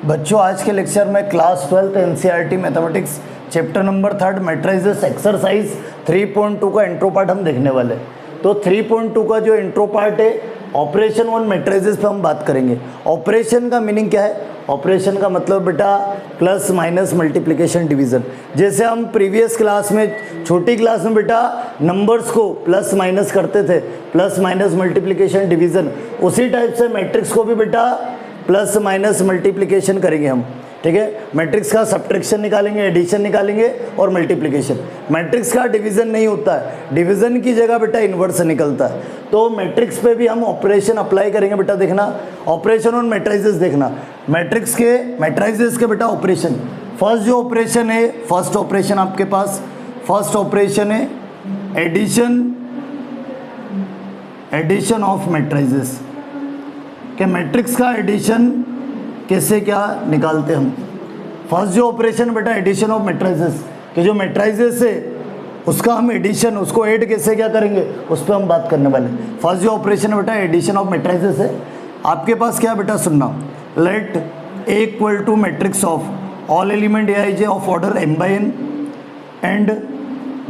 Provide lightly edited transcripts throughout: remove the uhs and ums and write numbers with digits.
बच्चों आज के लेक्चर में class 12 NCERT mathematics chapter number 3 matrices exercise 3.2 का इंट्रो पार्ट हम देखने वाले हैं। तो 3.2 का जो इंट्रो पार्ट है ऑपरेशन ऑन मैट्रिसेस पे हम बात करेंगे। ऑपरेशन का मीनिंग क्या है? ऑपरेशन का मतलब बेटा प्लस माइनस मल्टीप्लिकेशन डिवीज़न। जैसे हम प्रीवियस क्लास में छोटी क्लास में बेटा नंबर्स को प्लस माइनस करते थे, प्लस माइनस मल्टीप्लिकेशन डिवीज़न, उसी टाइप से मैट्रिक्स को भी बेटा प्लस माइनस मल्टीप्लिकेशन करेंगे हम। ठीक है, मैट्रिक्स का सब्ट्रैक्शन निकालेंगे, एडिशन निकालेंगे और मल्टीप्लिकेशन। मैट्रिक्स का डिवीज़न नहीं होता है, डिवीज़न की जगह बेटा इन्वर्स निकलता है। तो मैट्रिक्स पे भी हम ऑपरेशन अप्लाई करेंगे बेटा। देखना ऑपरेशन ऑन मैट्रिसेस, देखना मैट्रिक्स के मैट्रिसेस के बेटा ऑपरेशन। फर्स्ट जो ऑपरेशन है, फर्स्ट ऑपरेशन आपके पास फर्स्ट ऑपरेशन है एडिशन ऑफ मैट्रिसेस के। मैट्रिक्स का एडिशन कैसे क्या निकालते हम? फर्स्ट जो ऑपरेशन बेटा एडिशन ऑफ मैट्रिसेस के, जो मैट्रिसेस है उसका हम एडिशन, उसको ऐड कैसे क्या करेंगे उस पर हम बात करने वाले। फर्स्ट जो ऑपरेशन बेटा एडिशन ऑफ मैट्रिसेस है। आपके पास क्या बेटा सुनना, let A equal to matrix of all element a i j of order m/n and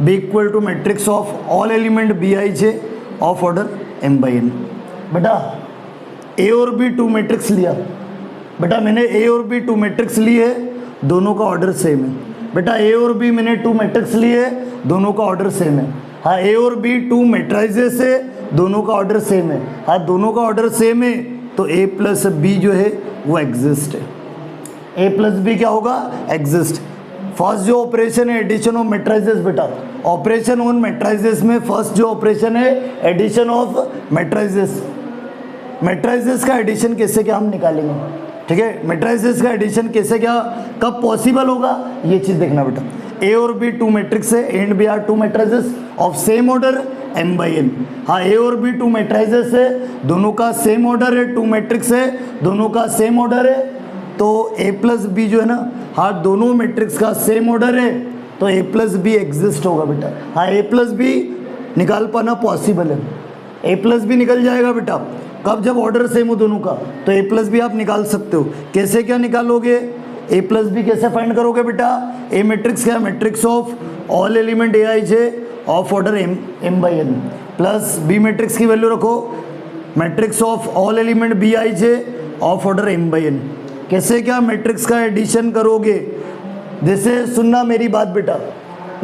B equal to matrix of all element b i j of order m/n। बेटा ए और बी टू मैट्रिक्स लिया बेटा, मैंने ए और बी टू मैट्रिक्स लिए, दोनों का order same है। बेटा ए और बी मैंने टू मैट्रिक्स लिए, दोनों का ऑर्डर सेम है। हाँ, ए और बी टू मैट्रिसेस है, दोनों का ऑर्डर सेम है। हाँ, दोनों का ऑर्डर सेम है तो ए प्लस बी जो है वो एग्जिस्ट है। ए प्लस बी क्या होगा? एग्जिस्ट। फर्स्ट जो ऑपरेशन है एडिशन ऑफ मैट्रिसेस बेटा, ऑपरेशन ऑन मैट्रिसेस में फर्स्ट जो ऑपरेशन है एडिशन ऑफ मैट्रिसेस। मैट्रिसेस का एडिशन कैसे क्या हम निकालेंगे? ठीक है, मैट्रिसेस का एडिशन कैसे क्या कब पॉसिबल होगा ये चीज़ देखना बेटा। ए और बी टू मैट्रिक्स है, and B are two matrices of same order m/n। हाँ, ए और बी टू मैट्रिसेस है, दोनों का सेम ऑर्डर है, टू मैट्रिक्स है, दोनों का सेम ऑर्डर है, तो ए प्लस बी जो है ना, हाँ दोनों मैट्रिक्स का सेम ऑर्डर है तो ए प्लस बी एग्जिस्ट होगा बेटा। हाँ, ए प्लस बी निकाल पाना पॉसिबल है, ए प्लस बी निकल जाएगा बेटा कब? जब ऑर्डर सेम हो दोनों का, तो ए प्लस बी आप निकाल सकते हो। कैसे क्या निकालोगे? ए प्लस बी कैसे फाइंड करोगे बेटा? ए मैट्रिक्स क्या है? Matrix of all element A I J of order m/n plus B matrix की वैल्यू रखो matrix of all element B I J of order m/n। कैसे क्या मैट्रिक्स का एडिशन करोगे? जैसे सुनना मेरी बात बेटा,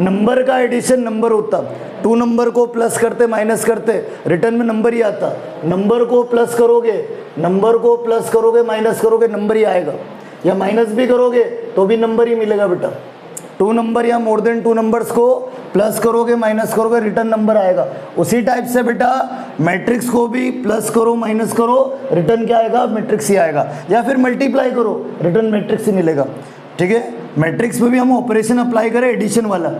नंबर का एडिशन नंबर होता, टू नंबर को प्लस करते माइनस करते रिटर्न में नंबर ही आता। नंबर को प्लस करोगे, नंबर को प्लस करोगे माइनस करोगे नंबर ही आएगा, या माइनस भी करोगे तो भी नंबर ही मिलेगा बेटा। टू नंबर या मोर देन टू नंबर्स को प्लस करोगे माइनस करोगे रिटर्न नंबर आएगा। उसी टाइप से बेटा मैट्रिक्स को भी प्लस करो माइनस करो रिटर्न क्या आएगा? मैट्रिक्स ही आएगा। या फिर मल्टीप्लाई करो रिटर्न मैट्रिक्स ही मिलेगा। ठीक है, मैट्रिक्स में भी हम ऑपरेशन अप्लाई करें एडिशन वाला।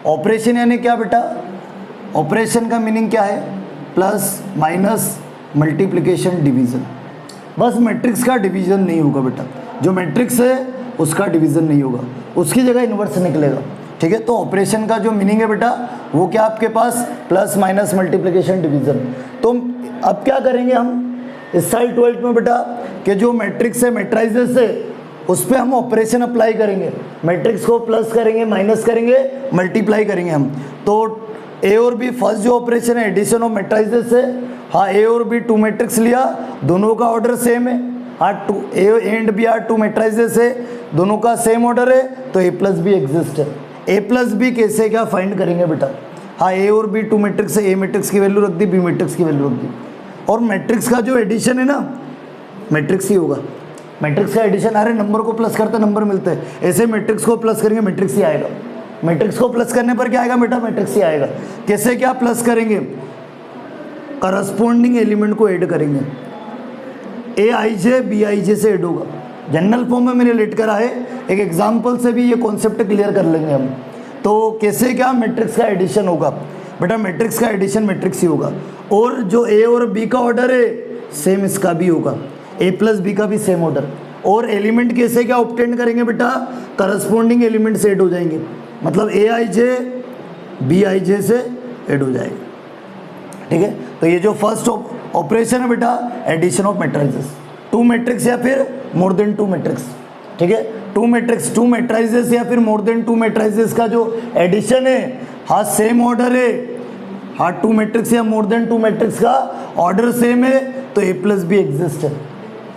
ऑपरेशन यानी क्या बेटा? ऑपरेशन का मीनिंग क्या है? Plus minus multiplication division. बस मैट्रिक्स का डिवीज़न नहीं होगा बेटा, जो मैट्रिक्स है उसका डिवीज़न नहीं होगा, उसकी जगह इन्वर्स निकलेगा। ठीक है, तो ऑपरेशन का जो मीनिंग है बेटा वो क्या आपके पास? Plus minus multiplication division. तो अब क्या करेंगे हम इस साल 12th में बेटा कि जो मैट्रिक्स है मैट्रिसेस है उस पर हम ऑपरेशन अप्लाई करेंगे। मैट्रिक्स को प्लस करेंगे माइनस करेंगे मल्टीप्लाई करेंगे हम। तो ए और बी फर्स्ट जो ऑपरेशन है एडिशन ऑफ मैट्रिसेस है। हाँ, ए और बी टू मैट्रिक्स लिया, दोनों का ऑर्डर सेम है। हाँ, two A and B are two matrices है, दोनों का सेम ऑर्डर है तो ए प्लस बी एग्जिस्ट है। ए प्लस बी कैसे क्या फाइंड करेंगे बेटा? हाँ, ए और बी टू मैट्रिक्स है, ए मैट्रिक्स की वैल्यू रख दी, बी मैट्रिक्स की वैल्यू रख दी, और मैट्रिक्स का जो एडिशन है ना मैट्रिक्स ही होगा। मैट्रिक्स का एडिशन, अरे नंबर को प्लस करते नंबर मिलते हैं, ऐसे मैट्रिक्स को प्लस करेंगे मैट्रिक्स ही आएगा। मैट्रिक्स को प्लस करने पर क्या आएगा बेटा? मैट्रिक्स ही आएगा। कैसे क्या प्लस करेंगे? करस्पॉन्डिंग एलिमेंट को ऐड करेंगे, A I J B I जे से ऐड होगा। जनरल फॉर्म में मैंने लेट करा है, एक एग्जाम्पल से भी ये कॉन्सेप्ट क्लियर कर लेंगे हम। तो कैसे क्या मैट्रिक्स का एडिशन होगा बेटा? मैट्रिक्स का एडिशन मैट्रिक्स ही होगा, और जो ए और बी का ऑर्डर है सेम इसका भी होगा, ए प्लस बी का भी सेम ऑर्डर। और एलिमेंट कैसे क्या ऑब्टेन करेंगे बेटा? करस्पॉन्डिंग एलिमेंट से ऐड हो जाएंगे, मतलब ए आई जे बी आई जे से ऐड हो जाएगा। ठीक है, तो ये जो फर्स्ट ऑपरेशन है बेटा addition of matrices, two matrix या फिर मोर देन टू मैट्रिक्स। ठीक है। टू मैट्रिसेस या फिर मोर देन टू मैट्रिसेस का जो एडिशन है, हाँ सेम ऑर्डर है, हाँ टू मैट्रिक्स या मोर देन टू मैट्रिक्स का ऑर्डर सेम है, तो ए प्लस बी एग्जिस्ट है।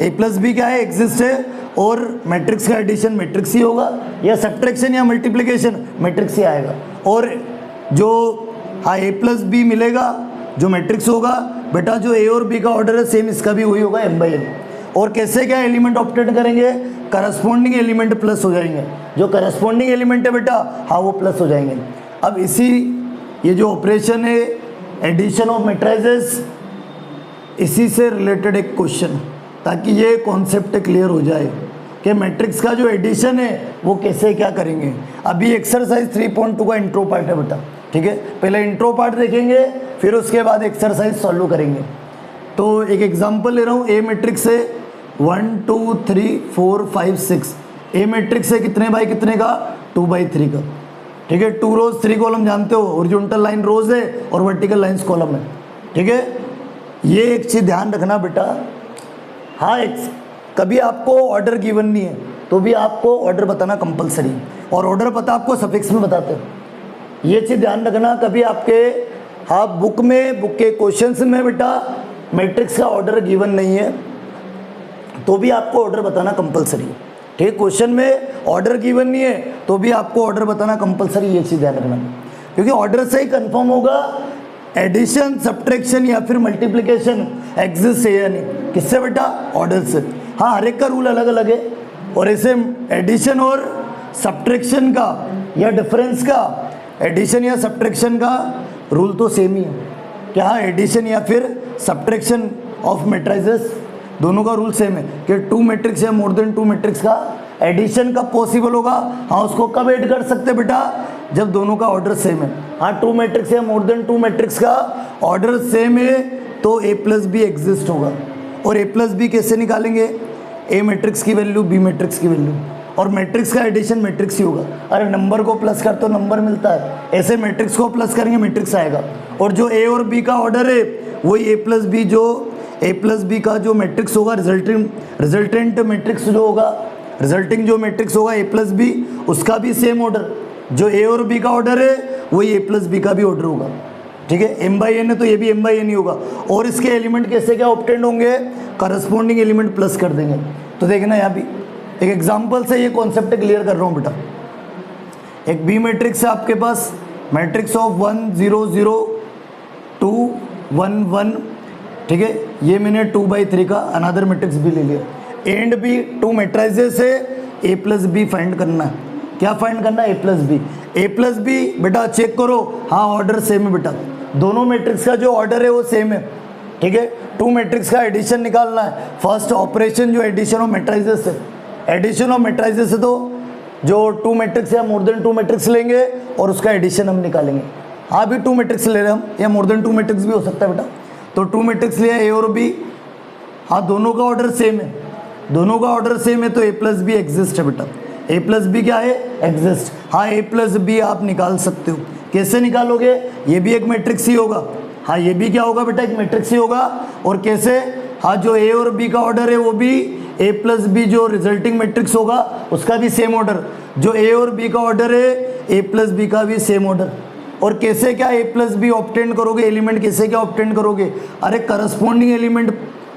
ए प्लस बी क्या है, एग्जिस्ट है, और मैट्रिक्स का एडिशन मैट्रिक्स ही होगा, या सब्ट्रैक्शन या मल्टीप्लिकेशन मैट्रिक्स ही आएगा। और जो हाँ ए प्लस बी मिलेगा जो मैट्रिक्स होगा बेटा, जो ए और बी का ऑर्डर है सेम, इसका भी वही होगा m बाई n। और कैसे क्या एलिमेंट ऑप्टेन करेंगे, करस्पॉन्डिंग एलिमेंट प्लस हो जाएंगे, जो करस्पॉन्डिंग एलिमेंट है बेटा हाँ वो प्लस हो जाएंगे। अब इसी ये जो ऑपरेशन है एडिशन ऑफ मैट्रिसेस, इसी से रिलेटेड एक क्वेश्चन, ताकि ये कॉन्सेप्ट क्लियर हो जाए कि मैट्रिक्स का जो एडिशन है वो कैसे क्या करेंगे। अभी एक्सरसाइज 3.2 का इंट्रो पार्ट है बेटा, ठीक है। पहले इंट्रो पार्ट देखेंगे, फिर उसके बाद एक्सरसाइज सॉल्व करेंगे। तो एक एग्जांपल ले रहा हूँ, ए मैट्रिक्स है 1 2 3 4 5 6। ए मैट्रिक्स है कितने बाई कितने का, 2 बाई 3 का, ठीक है। 2 रोज 3 कॉलम जानते हो, ओरिजेंटल लाइन रोज है और वर्टिकल लाइंस कॉलम है, ठीक है। ये एक चीज़ ध्यान रखना बेटा, हाँ कभी आपको ऑर्डर गिवन नहीं है तो भी आपको ऑर्डर बताना कंपलसरी, और ऑर्डर पता आपको सफिक्स में बताते हैं। ये चीज़ ध्यान रखना, कभी आपके हाँ बुक के क्वेश्चंस में बेटा मैट्रिक्स का ऑर्डर गिवन नहीं है तो भी आपको ऑर्डर बताना कंपलसरी है, ठीक है। क्वेश्चन में ऑर्डर गिवन नहीं है तो भी आपको ऑर्डर बताना कंपलसरी, ये चीज़ ध्यान रखना, क्योंकि ऑर्डर से ही कंफर्म होगा एडिशन सब्ट्रैक्शन या फिर मल्टीप्लिकेशन एग्जिस्ट है या नहीं। किससे बेटा, ऑर्डर से। हाँ हर एक का रूल अलग अलग है, और ऐसे एडिशन और सब्ट्रैक्शन का या डिफरेंस का, एडिशन या सब्ट्रैक्शन का रूल तो सेम ही है। क्या एडिशन या फिर सब्ट्रैक्शन ऑफ मैट्रिसेस दोनों का रूल सेम है कि टू मैट्रिक्स या मोर देन टू मैट्रिक्स का एडिशन कब पॉसिबल होगा, हाँ उसको कब ऐड कर सकते बेटा, जब दोनों का ऑर्डर सेम है। हाँ टू मैट्रिक्स या मोर देन टू मैट्रिक्स का ऑर्डर सेम है तो ए प्लस बी एग्जिस्ट होगा। और ए प्लस बी कैसे निकालेंगे, ए मैट्रिक्स की वैल्यू बी मैट्रिक्स की वैल्यू, और मैट्रिक्स का एडिशन मैट्रिक्स ही होगा। अरे नंबर को प्लस कर तो नंबर मिलता है, ऐसे मैट्रिक्स को प्लस करेंगे मैट्रिक्स आएगा। और जो ए और बी का ऑर्डर है वही ए प्लस बी, जो ए प्लस बी का जो मैट्रिक्स होगा, रिजल्टेंट मैट्रिक्स जो होगा, रिजल्टिंग जो मैट्रिक्स होगा ए प्लस बी, उसका भी सेम ऑर्डर, जो ए और बी का ऑर्डर है वही ए प्लस बी का भी ऑर्डर होगा, ठीक है। एम बाई एन है तो ये भी एम बाई एन ही होगा। और इसके एलिमेंट कैसे क्या ऑब्टेंड होंगे, करस्पॉन्डिंग एलिमेंट प्लस कर देंगे। तो देखना यहाँ भी एक एग्जाम्पल से ये कॉन्सेप्ट क्लियर कर रहा हूँ बेटा। एक बी मैट्रिक्स है आपके पास, मैट्रिक्स ऑफ 1 0 0 2 1 1, ठीक है। ये मैंने 2 बाई 3 का अनदर मैट्रिक्स भी ले लिया। एंड बी टू मैट्रिसेस से ए प्लस बी फाइंड करना है। क्या फाइंड करना है, ए प्लस बी। ए प्लस बी बेटा चेक करो, हाँ ऑर्डर सेम है बेटा, दोनों मैट्रिक्स का जो ऑर्डर है वो सेम है, ठीक है। टू मैट्रिक्स का एडिशन निकालना है। फर्स्ट ऑपरेशन जो एडिशन ऑफ मैट्रिसेस है, एडिशन ऑफ मैट्रिसेस है तो जो टू मैट्रिक्स या मोर देन टू मैट्रिक्स लेंगे और उसका एडिशन हम निकालेंगे। हाँ भी टू मैट्रिक्स ले रहे हैं हम, या मोर देन टू मैट्रिक्स भी हो सकता है बेटा। तो टू मैट्रिक्स लिया ए और बी, हाँ दोनों का ऑर्डर सेम है, दोनों का ऑर्डर सेम है तो ए प्लस बी एग्जिस्ट है बेटा। ए प्लस बी क्या है, एग्जिस्ट। हाँ ए प्लस बी आप निकाल सकते हो। कैसे निकालोगे, ये भी एक मैट्रिक्स ही होगा, हाँ ये भी क्या होगा बेटा, एक मैट्रिक्स ही होगा। और कैसे, हाँ जो ए और बी का ऑर्डर है वो भी ए प्लस बी जो रिजल्टिंग मैट्रिक्स होगा उसका भी सेम ऑर्डर, जो ए और बी का ऑर्डर है ए प्लस बी का भी सेम ऑर्डर। और कैसे क्या ए प्लस बी ऑब्टेन करोगे, एलिमेंट कैसे क्या ऑब्टेन करोगे, अरे करस्पॉन्डिंग एलिमेंट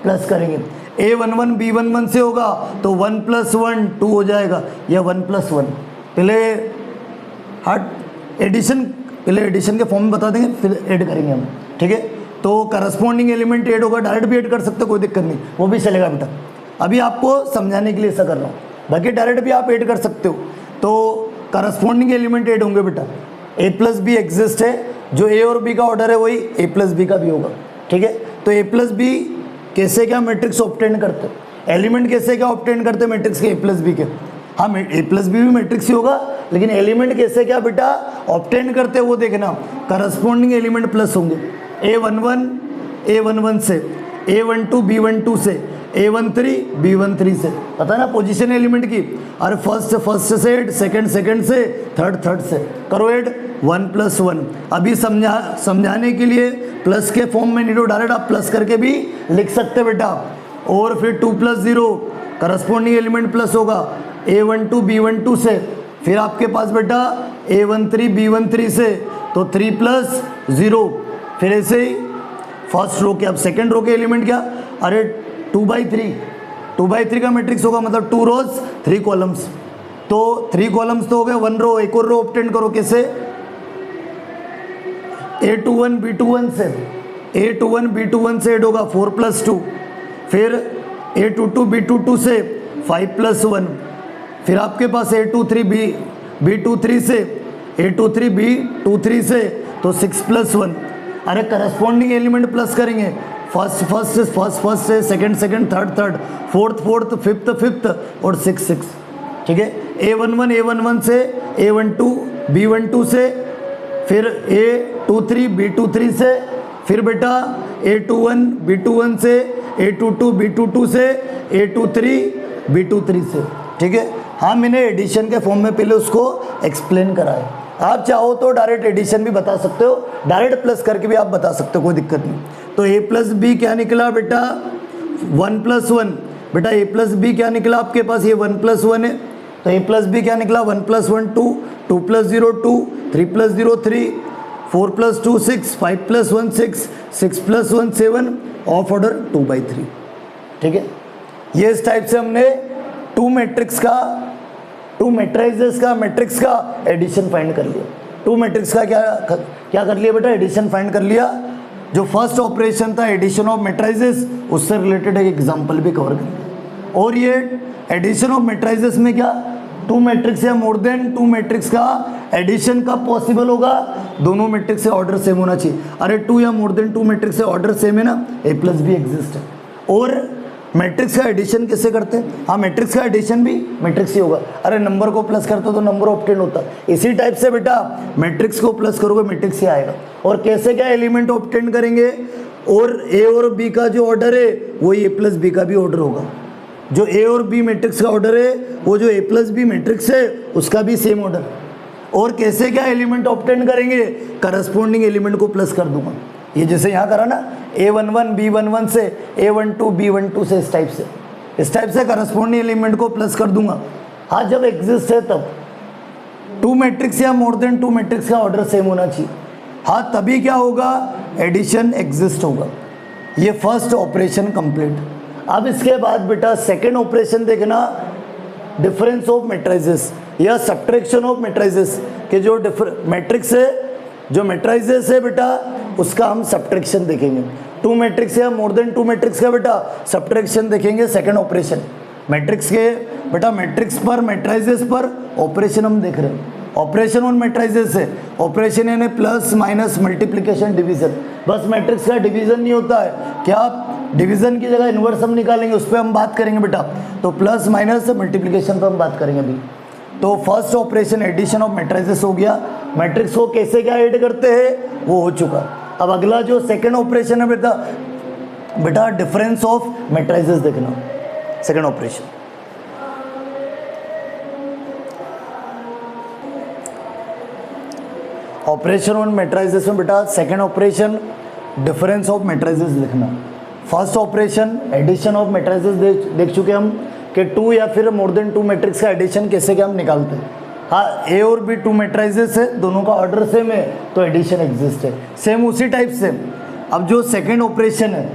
प्लस करेंगे। A11 B11 से होगा तो 1 + 1 2 हो जाएगा, या 1 + 1। पहले एडिशन, पहले एडिशन के फॉर्म में बता देंगे फिर ऐड करेंगे हम, ठीक है। तो करस्पॉन्डिंग एलिमेंट ऐड होगा, डायरेक्ट भी ऐड कर सकते हो, कोई दिक्कत नहीं, वो भी चलेगा बेटा। अभी आपको समझाने के लिए ऐसा कर रहा हूँ, बाकी डायरेक्ट भी आप ऐड कर सकते हो। तो करस्पॉन्डिंग एलिमेंट ऐड होंगे बेटा। ए प्लस बी एग्जिस्ट है, जो ए और बी का ऑर्डर है वही ए प्लस बी का भी होगा, ठीक है। तो ए प्लस बी कैसे क्या मैट्रिक्स ऑब्टेन करते, एलिमेंट कैसे क्या ऑब्टेन करते मैट्रिक्स के ए प्लस बी के, हाँ ए प्लस बी भी मैट्रिक्स ही होगा, लेकिन एलिमेंट कैसे क्या बेटा ऑब्टेन करते वो देखना, करस्पॉन्डिंग एलिमेंट प्लस होंगे। A11 से, A12 B12 से, A13 B13 से, पता ना पोजीशन एलिमेंट की। और फर्स्ट से ऐड, सेकंड से, थर्ड से करो ऐड, 1 + 1। अभी समझाने के लिए प्लस के फॉर्म में नहीं, तो डायरेक्ट आप प्लस करके भी लिख सकते बेटा। और फिर 2 + 0 करस्पॉन्डिंग एलिमेंट प्लस होगा, A12 B12 से, फिर आपके पास बेटा A13 B13 से, तो 3 प्लस 0, फिर ऐसे ही फर्स्ट रो के, अब सेकेंड रो के एलिमेंट क्या, अरे 2/3 का मैट्रिक्स होगा, मतलब 2 रोज 3 कॉलम्स, तो 3 कॉलम्स तो हो गए, 1 रो, एक और रो ऑब्टेन करो, कैसे, A21 B21 से, A21 B21 से ऐड होगा 4 प्लस 2, फिर A22 B22 से 5 प्लस 1, फिर आपके पास A23 B23 से, A23 B23 से, तो 6 प्लस 1, अरे करस्पॉन्डिंग एलिमेंट प्लस करेंगे, फर्स्ट से, सेकंड थर्ड, फोर्थ फिफ्थ और 6 ठीक है। A11 से, A12 B12 से, फिर A23 B23 से, फिर बेटा A21 B21 से, A22 B22 से, A23 B23 से, ठीक है। हाँ, मैंने एडिशन के फॉर्म में पहले उसको एक्सप्लेन करा है, आप चाहो तो डायरेक्ट एडिशन भी बता सकते हो, डायरेक्ट प्लस करके भी आप बता सकते हो, कोई दिक्कत नहीं। तो A प्लस बी क्या निकला बेटा, 1 प्लस 1, बेटा A प्लस बी क्या निकला आपके पास, ये 1 प्लस 1 है, तो A प्लस बी क्या निकला, 1 plus 1 2, 2 plus 0 2, 3 plus 0 3, 4 plus 2 6, 5 plus 1 6, 6 plus 1 7, of order 2/3, ठीक है। ये इस टाइप से हमने टू मैट्रिसेस का मैट्रिक्स का एडिशन फाइंड कर लिया, टू मैट्रिक्स का क्या कर लिया बेटा, एडिशन फाइंड कर लिया। जो फर्स्ट ऑपरेशन था एडिशन ऑफ मैट्रिसेस, उससे रिलेटेड एक एग्जांपल भी कवर कर लिया। और ये एडिशन ऑफ मैट्रिसेस में क्या, टू मैट्रिक्स या मोर देन टू मैट्रिक्स का एडिशन कब पॉसिबल होगा, दोनों मैट्रिक्स से ऑर्डर सेम होना चाहिए। अरे 2 या मोर देन 2 मैट्रिक्स से ऑर्डर सेम है ना, A प्लस बी एग्जिस्ट है। और मैट्रिक्स का एडिशन कैसे करते हैं, हाँ मैट्रिक्स का एडिशन भी मैट्रिक्स ही होगा, अरे नंबर को प्लस करते हो तो नंबर ऑब्टेन होता है, इसी टाइप से बेटा मैट्रिक्स को प्लस करोगे मैट्रिक्स ही आएगा। और कैसे क्या एलिमेंट ऑब्टेन करेंगे, और A और B का जो ऑर्डर है वही A प्लस बी का भी ऑर्डर होगा, जो A और B मैट्रिक्स का ऑर्डर है वो जो A प्लस बी मैट्रिक्स है उसका भी सेम ऑर्डर। और कैसे क्या एलिमेंट ऑब्टेन करेंगे, करस्पॉन्डिंग एलिमेंट को प्लस कर दूंगा, ये जैसे यहाँ करा ना, A11 B11 से, A12 B12 से, इस टाइप से करस्पॉन्डिंग एलिमेंट को प्लस कर दूंगा। हाँ, जब एग्जिस्ट है तब टू मैट्रिक्स या मोर देन टू मैट्रिक्स का ऑर्डर सेम होना चाहिए, हाँ तभी क्या होगा, एडिशन एग्जिस्ट होगा। ये फर्स्ट ऑपरेशन कंप्लीट। अब इसके बाद बेटा सेकेंड ऑपरेशन देखना, डिफरेंस ऑफ मैट्रिसेस या सब्ट्रैक्शन ऑफ मैट्रिसेस के जो मैट्रिक्स है, जो मैट्रिसेस है बेटा उसका हम सब्ट्रैक्शन देखेंगे। टू मैट्रिक्स या मोर देन टू मैट्रिक्स का बेटा सब्ट्रैक्शन देखेंगे सेकंड ऑपरेशन। मैट्रिक्स के बेटा मैट्रिक्स पर मैट्रिसेस पर ऑपरेशन हम देख रहे हैं, ऑपरेशन ऑन मैट्रिसेस है, ऑपरेशन यानी प्लस माइनस मल्टीप्लिकेशन डिवीजन। बस मैट्रिक्स का डिवीजन नहीं होता है, क्या डिवीजन की जगह इन्वर्स हम निकालेंगे, उस पर हम बात करेंगे बेटा। तो प्लस माइनस मल्टीप्लिकेशन पर हम बात करेंगे अभी। तो first operation addition of matrices हो गया, मैट्रिक्स को कैसे क्या ऐड करते हैं वो हो चुका। अब अगला जो सेकंड ऑपरेशन है बेटा डिफरेंस ऑफ मैट्रिसेस देखना, second operation. Operation on matrices में बेटा second operation difference of matrices लिखना। First operation addition of matrices देख चुके हम कि टू या फिर मोर देन टू मैट्रिक्स का एडिशन कैसे क्या हम निकालते हैं। हाँ, A और B टू मैट्रिसेस है, दोनों का ऑर्डर सेम है तो एडिशन एग्जिस्ट है। सेम उसी टाइप से अब जो सेकंड ऑपरेशन है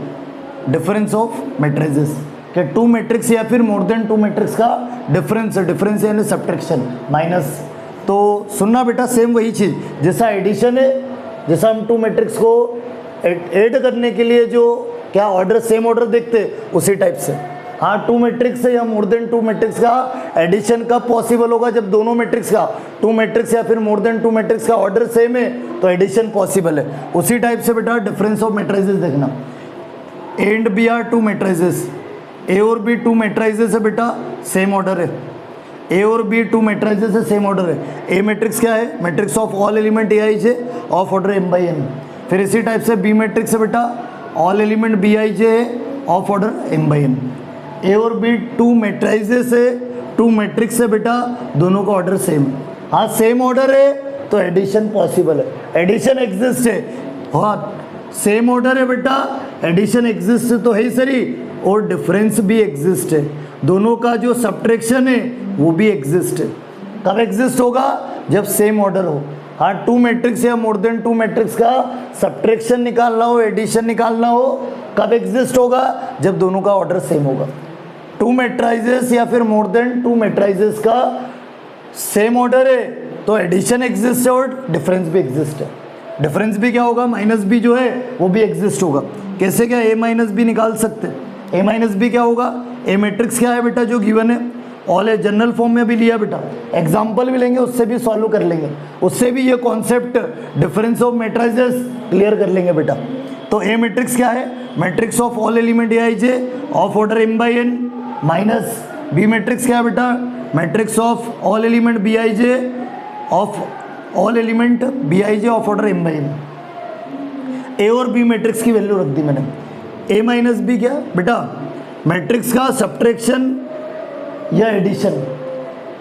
डिफरेंस ऑफ मैट्रिसेस कि टू मैट्रिक्स या फिर मोर देन टू मैट्रिक्स का डिफरेंस यानी सब्ट्रैक्शन माइनस। तो सुनना बेटा, सेम वही चीज़ जैसा एडिशन है, जैसा हम टू मैट्रिक्स को ऐड करने के लिए जो क्या ऑर्डर सेम ऑर्डर देखते उसी टाइप से। हाँ, टू मैट्रिक्स या मोर देन टू मैट्रिक्स का एडिशन कब पॉसिबल होगा, जब दोनों मैट्रिक्स का टू मैट्रिक्स या फिर मोर देन टू मैट्रिक्स का ऑर्डर सेम है तो एडिशन पॉसिबल है। उसी टाइप से बेटा डिफरेंस ऑफ मैट्रिसेस देखना। A and B are two matrices, A और B टू मैट्रिसेस है बेटा, सेम ऑर्डर है। A और B टू मैट्रिसेस है, सेम ऑर्डर है। A मैट्रिक्स क्या है, matrix of all element Aij of order m/n। फिर इसी टाइप से B मैट्रिक्स है बेटा, ऑल एलिमेंट Bij है ऑफ ऑर्डर m/n। A और B टू मैट्रिसेस है, टू मैट्रिक्स है बेटा, दोनों का ऑर्डर सेम है। हाँ, सेम ऑर्डर है तो एडिशन पॉसिबल है, एडिशन एग्जिस्ट है। हाँ, सेम ऑर्डर है बेटा, एडिशन एग्जिस्ट तो है ही सही, और डिफरेंस भी एग्जिस्ट है। दोनों का जो सब्ट्रैक्शन है वो भी एग्जिस्ट है। कब एग्जिस्ट होगा? जब सेम ऑर्डर हो। हाँ, टू मैट्रिक्स या मोर देन टू मैट्रिक्स का सब्ट्रैक्शन निकालना हो, एडिशन निकालना हो, कब एग्जिस्ट होगा? जब दोनों का ऑर्डर सेम होगा। टू मैट्राइजेस या फिर मोर देन टू मैट्राइजेस का सेम ऑर्डर है तो एडिशन एग्जिस्ट है और डिफरेंस भी एग्जिस्ट है। डिफरेंस भी क्या होगा? माइनस बी जो है वो भी एग्जिस्ट होगा। कैसे? क्या ए माइनस बी निकाल सकते हैं। ए माइनस बी क्या होगा? ए मैट्रिक्स क्या है बेटा जो गिवन है, ऑल ए जनरल फॉर्म में भी लिया बेटा, एग्जाम्पल भी लेंगे, उससे भी सॉल्व कर लेंगे, उससे भी ये concept difference of matrices clear कर लेंगे बेटा। तो ए मैट्रिक्स क्या है? Matrix of all element A I J of order m by n minus B matrix क्या है बेटा? Matrix of all element B I J of all element B I J of order m by n। A और B matrix की value रख दी मैंने। ए minus B क्या बेटा? Matrix का सब्ट्रैक्शन या एडिशन,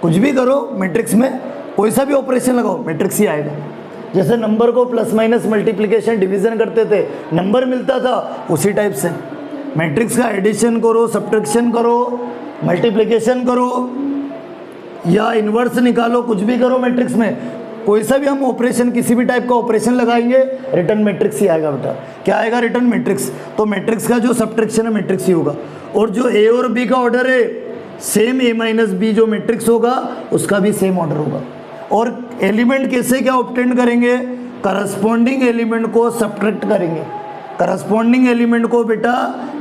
कुछ भी करो मैट्रिक्स में, कोई सा भी ऑपरेशन लगाओ मैट्रिक्स ही आएगा। जैसे नंबर को प्लस माइनस मल्टीप्लिकेशन डिवीजन करते थे, नंबर मिलता था, उसी टाइप से मैट्रिक्स का एडिशन करो, सब्ट्रैक्शन करो, मल्टीप्लिकेशन करो या इन्वर्स निकालो, कुछ भी करो मैट्रिक्स में, कोई सा भी हम ऑपरेशन, किसी भी टाइप का ऑपरेशन लगाएंगे, रिटर्न मैट्रिक्स ही आएगा बेटा। क्या आएगा? Return matrix. तो मैट्रिक्स का जो सब्ट्रैक्शन है मैट्रिक्स ही होगा। और जो ए और बी का ऑर्डर है सेम, ए माइनस बी जो मैट्रिक्स होगा उसका भी सेम ऑर्डर होगा। और एलिमेंट कैसे क्या ऑब्टेन करेंगे? करस्पॉन्डिंग एलिमेंट को सब्ट्रैक्ट करेंगे। करस्पॉन्डिंग एलिमेंट को बेटा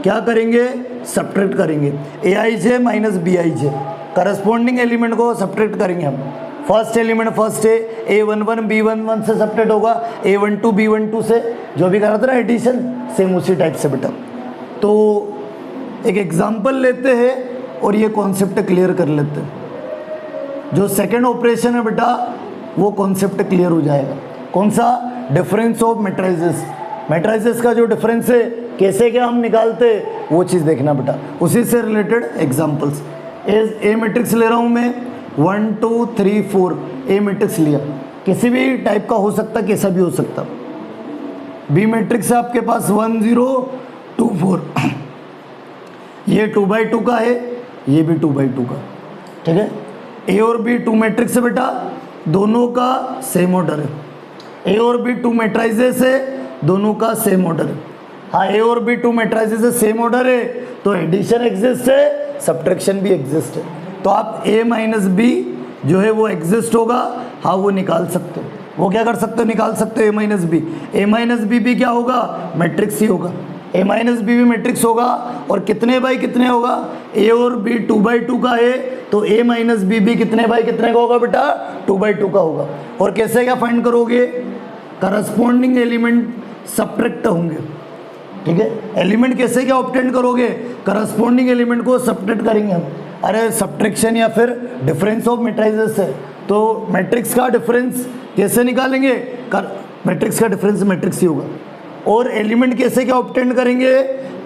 क्या करेंगे? सब्ट्रैक्ट करेंगे। A I J minus B I J, corresponding element को सब्ट्रैक्ट करेंगे हम। फर्स्ट एलिमेंट फर्स्ट है, A11 B11 से सब्ट्रैक्ट होगा, A12 B12 से, जो भी करा था ना एडिशन, सेम उसी टाइप से बेटा। तो एक एग्जांपल लेते हैं और ये कॉन्सेप्ट क्लियर कर लेते हैं। जो सेकंड ऑपरेशन है बेटा वो कॉन्सेप्ट क्लियर हो जाएगा। कौन सा? Difference of मैट्राइजेस। मैट्राइजेस का जो डिफरेंस है कैसे क्या हम निकालते वो चीज़ देखना बेटा, उसी से रिलेटेड एग्जांपल्स। ए मैट्रिक्स ले रहा हूँ मैं, 1 2 3 4 ए मैट्रिक्स लिया, किसी भी टाइप का हो सकता, कैसा भी हो सकता। बी मैट्रिक्स है आपके पास 1 0 2 4, ये 2/2 का है, ये भी 2/2 का, ठीक है। ए और बी टू मैट्रिक्स है बेटा, दोनों का सेम ऑर्डर है। ए और बी टू मैट्राइजेस है, दोनों का सेम ऑर्डर है। हाँ, ए और बी टू मैट्राइजेस है, सेम ऑर्डर है, तो एडिशन एग्जिस्ट है, सब्ट्रैक्शन भी एग्जिस्ट है। तो आप ए माइनस बी जो है वो एग्जिस्ट होगा, हाँ वो निकाल सकते हो। वो क्या कर सकते हो? निकाल सकते हो ए माइनस बी। ए माइनस बी भी क्या होगा? मैट्रिक्स ही होगा। ए माइनस बी भी मैट्रिक्स होगा, और कितने बाई कितने होगा? ए और बी 2/2 का है, तो ए माइनस बी भी कितने बाई कितने का होगा बेटा? 2/2 का होगा। और कैसे क्या फाइंड करोगे? करस्पॉन्डिंग एलिमेंट सब्ट्रैक्ट होंगे, ठीक है। एलिमेंट कैसे क्या ऑब्टेन करोगे? करस्पॉन्डिंग एलिमेंट को सब्ट्रैक्ट करेंगे हम। अरे सब्ट्रैक्शन या फिर डिफरेंस ऑफ मैट्राइजेस है, तो मैट्रिक्स का डिफरेंस कैसे निकालेंगे? मैट्रिक्स का डिफरेंस मैट्रिक्स ही होगा। और एलिमेंट कैसे क्या ऑब्टेन करेंगे?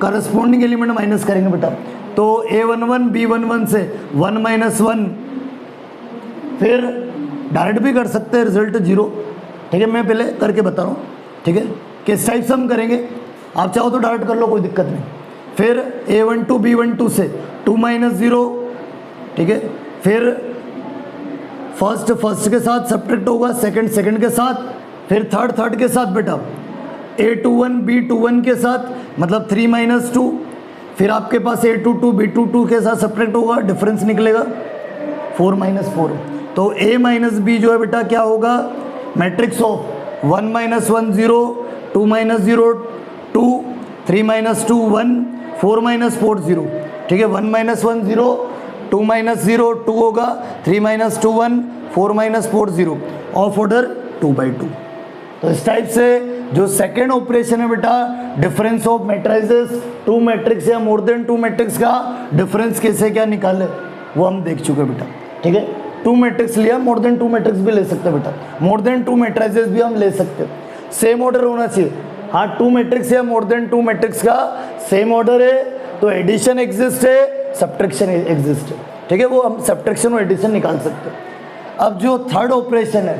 करस्पॉन्डिंग एलिमेंट माइनस करेंगे बेटा। तो A11 B11 से 1 - 1, फिर डायरेक्ट भी कर सकते हैं, रिजल्ट 0, ठीक है। मैं पहले करके बता रहा हूँ, ठीक है। किस टाइप से हम करेंगे, आप चाहो तो डायरेक्ट कर लो, कोई दिक्कत नहीं। फिर A12 B12 से 2 - 0, ठीक है। फिर फर्स्ट के साथ सब्ट्रैक्ट होगा, सेकंड के साथ, फिर थर्ड के साथ बेटा A21 B21 के साथ, मतलब 3 - 2, फिर आपके पास A22 B22 के साथ सब्ट्रैक्ट होगा, डिफरेंस निकलेगा 4 - 4। तो A माइनस बी जो है बेटा क्या होगा? मैट्रिक्स ऑफ 1 - 1 0, 2 - 0 2, 3 - 2 1, 4 - 4 0, ठीक है। 1 - 1 0, 2 - 0 2 होगा, 3 - 2 1, 4 - 4 0, ऑफ ऑर्डर 2/2। तो इस टाइप से जो सेकेंड ऑपरेशन है बेटा, डिफरेंस ऑफ मैट्राइजेस, टू मैट्रिक्स या मोर देन टू मैट्रिक्स का डिफरेंस कैसे क्या निकाले वो हम देख चुके बेटा, ठीक है। टू मैट्रिक्स लिया, मोर देन टू मैट्रिक्स भी ले सकते हैं बेटा, मोर देन टू मैट्राइजेस भी हम ले सकते हैं। सेम ऑर्डर होना चाहिए, हाँ। टू मैट्रिक्स या मोर देन टू मैट्रिक्स का सेम ऑर्डर है तो एडिशन एग्जिस्ट है, सब्ट्रैक्शन एग्जिस्ट है, ठीक है। वो हम सब्ट्रैक्शन और एडिशन निकाल सकते हैं। अब जो थर्ड ऑपरेशन है,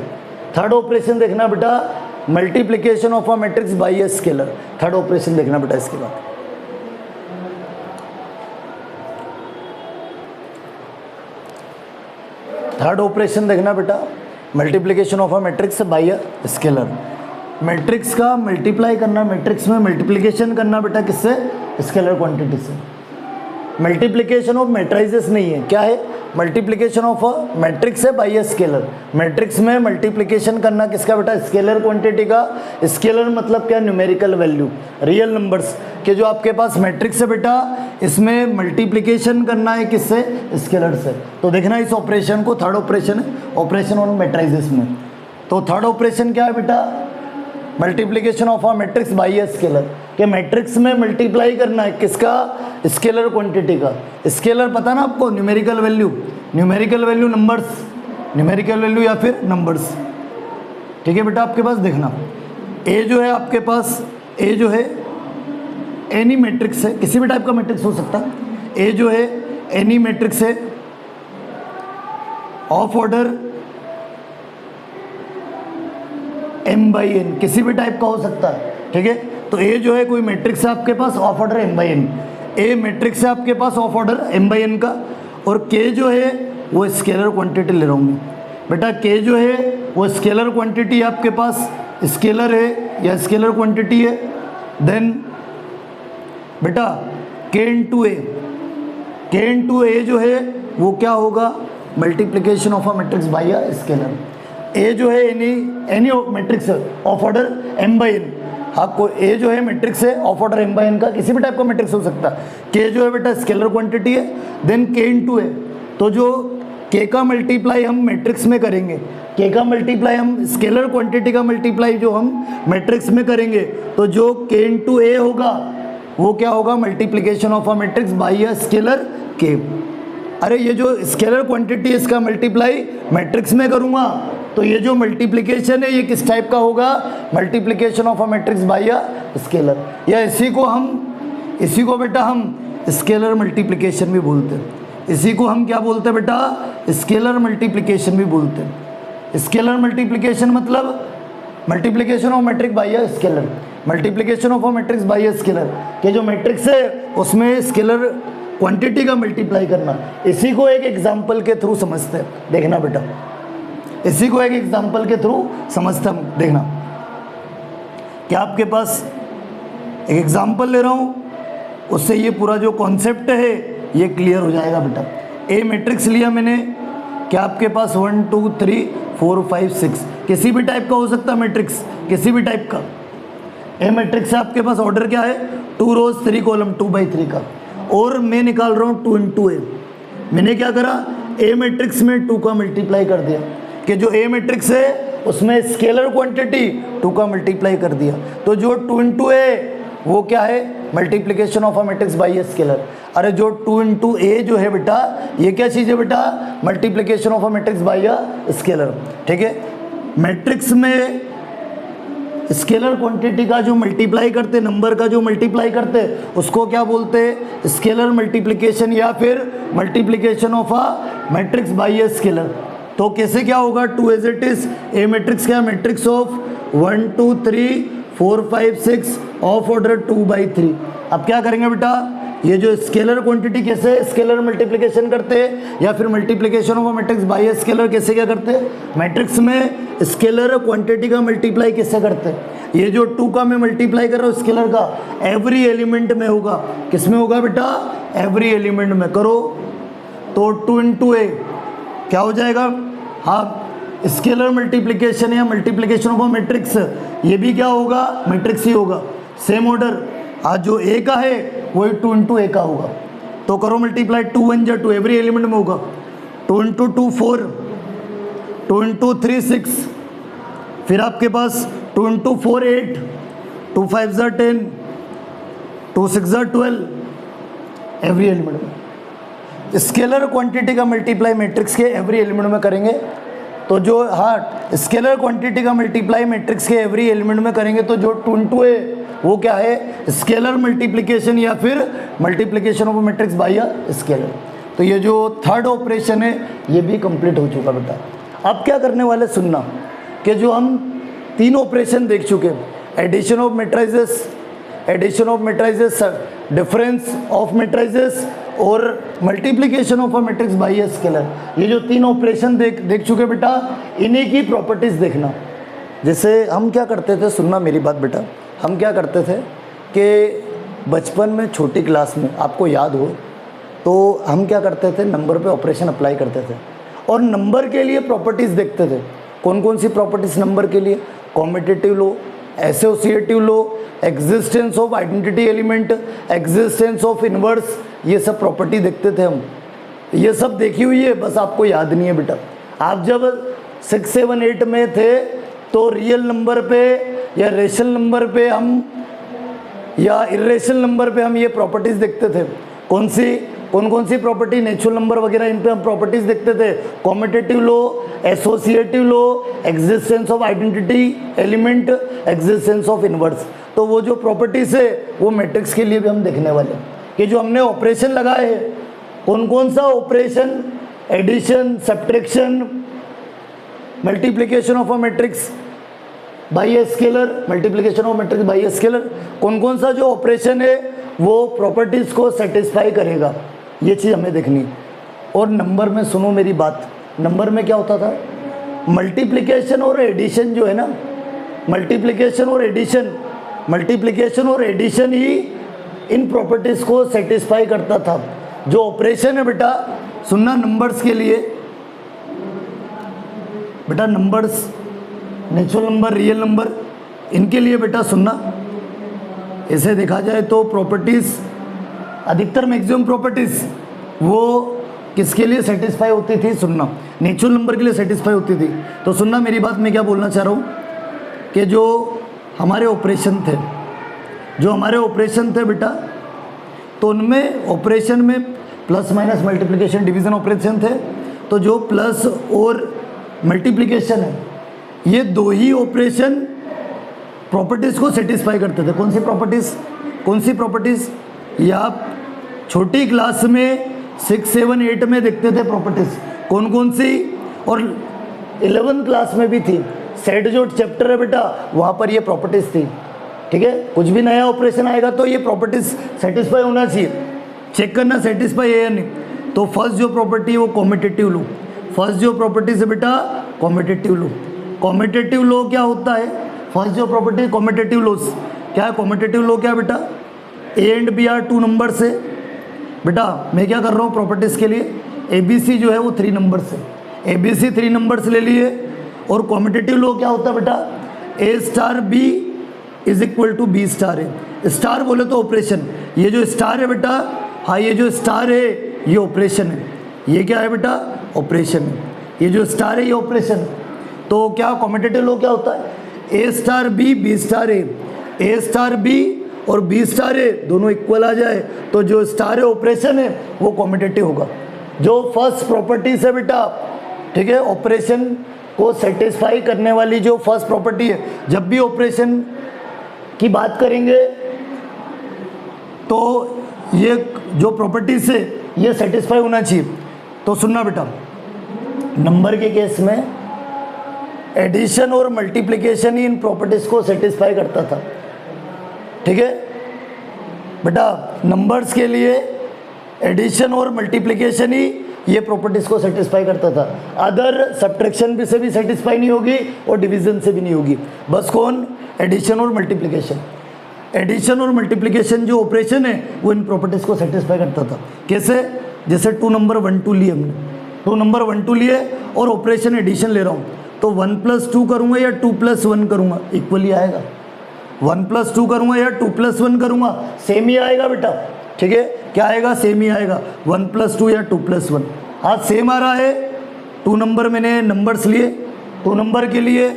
थर्ड ऑपरेशन देखना बेटा, multiplication of a matrix by a scalar. Third operation देखना बेटा इसके बाद। थर्ड ऑपरेशन देखना बेटा, multiplication of a matrix by a scalar. Matrix का मल्टीप्लाई करना, मैट्रिक्स में मल्टीप्लिकेशन करना बेटा किससे? स्केलर क्वांटिटी से। मल्टीप्लिकेशन ऑफ मैट्राइजेस नहीं है, क्या है? मल्टीप्लिकेशन ऑफ अ मैट्रिक्स है बाय अ स्केलर। मैट्रिक्स में मल्टीप्लिकेशन करना किसका बेटा? स्केलर क्वांटिटी का। स्केलर मतलब क्या? न्यूमेरिकल वैल्यू, रियल नंबर्स के जो आपके पास मैट्रिक्स है बेटा, इसमें मल्टीप्लिकेशन करना है किससे? स्केलर से। तो देखना इस ऑपरेशन को, थर्ड ऑपरेशन है, ऑपरेशन ऑन मैट्राइजेस में। तो थर्ड ऑपरेशन क्या है बेटा? Multiplication of a matrix by a scalar, कि मैट्रिक्स में मल्टीप्लाई करना है किसका? स्केलर क्वांटिटी का। स्केलर पता ना आपको? Numerical value, numerical value numbers, numerical value या फिर नंबर्स। ठीक है बेटा, आपके पास देखना ए जो है आपके पास, ए जो है एनी मैट्रिक्स है, किसी भी टाइप का मैट्रिक्स हो सकता है। ए जो है एनी मैट्रिक्स है of order m by N, किसी भी टाइप का हो सकता है। ठीक है, तो ए जो है कोई मैट्रिक्स है आपके पास of order m by n, A matrix है आपके पास of order m by n का, और k जो है वो स्केलर क्वांटिटी ले रहा हूँ बेटा। k जो है वो स्केलर क्वांटिटी आपके पास, स्केलर है या स्केलर क्वांटिटी है। देन बेटा k into A, k into A जो है वो क्या होगा? Multiplication of a matrix by a scalar. A जो है any matrix of order m by n, आपको ए जो है मैट्रिक्स है of order m by n का, किसी भी टाइप का मैट्रिक्स हो सकता है। k जो है बेटा स्केलर क्वांटिटी है। देन k इंटू ए, तो जो k का मल्टीप्लाई हम मैट्रिक्स में करेंगे, k का मल्टीप्लाई हम स्केलर क्वांटिटी का मल्टीप्लाई जो हम मैट्रिक्स में करेंगे, तो जो k इंटू ए होगा वो क्या होगा? Multiplication of a matrix by a scalar k। अरे ये जो स्केलर क्वांटिटी है इसका मल्टीप्लाई मैट्रिक्स में करूँगा, तो ये जो मल्टीप्लिकेशन है ये किस टाइप का होगा? Multiplication of a matrix by a scalar. या इसी को बेटा हम स्केलर मल्टीप्लिकेशन भी बोलते हैं। इसी को हम क्या बोलते हैं बेटा? स्केलर मल्टीप्लिकेशन भी बोलते हैं। स्केलर मल्टीप्लिकेशन मतलब multiplication of matrix by a scalar, multiplication of a matrix by a scalar, के जो मैट्रिक्स है उसमें स्केलर क्वांटिटी का मल्टीप्लाई करना। इसी को एक एग्जाम्पल के थ्रू समझते हैं, देखना बेटा, इसी को एक एग्जाम्पल के थ्रू समझते हम, देखना। क्या आपके पास एक एग्जाम्पल ले रहा हूँ, उससे ये पूरा जो कॉन्सेप्ट है ये क्लियर हो जाएगा बेटा। ए मैट्रिक्स लिया मैंने, क्या आपके पास 1 2 3 4 5 6, किसी भी टाइप का हो सकता है मैट्रिक्स, किसी भी टाइप का। ए मैट्रिक्स है आपके पास, ऑर्डर क्या है? 2 रोज 3 कॉलम 2 बाई 3 का, और मैं निकाल रहा हूँ 2 इंटू ए। मैंने क्या करा? ए मैट्रिक्स में 2 का मल्टीप्लाई कर दिया, कि जो ए मैट्रिक्स है उसमें स्केलर क्वांटिटी 2 का मल्टीप्लाई कर दिया, तो जो 2 इंटू ए वो क्या है? Multiplication of a matrix by a scalar. अरे जो 2 इंटू ए जो है बेटा, ये क्या चीज़ है बेटा? Multiplication of a matrix by a scalar. ठीक है, मैट्रिक्स में स्केलर क्वांटिटी का जो मल्टीप्लाई करते, नंबर का जो मल्टीप्लाई करते, उसको क्या बोलते हैं? स्केलर मल्टीप्लिकेशन या फिर multiplication of a matrix by a scalar. तो कैसे क्या होगा? 2 as it is, A matrix क्या? Matrix of 1 2 3 4 5 6 of order 2 by 3। अब क्या करेंगे बेटा? ये जो स्केलर क्वांटिटी कैसे स्केलर मल्टीप्लिकेशन करते हैं, या फिर multiplication of matrix by a scalar कैसे क्या करते हैं? मैट्रिक्स में स्केलर क्वांटिटी का मल्टीप्लाई कैसे करते हैं? ये जो 2 का मैं मल्टीप्लाई कर रहा हूँ स्केलर का, एवरी एलिमेंट में होगा। किस में होगा बेटा? एवरी एलिमेंट में। करो तो 2 इंटू ए क्या हो जाएगा? हाँ, स्केलर मल्टीप्लिकेशन या मल्टीप्लिकेशन ऑफ मैट्रिक्स, ये भी क्या होगा? मैट्रिक्स ही होगा, सेम ऑर्डर। आज जो ए का है वही 2 इंटू ए का होगा, तो करो मल्टीप्लाई, 2 1 जा 2, एवरी एलिमेंट में होगा। 2 इंटू 2 4, 2 इंटू 3 6, फिर आपके पास 2 इंटू 4 8, 2 5 जा 10, 2 6 जा 12, एवरी एलिमेंट में। स्केलर क्वांटिटी का मल्टीप्लाई मैट्रिक्स के एवरी एलिमेंट में करेंगे, तो जो हाँ स्केलर क्वांटिटी का मल्टीप्लाई मैट्रिक्स के एवरी एलिमेंट में करेंगे, तो जो 2 इंटू ए वो क्या है? स्केलर मल्टीप्लिकेशन या फिर multiplication of matrix by a scalar. तो ये जो थर्ड ऑपरेशन है ये भी कंप्लीट हो चुका बेटा। अब क्या करने वाले सुनना, कि जो हम 3 ऑपरेशन देख चुके, addition of matrices, addition of matrices, difference of matrices और multiplication of a matrix by a scalar, ये जो तीन ऑपरेशन देख चुके बेटा, इन्हीं की प्रॉपर्टीज़ देखना। जैसे हम क्या करते थे, सुनना मेरी बात बेटा, हम क्या करते थे कि बचपन में छोटी क्लास में आपको याद हो तो हम क्या करते थे, नंबर पे ऑपरेशन अप्लाई करते थे और नंबर के लिए प्रॉपर्टीज़ देखते थे। कौन कौन सी प्रॉपर्टीज़ नंबर के लिए? Competitive low, associative low, existence of identity element, existence of inverse, ये सब प्रॉपर्टी देखते थे हम। ये सब देखी हुई है, बस आपको याद नहीं है बेटा। आप जब 6, 7, 8 में थे तो रियल नंबर पे या रेशनल नंबर पे हम या इरेशनल नंबर पे हम ये प्रॉपर्टीज़ देखते थे। कौन कौन सी प्रॉपर्टी? नेचुरल नंबर वगैरह, इन पे हम प्रॉपर्टीज़ देखते थे। Competitive low, associative low, existence of identity element, existence of inverse. तो वो जो प्रॉपर्टीज़ है वो मैट्रिक्स के लिए भी हम देखने वाले हैं कि जो हमने ऑपरेशन लगाए हैं, कौन कौन सा operation, addition, subtraction, multiplication of a matrix by a scalar, multiplication of matrix by a scalar, कौन सा जो ऑपरेशन है वो प्रॉपर्टीज़ को सेटिस्फाई करेगा, ये चीज़ हमें देखनी। और नंबर में सुनो मेरी बात, नंबर में क्या होता था, मल्टीप्लिकेशन और एडिशन जो है ना, मल्टीप्लिकेशन और एडिशन ही इन प्रॉपर्टीज़ को सेटिस्फाई करता था। जो ऑपरेशन है बेटा, सुनना, नंबर्स के लिए बेटा, numbers, natural number, real number, इनके लिए बेटा सुनना, ऐसे देखा जाए तो प्रॉपर्टीज़, अधिकतर मैक्सिमम प्रॉपर्टीज़ वो किसके लिए सेटिस्फाई होती थी? सुनना, नेचुरल नंबर के लिए सेटिस्फाई होती थी। तो सुनना मेरी बात, मैं क्या बोलना चाह रहा हूँ कि जो हमारे ऑपरेशन थे बेटा, तो उनमें ऑपरेशन में plus minus multiplication division operation थे। तो जो प्लस और मल्टीप्लिकेशन है, ये दो ही ऑपरेशन प्रॉपर्टीज़ को सेटिस्फाई करते थे। कौन सी प्रॉपर्टीज़? ये आप छोटी क्लास में 6, 7, 8 में देखते थे प्रॉपर्टीज़, कौन सी, और 11th क्लास में भी थी। सेट जो चैप्टर है बेटा, वहाँ पर ये प्रॉपर्टीज़ थी। ठीक है, कुछ भी नया ऑपरेशन आएगा तो ये प्रॉपर्टीज़ सेटिस्फाई होना चाहिए, चेक करना सेटिस्फाई है या नहीं। तो फर्स्ट जो प्रॉपर्टी है वो कॉम्पिटिटिव लो, फर्स्ट जो प्रॉपर्टीज़ है बेटा कॉम्पिटिटिव लो। कॉम्पिटिटिव लो क्या होता है? फर्स्ट जो प्रॉपर्टी कॉम्पिटिटिव लॉस क्या है? कॉम्पिटिटिव लॉ क्या है बेटा? A and B are 2 numbers है बेटा। मैं क्या कर रहा हूँ प्रॉपर्टीज़ के लिए, ए बी सी जो है वो 3 नंबर्स है, ए बी सी 3 नंबर्स ले लिए। और कॉम्पिटिटिव लॉ क्या होता है बेटा? A star B is equal to B star है। स्टार बोले तो ऑपरेशन, ये जो स्टार है बेटा, हाँ ये जो स्टार है ये ऑपरेशन है, ये क्या है बेटा? ऑपरेशन है। ये जो स्टार है ये ऑपरेशन है। तो क्या कॉम्पिटिटिव लॉ क्या होता है? A star B, B star A, A star B और बी स्टार ए दोनों इक्वल आ जाए तो जो स्टार है ऑपरेशन है वो कॉम्पिटिटिव होगा। जो फर्स्ट प्रॉपर्टीज है बेटा, ठीक है, ऑपरेशन को सेटिस्फाई करने वाली जो फर्स्ट प्रॉपर्टी है, जब भी ऑपरेशन की बात करेंगे तो ये जो प्रॉपर्टीज है ये सेटिस्फाई होना चाहिए। तो सुनना बेटा, नंबर के केस में एडिशन और मल्टीप्लिकेशन ही इन प्रॉपर्टीज़ को सेटिस्फाई करता था। ठीक है बेटा, नंबर्स के लिए एडिशन और मल्टीप्लिकेशन ही ये प्रॉपर्टीज़ को सेटिस्फाई करता था। अदर सब्ट्रैक्शन भी से भी सेटिस्फाई नहीं होगी और डिवीज़न से भी नहीं होगी। बस कौन? एडिशन और मल्टीप्लिकेशन। एडिशन और मल्टीप्लिकेशन जो ऑपरेशन है वो इन प्रॉपर्टीज़ को सेटिस्फाई करता था। कैसे? जैसे 2 नंबर 1 2 लिए हमने, 2 नंबर 1 2 लिए और ऑपरेशन एडिशन ले रहा हूँ, तो 1 + 2 करूँगा या 2 + 1 करूँगा, इक्वली आएगा। 1 + 2 करूँगा या 2 + 1 करूँगा, सेम ही आएगा बेटा। ठीक है, क्या आएगा? सेम ही आएगा। 1 + 2 या 2 + 1, हाँ सेम आ रहा है। 2 नंबर मैंने नंबर्स लिए, 2 नंबर के लिए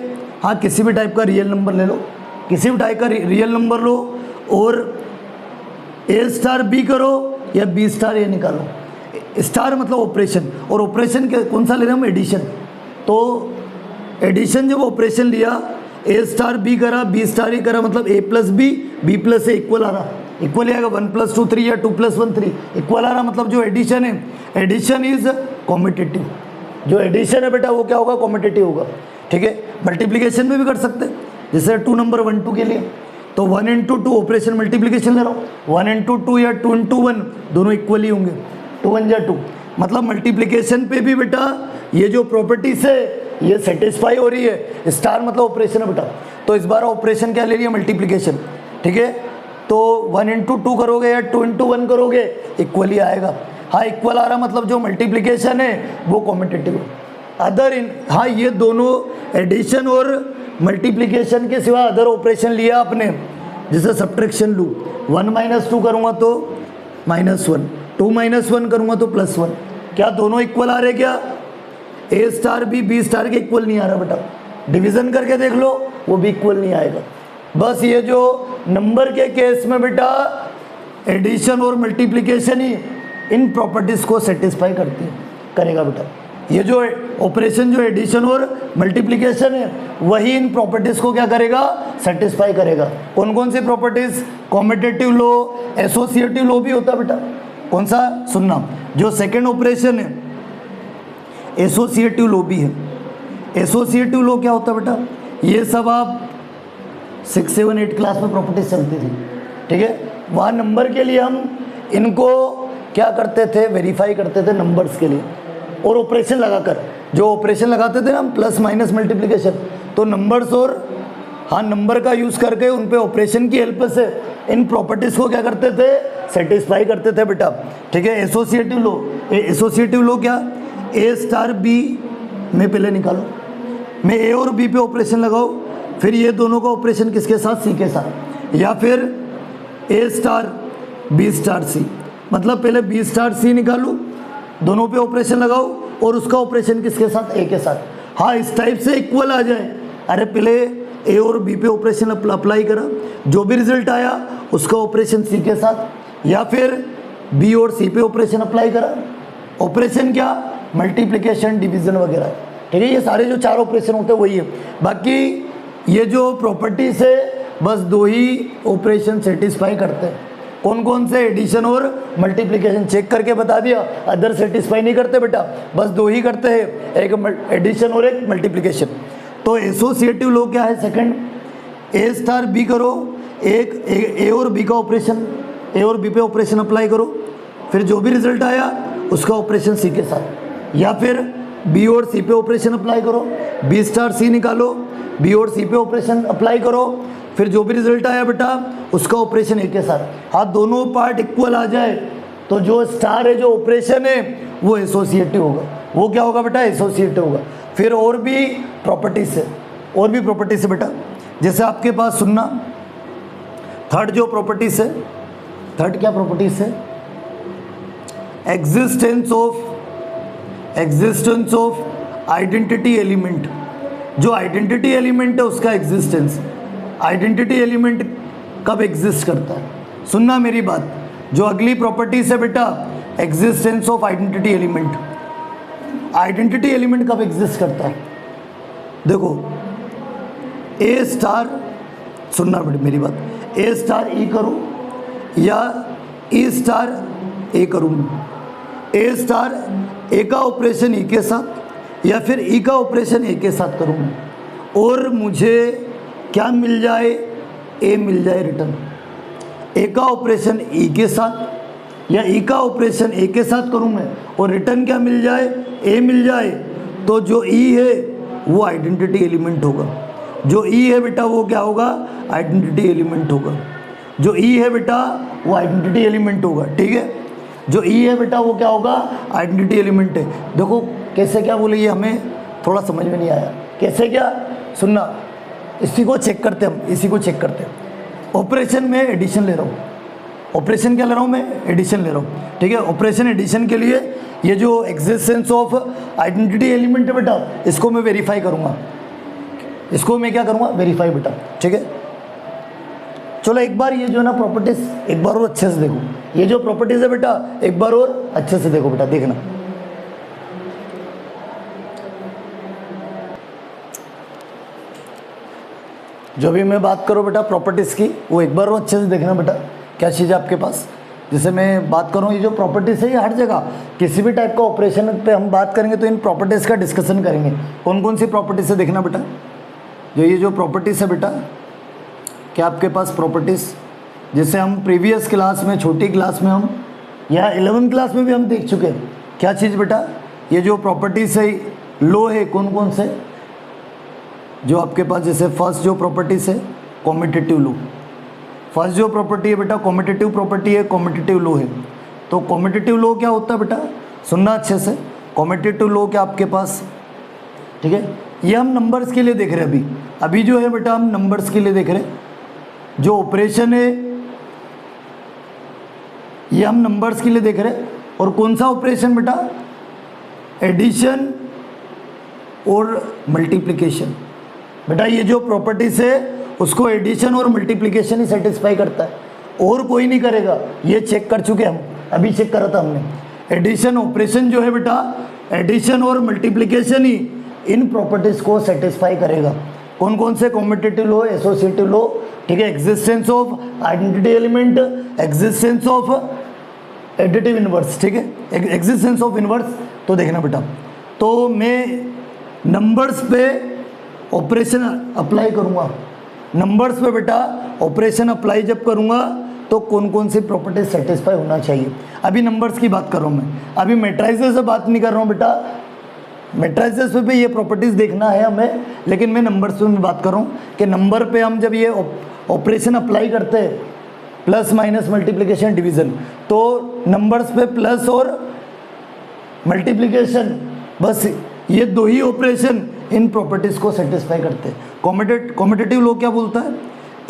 हाँ किसी भी टाइप का रियल नंबर ले लो, किसी भी टाइप का रियल नंबर लो और ए स्टार बी करो या बी स्टार ए निकालो। स्टार मतलब ऑपरेशन, और ऑपरेशन के कौन सा ले रहे हैं हम? एडिशन। तो एडिशन जब ऑपरेशन लिया, ए स्टार बी करा, बी स्टार ए करा, मतलब ए + बी, बी + ए इक्वल आ रहा, इक्वल आएगा। 1 + 2 3 या 2 + 1 3 इक्वल आ रहा, मतलब जो एडिशन है, एडिशन इज कॉम्पिटिटिव। जो एडिशन है बेटा वो क्या होगा? कॉम्पिटिटिव होगा। ठीक है, मल्टीप्लिकेशन में भी कर सकते हैं, जैसे 2 नंबर 1 2 के लिए तो 1 इंटू 2 ऑपरेशन मल्टीप्लीकेशन ले रहा हूँ, 1 इंटू 2 या 2 इंटू 1 दोनों इक्वली होंगे, 2 1 जा 2, मतलब मल्टीप्लीकेशन पे भी बेटा ये जो प्रॉपर्टीज है ये सेटिस्फाई हो रही है। स्टार मतलब ऑपरेशन है बेटा, तो इस बार ऑपरेशन क्या ले रही है, मल्टीप्लीकेशन, ठीक है। तो 1 इंटू 2 करोगे या 2 इंटू 1 करोगे इक्वली आएगा। हाँ इक्वल आ रहा मतलब जो मल्टीप्लीकेशन है वो कॉम्पिटिटिव है। अदर इन हाँ ये दोनों एडिशन और मल्टीप्लीकेशन के सिवा अदर ऑपरेशन लिया आपने, जैसे सब्ट्रैक्शन लूँ, 1 माइनस 2 करूँगा तो -1, 2 माइनस 1 करूँगा तो +1, क्या दोनों इक्वल आ रहे क्या? ए स्टार भी बी स्टार के इक्वल नहीं आ रहा बेटा, डिवीज़न करके देख लो वो भी इक्वल नहीं आएगा। बस ये जो नंबर के केस में बेटा एडिशन और मल्टीप्लिकेशन ही इन प्रॉपर्टीज़ को सेटिस्फाई करेगा बेटा। ये जो ऑपरेशन जो एडिशन और मल्टीप्लिकेशन है वही इन प्रॉपर्टीज़ को क्या करेगा, सेटिस्फाई करेगा। कौन कौन सी properties? Competitive law, associative law भी होता है बेटा। कौन सा? सुनना, जो सेकेंड ऑपरेशन है एसोसिएटिव लॉ भी है। एसोसिएटिव लॉ क्या होता है बेटा? ये सब आप 6, 7, 8 क्लास में प्रॉपर्टीज चलती थी, ठीक है। वहाँ नंबर के लिए हम इनको क्या करते थे, वेरीफाई करते थे नंबर्स के लिए, और ऑपरेशन लगाकर, जो ऑपरेशन लगाते थे ना हम प्लस माइनस मल्टीप्लिकेशन, तो नंबर्स और हाँ नंबर का यूज़ करके उन पे ऑपरेशन की हेल्प से इन प्रॉपर्टीज़ को क्या करते थे, सेटिस्फाई करते थे बेटा, ठीक है। एसोसिएटिव लॉ, एसोसिएटिव लॉ क्या, ए स्टार बी में पहले निकालो, मैं ए और बी पे ऑपरेशन लगाओ, फिर ये दोनों का ऑपरेशन किसके साथ, सी के साथ, या फिर ए स्टार बी स्टार सी, मतलब पहले बी स्टार सी निकालूँ, दोनों पे ऑपरेशन लगाओ और उसका ऑपरेशन किसके साथ, ए के साथ। हाँ इस टाइप से इक्वल आ जाए, अरे पहले ए और बी पे ऑपरेशन अप्लाई करा, जो भी रिजल्ट आया उसका ऑपरेशन सी के साथ, या फिर बी और सी पे ऑपरेशन अप्लाई करा, ऑपरेशन क्या, मल्टीप्लिकेशन, डिवीज़न वगैरह, ठीक है। ये सारे जो 4 ऑपरेशन होते हैं वही है। बाकी ये जो प्रॉपर्टीज है बस 2 ही ऑपरेशन सेटिस्फाई करते हैं। कौन कौन से? एडिशन और मल्टीप्लिकेशन। चेक करके बता दिया, अदर सेटिस्फाई नहीं करते बेटा, बस 2 ही करते हैं, एक एडिशन और एक मल्टीप्लिकेशन। तो एसोसिएटिव लॉ क्या है, सेकंड, ए स्टार बी करो, एक ए और बी का ऑपरेशन, ए और बी पे ऑपरेशन अप्लाई करो, फिर जो भी रिजल्ट आया उसका ऑपरेशन सी के साथ, या फिर बी और सी पे ऑपरेशन अप्लाई करो, बी स्टार सी निकालो, बी और सी पे ऑपरेशन अप्लाई करो, फिर जो भी रिजल्ट आया बेटा उसका ऑपरेशन ए के साथ। हाँ दोनों पार्ट इक्वल आ जाए तो जो स्टार है, जो ऑपरेशन है वो एसोसिएटिव होगा। वो क्या होगा बेटा, एसोसिएटिव होगा। फिर और भी प्रॉपर्टीज है, और भी प्रॉपर्टीज है बेटा, जैसे आपके पास सुनना, थर्ड जो प्रॉपर्टीज है, थर्ड क्या प्रॉपर्टीज है, एग्जिस्टेंस ऑफ आइडेंटिटी एलिमेंट। जो आइडेंटिटी एलिमेंट है उसका एग्जिस्टेंस, आइडेंटिटी एलिमेंट कब एग्जिस्ट करता है, सुनना मेरी बात। जो अगली प्रॉपर्टीज है बेटा, existence of identity element. Identity element कब एग्जिस्ट करता है, देखो ए स्टार, सुनना बेटा मेरी बात, ए स्टार ई करूँ या ई स्टार ए करूँ, ए स्टार ए का ऑपरेशन ई के साथ या फिर ई का ऑपरेशन ए के साथ करूँ और मुझे क्या मिल जाए, ए मिल जाए रिटर्न। ए का ऑपरेशन ई के साथ या ई का ऑपरेशन ए के साथ करूँ मैं और रिटर्न क्या मिल जाए, ए मिल जाए, तो जो ई है वो आइडेंटिटी एलिमेंट होगा। जो ई है बेटा वो क्या होगा, आइडेंटिटी एलिमेंट होगा। जो ई है बेटा वो आइडेंटिटी एलिमेंट होगा, ठीक है। जो ई है बेटा वो क्या होगा, आइडेंटिटी एलिमेंट है। देखो कैसे क्या बोले, ये हमें थोड़ा समझ में नहीं आया, कैसे क्या, सुनना, इसी को चेक करते हम, इसी को चेक करते हैं। ऑपरेशन में एडिशन ले रहा हूँ, ऑपरेशन क्या ले रहा हूँ मैं, एडिशन ले रहा हूँ, ठीक है। ऑपरेशन एडिशन के लिए ये जो एग्जिस्टेंस ऑफ आइडेंटिटी एलिमेंट है बेटा, इसको मैं वेरीफाई करूँगा, इसको मैं क्या करूँगा, वेरीफाई बेटा, ठीक है। चलो एक बार ये जो है ना प्रॉपर्टीज एक बार और अच्छे से देखो, ये जो प्रॉपर्टीज है बेटा एक बार और अच्छे से देखो बेटा, देखना। जो भी मैं बात करूँ बेटा प्रॉपर्टीज़ की वो एक बार और अच्छे से देखना बेटा, क्या चीज़ है आपके पास। जैसे मैं बात करूँ, ये जो प्रॉपर्टीज़ है ये हर जगह किसी भी टाइप का ऑपरेशन पे हम बात करेंगे तो इन प्रॉपर्टीज़ का डिस्कशन करेंगे। कौन कौन सी प्रॉपर्टीज़ है देखना बेटा, जो ये जो प्रॉपर्टीज़ है बेटा, क्या आपके पास प्रॉपर्टीज़, जैसे हम प्रीवियस क्लास में, छोटी क्लास में हम, या 11th क्लास में भी हम देख चुके हैं। क्या चीज़ बेटा, ये जो प्रॉपर्टीज़ है लो है, कौन कौन से, जो आपके पास, जैसे फर्स्ट जो प्रॉपर्टीज़ है कॉम्पिटिटिव लो। फर्स्ट जो प्रॉपर्टी है बेटा कॉम्पिटिटिव प्रॉपर्टी है, कॉम्पिटिटिव लो है। तो कॉम्पिटिटिव लो क्या होता है बेटा, सुनना अच्छे से। कॉम्पिटिटिव लो क्या आपके पास, ठीक है, ये हम नंबर्स के लिए देख रहे हैं। अभी जो है बेटा हम नंबर्स के लिए देख रहे हैं। जो ऑपरेशन है ये हम नंबर्स के लिए देख रहे हैं। और कौन सा ऑपरेशन बेटा, एडिशन और मल्टीप्लिकेशन। बेटा ये जो प्रॉपर्टीज है उसको एडिशन और मल्टीप्लिकेशन ही सेटिस्फाई करता है, और कोई नहीं करेगा। ये चेक कर चुके हम, अभी चेक करा था हमने। एडिशन ऑपरेशन जो है बेटा, एडिशन और मल्टीप्लिकेशन ही इन प्रॉपर्टीज को सेटिस्फाई करेगा। कौन कौन से, कॉम्पिटिटिव लो, एसोसिएटिव लो, ठीक है, existence of identity element, existence of additive inverse, ठीक है, एग्जिस्टेंस ऑफ इनवर्स। तो देखना बेटा, तो मैं नंबर्स पे ऑपरेशन अप्लाई करूँगा। नंबर्स पे बेटा ऑपरेशन अप्लाई जब करूँगा तो कौन कौन सी प्रॉपर्टीज सेटिस्फाई होना चाहिए। अभी नंबर्स की बात कर रहा हूँ मैं, अभी मैट्रिसेस से बात नहीं कर रहा हूँ बेटा। मैट्रिसेस पे ये प्रॉपर्टीज़ देखना है हमें, लेकिन मैं नंबर्स पे मैं बात कर रहा हूँ कि नंबर पे हम जब ये ऑपरेशन अप्लाई करते हैं, प्लस माइनस मल्टीप्लिकेशन डिवीज़न, तो नंबर्स पे प्लस और मल्टीप्लिकेशन, बस ये दो ही ऑपरेशन इन प्रॉपर्टीज़ को सेटिस्फाई करते हैं। कॉम्पिटिटिव लो क्या बोलता है,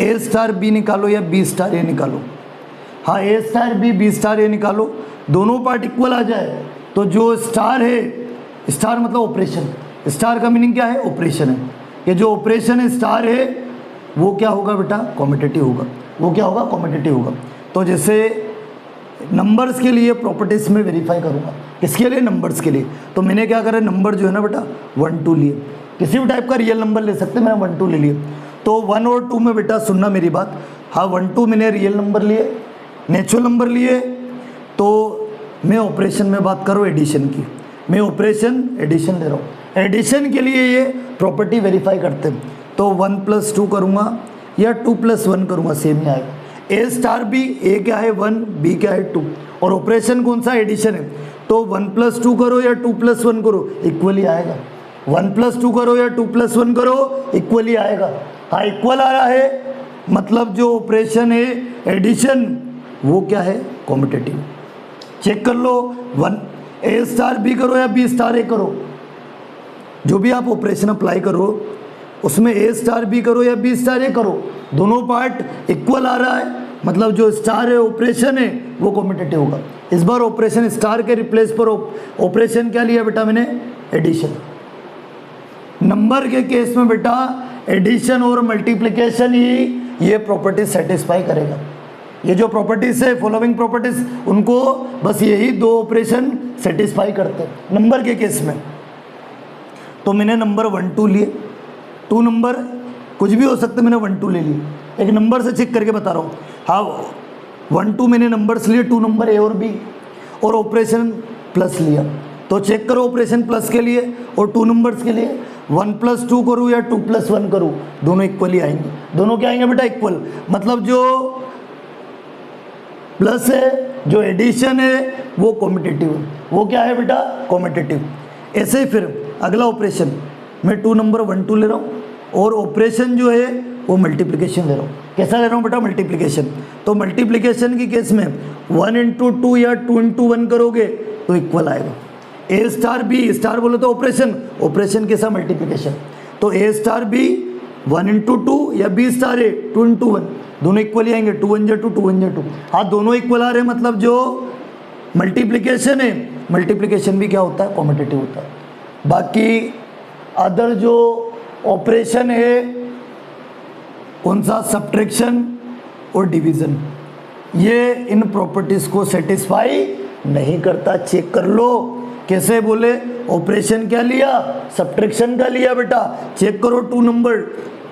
ए स्टार बी निकालो या बी स्टार ए निकालो। हाँ, ए स्टार बी स्टार ए निकालो, दोनों पार्ट इक्वल आ जाए तो जो स्टार है, स्टार मतलब ऑपरेशन, स्टार का मीनिंग क्या है, ऑपरेशन है। ये जो ऑपरेशन है स्टार है वो क्या होगा बेटा, कॉम्पिटिटिव होगा। वो क्या होगा, कॉम्पिटिटिव होगा। तो जैसे नंबर्स के लिए प्रॉपर्टीज में वेरीफाई करूँगा, किसके लिए, नंबर्स के लिए। तो मैंने क्या करा, नंबर जो है ना बेटा 1 2 लिए, किसी भी टाइप का रियल नंबर ले सकते हैं, मैंने 1 2 ले लिए। तो 1 और 2 में बेटा सुनना मेरी बात, हाँ 1 2 मैंने रियल नंबर लिए, नेचुरल नंबर लिए। तो मैं ऑपरेशन में बात करूँ एडिशन की, मैं ऑपरेशन एडिशन ले रहा हूँ। एडिशन के लिए ये प्रॉपर्टी वेरीफाई करते हैं। तो 1 + 2 करूँगा या 2 + 1 करूँगा, सेम ही आएगा। ए स्टार बी, ए क्या है 1, बी क्या है 2, और ऑपरेशन कौन सा, एडिशन है। तो 1 + 2 करो या 2 + 1 करो, इक्वली आएगा। 1 + 2 करो या 2 + 1 करो, इक्वली आएगा। हाँ, इक्वल आ रहा है मतलब जो ऑपरेशन है एडिशन वो क्या है, कॉम्पिटिटिव। चेक कर लो, 1 ए स्टार बी करो या बी स्टार ए करो, जो भी आप ऑपरेशन अप्लाई करो उसमें ए स्टार बी करो या बी स्टार ए करो, दोनों पार्ट इक्वल आ रहा है मतलब जो स्टार है ऑपरेशन है वो कॉम्पिटिटिव होगा। इस बार ऑपरेशन स्टार के रिप्लेस पर ऑपरेशन क्या लिया बेटा मैंने, एडिशन। नंबर के केस में बेटा एडिशन और मल्टीप्लिकेशन ही ये प्रॉपर्टीज सेटिस्फाई करेगा। ये जो प्रॉपर्टीज है, फॉलोइंग प्रॉपर्टीज, उनको बस यही दो ऑपरेशन सेटिस्फाई करते हैं नंबर के केस में। तो मैंने नंबर 1 2 लिए, 2 नंबर कुछ भी हो सकते, मैंने 1 2 ले लिए, एक नंबर से चेक करके बता रहा हूँ। हाँ 1 2 मैंने नंबर्स लिए, 2 नंबर ए और बी, और ऑपरेशन प्लस लिया। तो चेक करो ऑपरेशन प्लस के लिए और 2 नंबर्स के लिए 1 + 2 करूँ या 2 + 1 करूँ, दोनों इक्वली आएंगे। दोनों क्या आएंगे बेटा, इक्वल। मतलब जो प्लस है, जो एडिशन है वो कॉम्पिटिटिव है, वो क्या है बेटा, कॉम्पिटिटिव। ऐसे ही फिर अगला ऑपरेशन, मैं 2 नंबर 1 2 ले रहा हूँ और ऑपरेशन जो है वो मल्टीप्लिकेशन ले रहा हूँ। कैसा ले रहा हूँ बेटा, मल्टीप्लिकेशन। तो मल्टीप्लिकेशन की केस में 1 × 2 या 2 × 1 करोगे तो इक्वल आएगा। ए स्टार बी, स्टार बोलो तो ऑपरेशन, ऑपरेशन के साथ मल्टीप्लिकेशन। तो ए स्टार बी 1 × 2 या बी स्टार ए 2 × 1, दोनों इक्वल ही आएंगे। 2 1 2 2 1 2, हाँ दोनों इक्वल आ रहे हैं मतलब जो मल्टीप्लिकेशन है, मल्टीप्लिकेशन भी क्या होता है, कॉम्पिटिटिव होता है। बाकी अदर जो ऑपरेशन है कौन सा, सब्ट्रैक्शन और डिवीज़न, ये इन प्रॉपर्टीज़ को सेटिस्फाई नहीं करता। चेक कर लो कैसे बोले, ऑपरेशन क्या लिया, सब्ट्रैक्शन का लिया बेटा। चेक करो 2 नंबर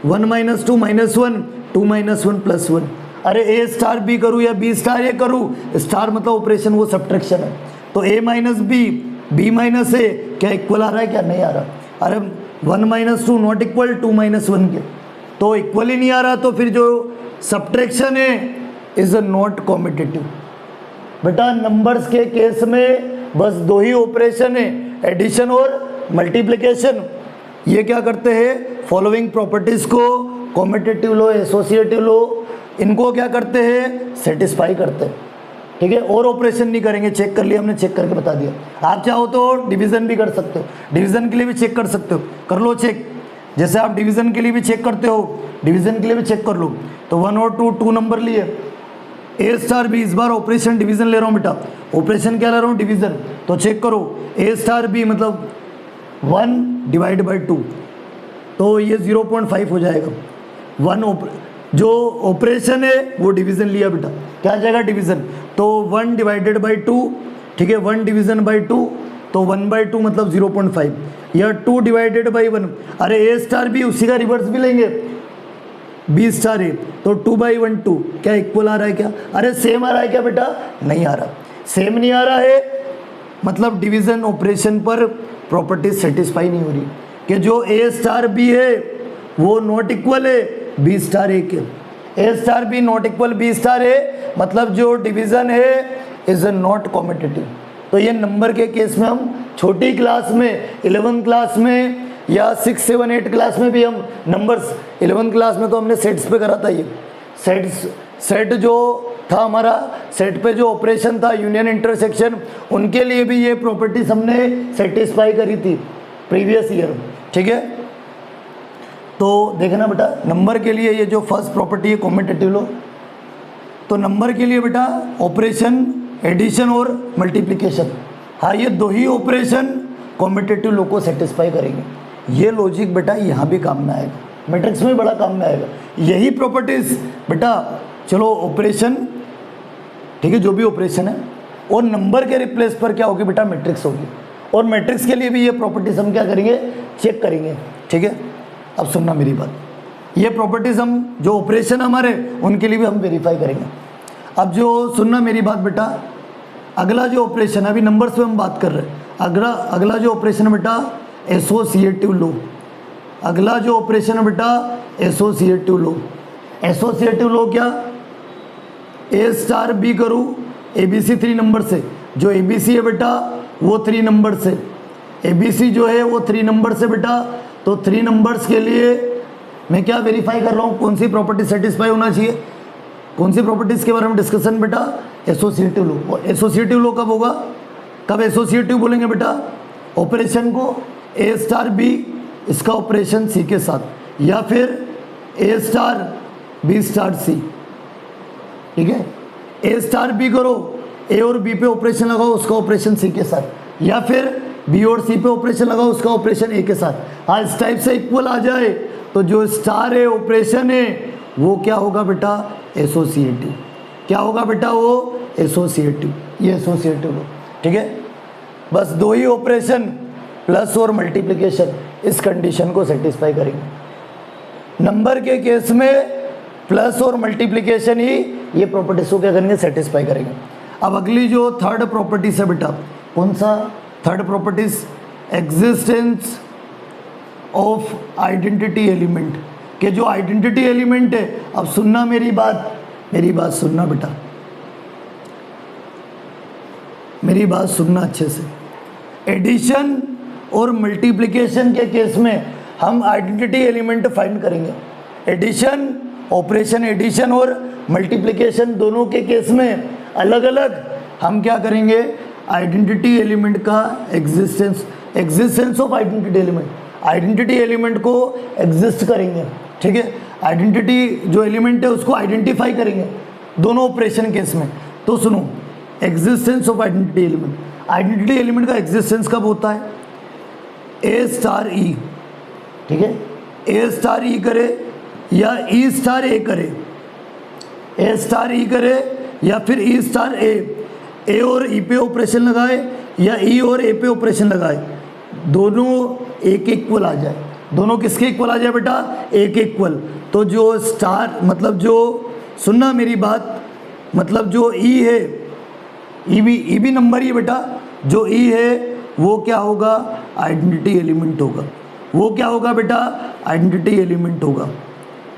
1 - 2 - 1, 2 - 1 + 1। अरे ए स्टार बी करूँ या बी स्टार ए करूँ, स्टार मतलब ऑपरेशन वो सब्ट्रैक्शन है। तो ए - बी, बी - ए क्या इक्वल आ रहा है, क्या नहीं आ रहा। अरे 1 - 2 नॉट इक्वल 2 - 1 के, तो इक्वल ही नहीं आ रहा, तो फिर जो सब्ट्रैक्शन है इज नॉट कॉम्पिटिटिव। बेटा नंबर्स के केस में बस दो ही ऑपरेशन है, एडिशन और मल्टीप्लिकेशन। ये क्या करते हैं, फॉलोइंग प्रॉपर्टीज को, कॉम्पिटिटिव लो, एसोसिएटिव लो, इनको क्या करते हैं, सेटिस्फाई करते हैं। ठीक है, और ऑपरेशन नहीं करेंगे, चेक कर लिया हमने, चेक करके बता दिया। आप चाहो तो डिवीजन भी कर सकते हो, डिवीजन के लिए भी चेक कर सकते हो, कर लो चेक। जैसे आप डिवीजन के लिए भी चेक करते हो, डिवीजन के लिए भी चेक कर लो। तो 1 और 2 नंबर लिए, ए स्टार बी, इस बार ऑपरेशन डिवीजन ले रहा हूँ बेटा, ऑपरेशन क्या ले रहा हूँ, डिवीजन। तो चेक करो, ए स्टार बी मतलब 1 डिवाइड बाई 2, तो ये 0.5 हो जाएगा। जो ऑपरेशन है वो डिवीजन लिया बेटा, क्या आ जाएगा, डिवीजन। तो 1 डिवाइडेड बाई 2, ठीक है, 1 डिवीजन बाई 2, तो 1/2 मतलब 0.5, या 2 डिवाइडेड बाई 1। अरे ए स्टार बी उसी का रिवर्स भी लेंगे, बी स्टार ए, तो 2/1 2, क्या इक्वल आ रहा है क्या, अरे सेम आ रहा है क्या बेटा, नहीं आ रहा, सेम नहीं आ रहा है, मतलब डिवीजन ऑपरेशन पर प्रॉपर्टी सेटिस्फाई नहीं हो रही, कि जो ए स्टार बी है वो नॉट इक्वल है बी स्टार ए के, A star B not equal B star A, मतलब जो डिवीजन है इज नॉट कॉम्पिटिटिव। तो ये नंबर के केस में हम छोटी क्लास में 11th क्लास में या 6, 7, 8 क्लास में भी हम नंबर्स, 11th क्लास में तो हमने सेट्स पे करा था, ये सेट जो था हमारा, सेट पे जो ऑपरेशन था यूनियन इंटरसेक्शन, उनके लिए भी ये प्रॉपर्टीज हमने सेटिस्फाई करी थी प्रीवियस ईयर। ठीक है, तो देखना बेटा नंबर के लिए ये जो फर्स्ट प्रॉपर्टी है कॉम्पिटिटिव लो, तो नंबर के लिए बेटा ऑपरेशन एडिशन और मल्टीप्लिकेशन, हाँ ये दो ही ऑपरेशन कॉम्पिटिटिव लो को सेटिस्फाई करेंगे। ये लॉजिक बेटा यहाँ भी काम में आएगा, मैट्रिक्स में बड़ा काम में आएगा, यही प्रॉपर्टीज बेटा। चलो ऑपरेशन, ठीक है, जो भी ऑपरेशन है और नंबर के रिप्लेस पर क्या होगी बेटा, मैट्रिक्स होगी, और मैट्रिक्स के लिए भी ये प्रॉपर्टीज हम क्या करेंगे, चेक करेंगे। ठीक है, अब सुनना मेरी बात, ये प्रॉपर्टीज हम जो ऑपरेशन हमारे उनके लिए भी हम वेरीफाई करेंगे। अब जो सुनना मेरी बात बेटा, अगला जो ऑपरेशन है, अभी नंबर्स पे हम बात कर रहे हैं, अगला जो ऑपरेशन है बेटा एसोसिएटिव लो, अगला जो ऑपरेशन है बेटा एसोसिएटिव लो। एसोसिएटिव लो क्या, ए स्टार बी करूँ ABC 3 नंबर से, जो ABC है बेटा वो 3 नंबर से, ABC जो है वो 3 नंबर से बेटा, तो 3 नंबर्स के लिए मैं क्या वेरीफाई कर रहा हूँ, कौन सी प्रॉपर्टी सेटिस्फाई होना चाहिए, कौन सी प्रॉपर्टीज़ के बारे में डिस्कशन बेटा, एसोसिएटिव लो। और एसोसिएटिव लो कब होगा, कब एसोसिएटिव बोलेंगे बेटा, ऑपरेशन को ए स्टार बी, इसका ऑपरेशन सी के साथ, या फिर ए स्टार बी स्टार सी। ठीक है, ए स्टार बी करो, ए और बी पे ऑपरेशन लगाओ, उसका ऑपरेशन सी के साथ, या फिर बी और सी पे ऑपरेशन लगाओ, उसका ऑपरेशन ए के साथ। हाँ, इस टाइप से इक्वल आ जाए तो जो स्टार है ऑपरेशन है वो क्या होगा बेटा, एसोसिएटिव। क्या होगा बेटा, वो एसोसिएटिव, ये एसोसिएटिव हो। ठीक है, बस दो ही ऑपरेशन प्लस और मल्टीप्लिकेशन इस कंडीशन को सेटिस्फाई करेंगे। नंबर के केस में प्लस और मल्टीप्लिकेशन ही ये प्रॉपर्टीज को क्या करेंगे, सेटिस्फाई करेंगे। अब अगली जो थर्ड प्रॉपर्टीज है बेटा, कौन सा third properties, existence of identity element, के जो आइडेंटिटी एलिमेंट है, अब सुनना मेरी बात सुनना बेटा, मेरी बात सुनना अच्छे से। एडिशन और मल्टीप्लिकेशन के केस में हम आइडेंटिटी एलिमेंट फाइंड करेंगे। एडिशन, ऑपरेशन एडिशन और मल्टीप्लिकेशन दोनों के केस में अलग अलग हम क्या करेंगे, आइडेंटिटी एलिमेंट का existence of identity element, identity element को एग्जिस्ट करेंगे। ठीक है, आइडेंटिटी जो एलिमेंट है उसको आइडेंटिफाई करेंगे दोनों ऑपरेशन केस में। तो सुनो, existence of identity element, identity element का एग्जिस्टेंस कब होता है, ए स्टार ई। ठीक है, ए स्टार ई करे या ई स्टार ए करे, ए स्टार ई करे या फिर ई स्टार ए और ई पे ऑपरेशन लगाए या ई और ए पे ऑपरेशन लगाए, दोनों एक इक्वल आ जाए। दोनों किसके इक्वल आ जाए बेटा, एक इक्वल। तो जो स्टार मतलब जो, सुनना मेरी बात, मतलब जो ई है, ई भी नंबर ही है बेटा, जो ई है वो क्या होगा, आइडेंटिटी एलिमेंट होगा। वो क्या होगा बेटा, आइडेंटिटी एलिमेंट होगा।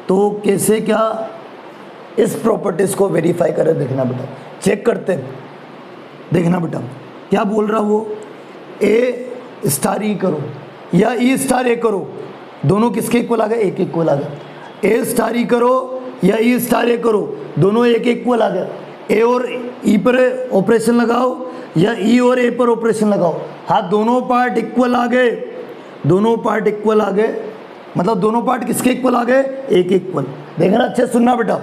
तो कैसे क्या इस प्रॉपर्टीज़ को वेरीफाई करें, देखना बेटा, चेक करते हैं। देखना बेटा क्या बोल रहा वो, ए स्टार ई करो या ई स्टार ए करो, दोनों किसके इक्वल आ गए, एक इक्वल आ गए। ए स्टार ई करो या ई स्टार ए करो, दोनों एक इक्वल आ गए। ए और ई पर ऑपरेशन लगाओ या ई और ए पर ऑपरेशन लगाओ, हाँ दोनों पार्ट इक्वल आ गए, दोनों पार्ट इक्वल आ गए, मतलब दोनों पार्ट किसके इक्वल आ गए, एक इक्वल। देखना अच्छे सुनना बेटा,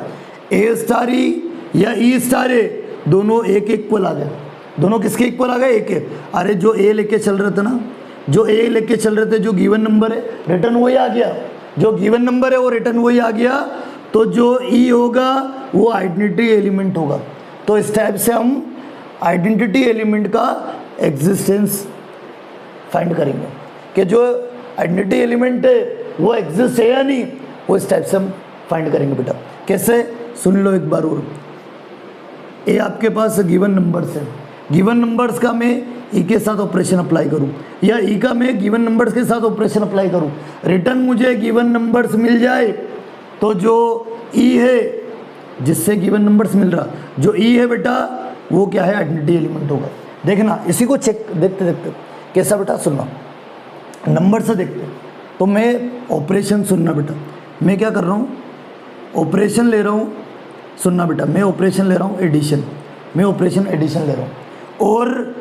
ए स्टार ई या ई स्टार ए दोनों एक इक्वल आ गए, दोनों किसके इक्वल आ गए, एक है। अरे जो ए लेके चल रहे थे ना, जो ए लेके चल रहे थे, जो गिवन नंबर है रिटर्न वही आ गया, जो गिवन नंबर है वो रिटर्न वही आ गया, तो जो ई होगा वो आइडेंटिटी एलिमेंट होगा। तो इस टाइप से हम आइडेंटिटी एलिमेंट का एग्जिस्टेंस फाइंड करेंगे कि जो आइडेंटिटी एलिमेंट है वो एग्जिस्ट है या नहीं, वो इस टाइप से हम फाइंड करेंगे बेटा। कैसे, सुन लो एक बार और। ए आपके पास गिवन नंबर्स है, गिवन नंबर्स का मैं ई के साथ ऑपरेशन अप्लाई करूं या ई का मैं गिवन नंबर्स के साथ ऑपरेशन अप्लाई करूं, रिटर्न मुझे गिवन नंबर्स मिल जाए, तो जो ई है जिससे गिवन नंबर्स मिल रहा, जो ई है बेटा वो क्या है, आइडेंटिटी एलिमेंट होगा। देखना इसी को चेक देखते देखते कैसा बेटा, सुनना नंबर से देखते। तो मैं ऑपरेशन, सुनना बेटा, मैं क्या कर रहा हूँ, ऑपरेशन ले रहा हूँ, सुनना बेटा, मैं ऑपरेशन ले रहा हूँ एडिशन, मैं ऑपरेशन एडिशन ले रहा हूँ और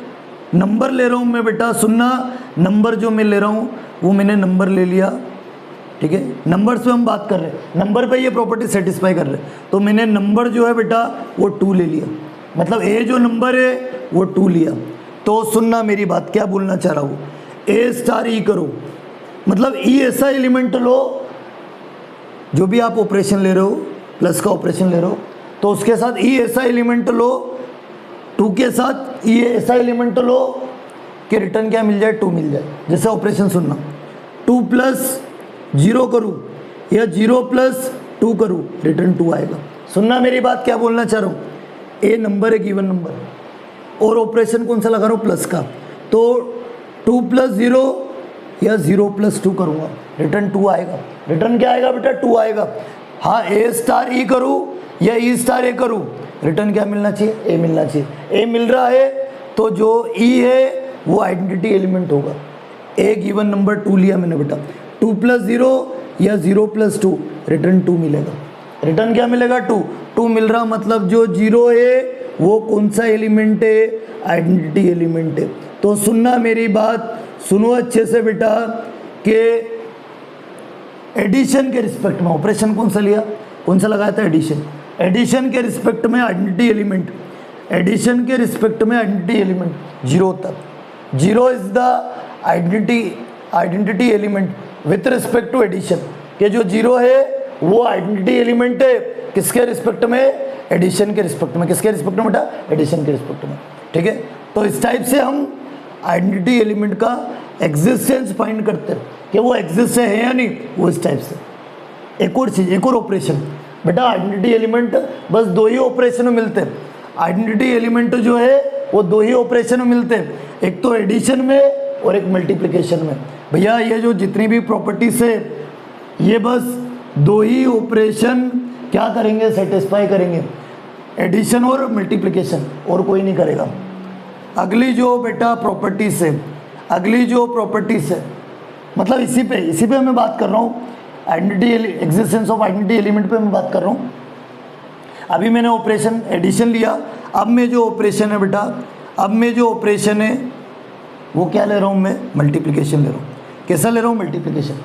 नंबर ले रहा हूँ मैं बेटा, सुनना, नंबर जो मैं ले रहा हूँ वो मैंने नंबर ले लिया, ठीक है, नंबर्स पे हम बात कर रहे हैं, नंबर पे ये प्रॉपर्टी सेटिस्फाई कर रहे हैं, तो मैंने नंबर जो है बेटा वो 2 ले लिया, मतलब ए जो नंबर है वो 2 लिया। तो सुनना मेरी बात, क्या बोलना चाह रहा हूँ, ए स्टार ई करो, मतलब ई ऐसा एलिमेंट लो, जो भी आप ऑपरेशन ले रहे हो, प्लस का ऑपरेशन ले रहे हो, तो उसके साथ ई ऐसा एलिमेंट लो, 2 के साथ ई ऐसा एलिमेंट लो कि रिटर्न क्या मिल जाए, 2 मिल जाए। जैसे ऑपरेशन सुनना, 2 + 0 करूँ या 0 + 2 करूँ, रिटर्न 2 आएगा। सुनना मेरी बात, क्या बोलना चाह रहा हूँ, ए नंबर है, गिवन नंबर, और ऑपरेशन कौन सा लगा रहा हूँ, प्लस का, तो 2 + 0 या 0 + 2 करूँगा, रिटर्न 2 आएगा। रिटर्न क्या आएगा बेटा, 2 आएगा। हाँ ए स्टार ई करूँ या ई स्टार ए करूँ, रिटर्न क्या मिलना चाहिए, ए मिलना चाहिए। ए मिल रहा है तो जो ई है वो आइडेंटिटी एलिमेंट होगा। ए गिवन नंबर 2 लिया मैंने बेटा, 2 + 0 या 0 + 2, रिटर्न 2 मिलेगा। रिटर्न क्या मिलेगा, 2 मिल रहा, मतलब जो 0 है वो कौन सा एलिमेंट है, आइडेंटिटी एलिमेंट है। तो सुनना मेरी बात, सुनो अच्छे से बेटा, कि एडिशन के रिस्पेक्ट में ऑपरेशन कौन सा लिया, कौन सा लगाया था, एडिशन। एडिशन के रिस्पेक्ट में आइडेंटिटी एलिमेंट, एडिशन के रिस्पेक्ट में आइडेंटिटी एलिमेंट 0 होता है। 0 is the identity element with respect to addition, कि जो 0 है वो आइडेंटिटी एलिमेंट है किसके रिस्पेक्ट में, एडिशन के रिस्पेक्ट में। किसके रिस्पेक्ट में बेटा, एडिशन के रिस्पेक्ट में, ठीक है। तो इस टाइप से हम आइडेंटिटी एलिमेंट का एग्जिस्टेंस फाइंड करते हैं कि वो एग्जिस्ट है या नहीं, वो इस टाइप से। एक और चीज़, एक और ऑपरेशन बेटा, आइडेंटिटी एलिमेंट बस 2 ही ऑपरेशन में मिलते हैं। आइडेंटिटी एलिमेंट जो है वो 2 ही ऑपरेशन में मिलते हैं, एक तो एडिशन में और एक मल्टीप्लिकेशन में। भैया ये जो जितनी भी प्रॉपर्टीज है ये बस 2 ही ऑपरेशन क्या करेंगे, सेटिस्फाई करेंगे, एडिशन और मल्टीप्लिकेशन, और कोई नहीं करेगा। अगली जो बेटा प्रॉपर्टीज है, अगली जो प्रॉपर्टीज है, मतलब इसी पे मैं बात कर रहा हूँ, identity existence of identity element पे मैं बात कर रहा हूँ। अभी मैंने ऑपरेशन एडिशन लिया, अब मैं जो ऑपरेशन है बेटा, अब मैं जो ऑपरेशन है वो क्या ले रहा हूँ, मैं मल्टीप्लिकेशन ले रहा हूँ। कैसा ले रहा हूँ, मल्टीप्लिकेशन।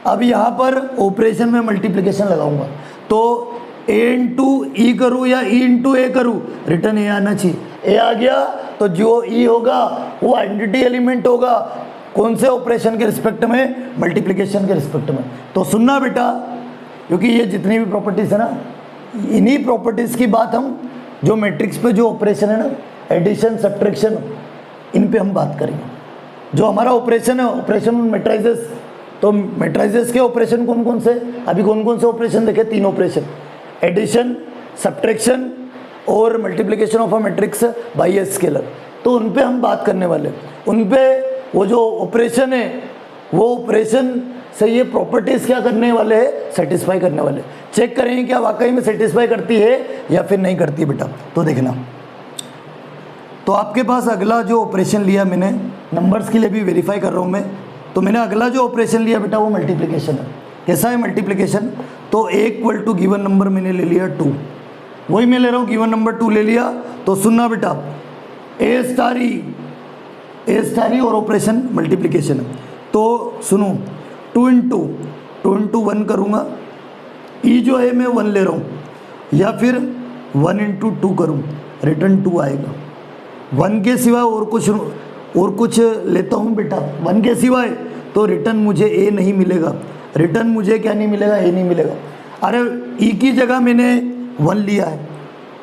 अब यहाँ पर ऑपरेशन में मल्टीप्लिकेशन लगाऊंगा, तो a × e करूँ या e × a करूँ, रिटर्न ए आना चाहिए। ए आ गया तो जो e होगा वो आइडेंटिटी एलिमेंट होगा, कौन से ऑपरेशन के रिस्पेक्ट में, मल्टीप्लिकेशन के रिस्पेक्ट में। तो सुनना बेटा, क्योंकि ये जितनी भी प्रॉपर्टीज़ है ना, इन्हीं प्रॉपर्टीज़ की बात हम जो मैट्रिक्स पे जो ऑपरेशन है ना, एडिशन सब्ट्रैक्शन, इन पे हम बात करेंगे। जो हमारा ऑपरेशन है, ऑपरेशन मैट्राइजेस, तो मैट्राइजेस के ऑपरेशन कौन कौन से, अभी कौन कौन से ऑपरेशन देखे, 3 ऑपरेशन, एडिशन, सब्ट्रैक्शन और multiplication of a matrix by a scalar. तो उन पे हम बात करने वाले, उन पे वो जो ऑपरेशन है वो ऑपरेशन से ये प्रॉपर्टीज़ क्या करने वाले हैं, सेटिस्फाई करने वाले। चेक करेंगे क्या वाकई में सेटिस्फाई करती है या फिर नहीं करती बेटा। तो देखना, तो आपके पास अगला जो ऑपरेशन लिया मैंने, नंबर्स के लिए भी वेरीफाई कर रहा हूँ मैं, तो मैंने अगला जो ऑपरेशन लिया बेटा वो मल्टीप्लिकेशन है। कैसा है मल्टीप्लिकेशन, तो ए इक्वल टू गिवन नंबर मैंने ले लिया 2, वही मैं ले रहा हूँ गिवन नंबर 2 ले लिया। तो सुनना बेटा, ए स्टार ई और ऑपरेशन मल्टीप्लिकेशन है। तो सुनो 2 इंटू 1 करूँगा, ई जो है मैं 1 ले रहा हूँ, या फिर 1 इंटू 2 करूँ, रिटर्न 2 आएगा। 1 के सिवाय और कुछ लेता हूँ बेटा 1 के सिवाय, तो रिटर्न मुझे ए नहीं मिलेगा, रिटर्न मुझे क्या नहीं मिलेगा, ए नहीं मिलेगा। अरे ई की जगह मैंने 1 लिया है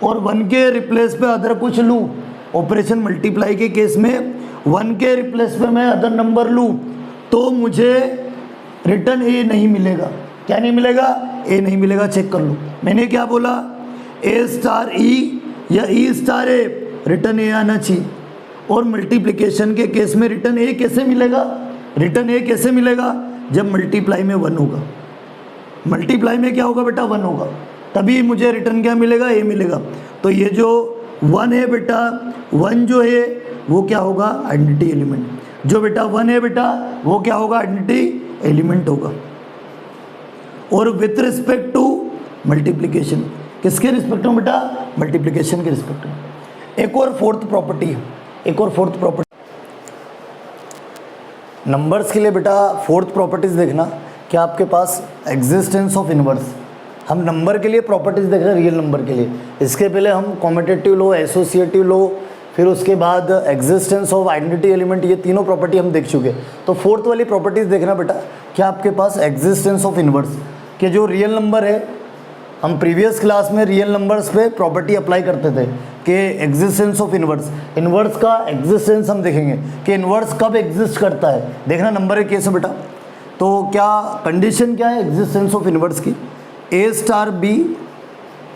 और 1 के रिप्लेस पे अदर कुछ लूँ, ऑपरेशन मल्टीप्लाई के केस में 1 के रिप्लेस पे मैं अदर नंबर लूँ, तो मुझे रिटर्न ए नहीं मिलेगा। क्या नहीं मिलेगा, ए नहीं मिलेगा। चेक कर लो, मैंने क्या बोला, ए स्टार ई या ई स्टार ए, रिटर्न ए आना चाहिए। और मल्टीप्लिकेशन के केस में रिटर्न ए कैसे मिलेगा, रिटर्न ए कैसे मिलेगा, जब मल्टीप्लाई में 1 होगा। मल्टीप्लाई में क्या होगा बेटा, 1 होगा, तभी मुझे रिटर्न क्या मिलेगा, ए मिलेगा। तो ये जो 1 है बेटा, 1 जो है वो क्या होगा, आइडेंटिटी एलिमेंट। जो बेटा 1 है बेटा वो क्या होगा, आइडेंटिटी एलिमेंट होगा। और विथ रिस्पेक्ट टू मल्टीप्लिकेशन, किसके रिस्पेक्ट में बेटा, मल्टीप्लिकेशन के रिस्पेक्ट में। एक और फोर्थ प्रॉपर्टी है, एक और फोर्थ प्रॉपर्टी नंबर्स के लिए बेटा। फोर्थ प्रॉपर्टीज देखना, क्या आपके पास एग्जिस्टेंस ऑफ इनवर्स। हम नंबर के लिए प्रॉपर्टीज देख रहे हैं, रियल नंबर के लिए। इसके पहले हम कॉम्यूटेटिव लो, एसोसिएटिव लो, फिर उसके बाद एग्जिस्टेंस ऑफ आइडेंटिटी एलिमेंट, ये तीनों प्रॉपर्टी हम देख चुके। तो फोर्थ वाली प्रॉपर्टीज देखना बेटा, क्या आपके पास एग्जिस्टेंस ऑफ इनवर्स के जो रियल नंबर है, हम प्रीवियस क्लास में रियल नंबर्स पे प्रॉपर्टी अप्लाई करते थे कि एग्जिस्टेंस ऑफ इनवर्स, इनवर्स का एग्जिस्टेंस हम देखेंगे कि इनवर्स कब एग्जिस्ट करता है। देखना नंबर एक केस है बेटा, तो क्या कंडीशन क्या है एग्जिस्टेंस ऑफ इनवर्स की, ए स्टार बी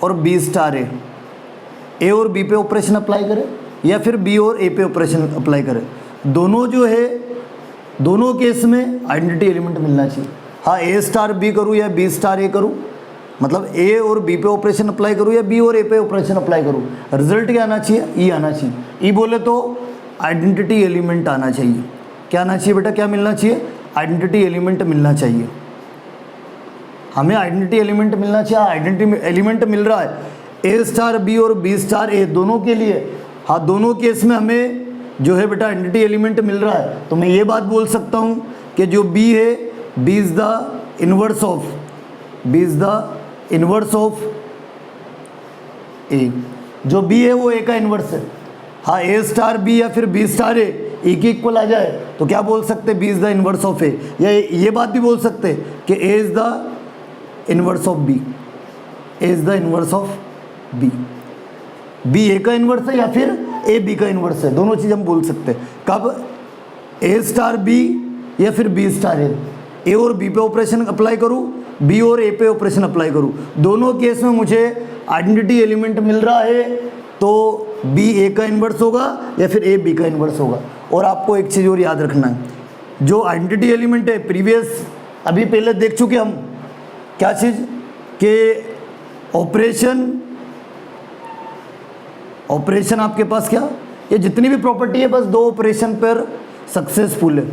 और बी स्टार ए और बी पे ऑपरेशन अप्लाई करें या फिर बी और ए पे ऑपरेशन अप्लाई करें, दोनों जो है दोनों केस में आइडेंटिटी एलिमेंट मिलना चाहिए। हाँ, ए स्टार बी करूँ या बी स्टार ए करूँ, मतलब ए और बी पे ऑपरेशन अप्लाई करूँ या बी और ए पे ऑपरेशन अप्लाई करूँ, रिजल्ट क्या आना चाहिए, ई आना चाहिए। ई बोले तो आइडेंटिटी एलिमेंट आना चाहिए। क्या आना चाहिए बेटा, क्या मिलना चाहिए, आइडेंटिटी एलिमेंट मिलना चाहिए। हमें आइडेंटिटी एलिमेंट मिलना चाहिए, आइडेंटिटी एलिमेंट मिल रहा है ए स्टार बी और बी स्टार ए दोनों के लिए। हाँ, दोनों केस में हमें जो है बेटा आइडेंटिटी एलिमेंट मिल रहा है, तो मैं ये बात बोल सकता हूँ कि जो बी है, B is the inverse of, B is the inverse of A. जो बी है वो ए का इन्वर्स है। हाँ, ए स्टार बी या फिर बी स्टार ए के इक्वल आ जाए तो क्या बोल सकते, B is the inverse of A, या ये बात भी बोल सकते कि A is the inverse of B, A is the inverse of B. B A का इन्वर्स है या फिर ए बी का इन्वर्स है, दोनों चीज़ हम बोल सकते हैं। कब, ए स्टार बी या फिर बी स्टार ए और बी पे ऑपरेशन अप्लाई करूँ, बी और ए पे ऑपरेशन अप्लाई करूँ, दोनों केस में मुझे आइडेंटिटी एलिमेंट मिल रहा है, तो बी ए का इन्वर्स होगा या फिर ए बी का इन्वर्स होगा। और आपको एक चीज़ और याद रखना है, जो आइडेंटिटी एलिमेंट है प्रीवियस अभी पहले देख चुके हम, क्या चीज़ के ऑपरेशन आपके पास क्या, ये जितनी भी प्रॉपर्टी है बस 2 ऑपरेशन पर सक्सेसफुल है,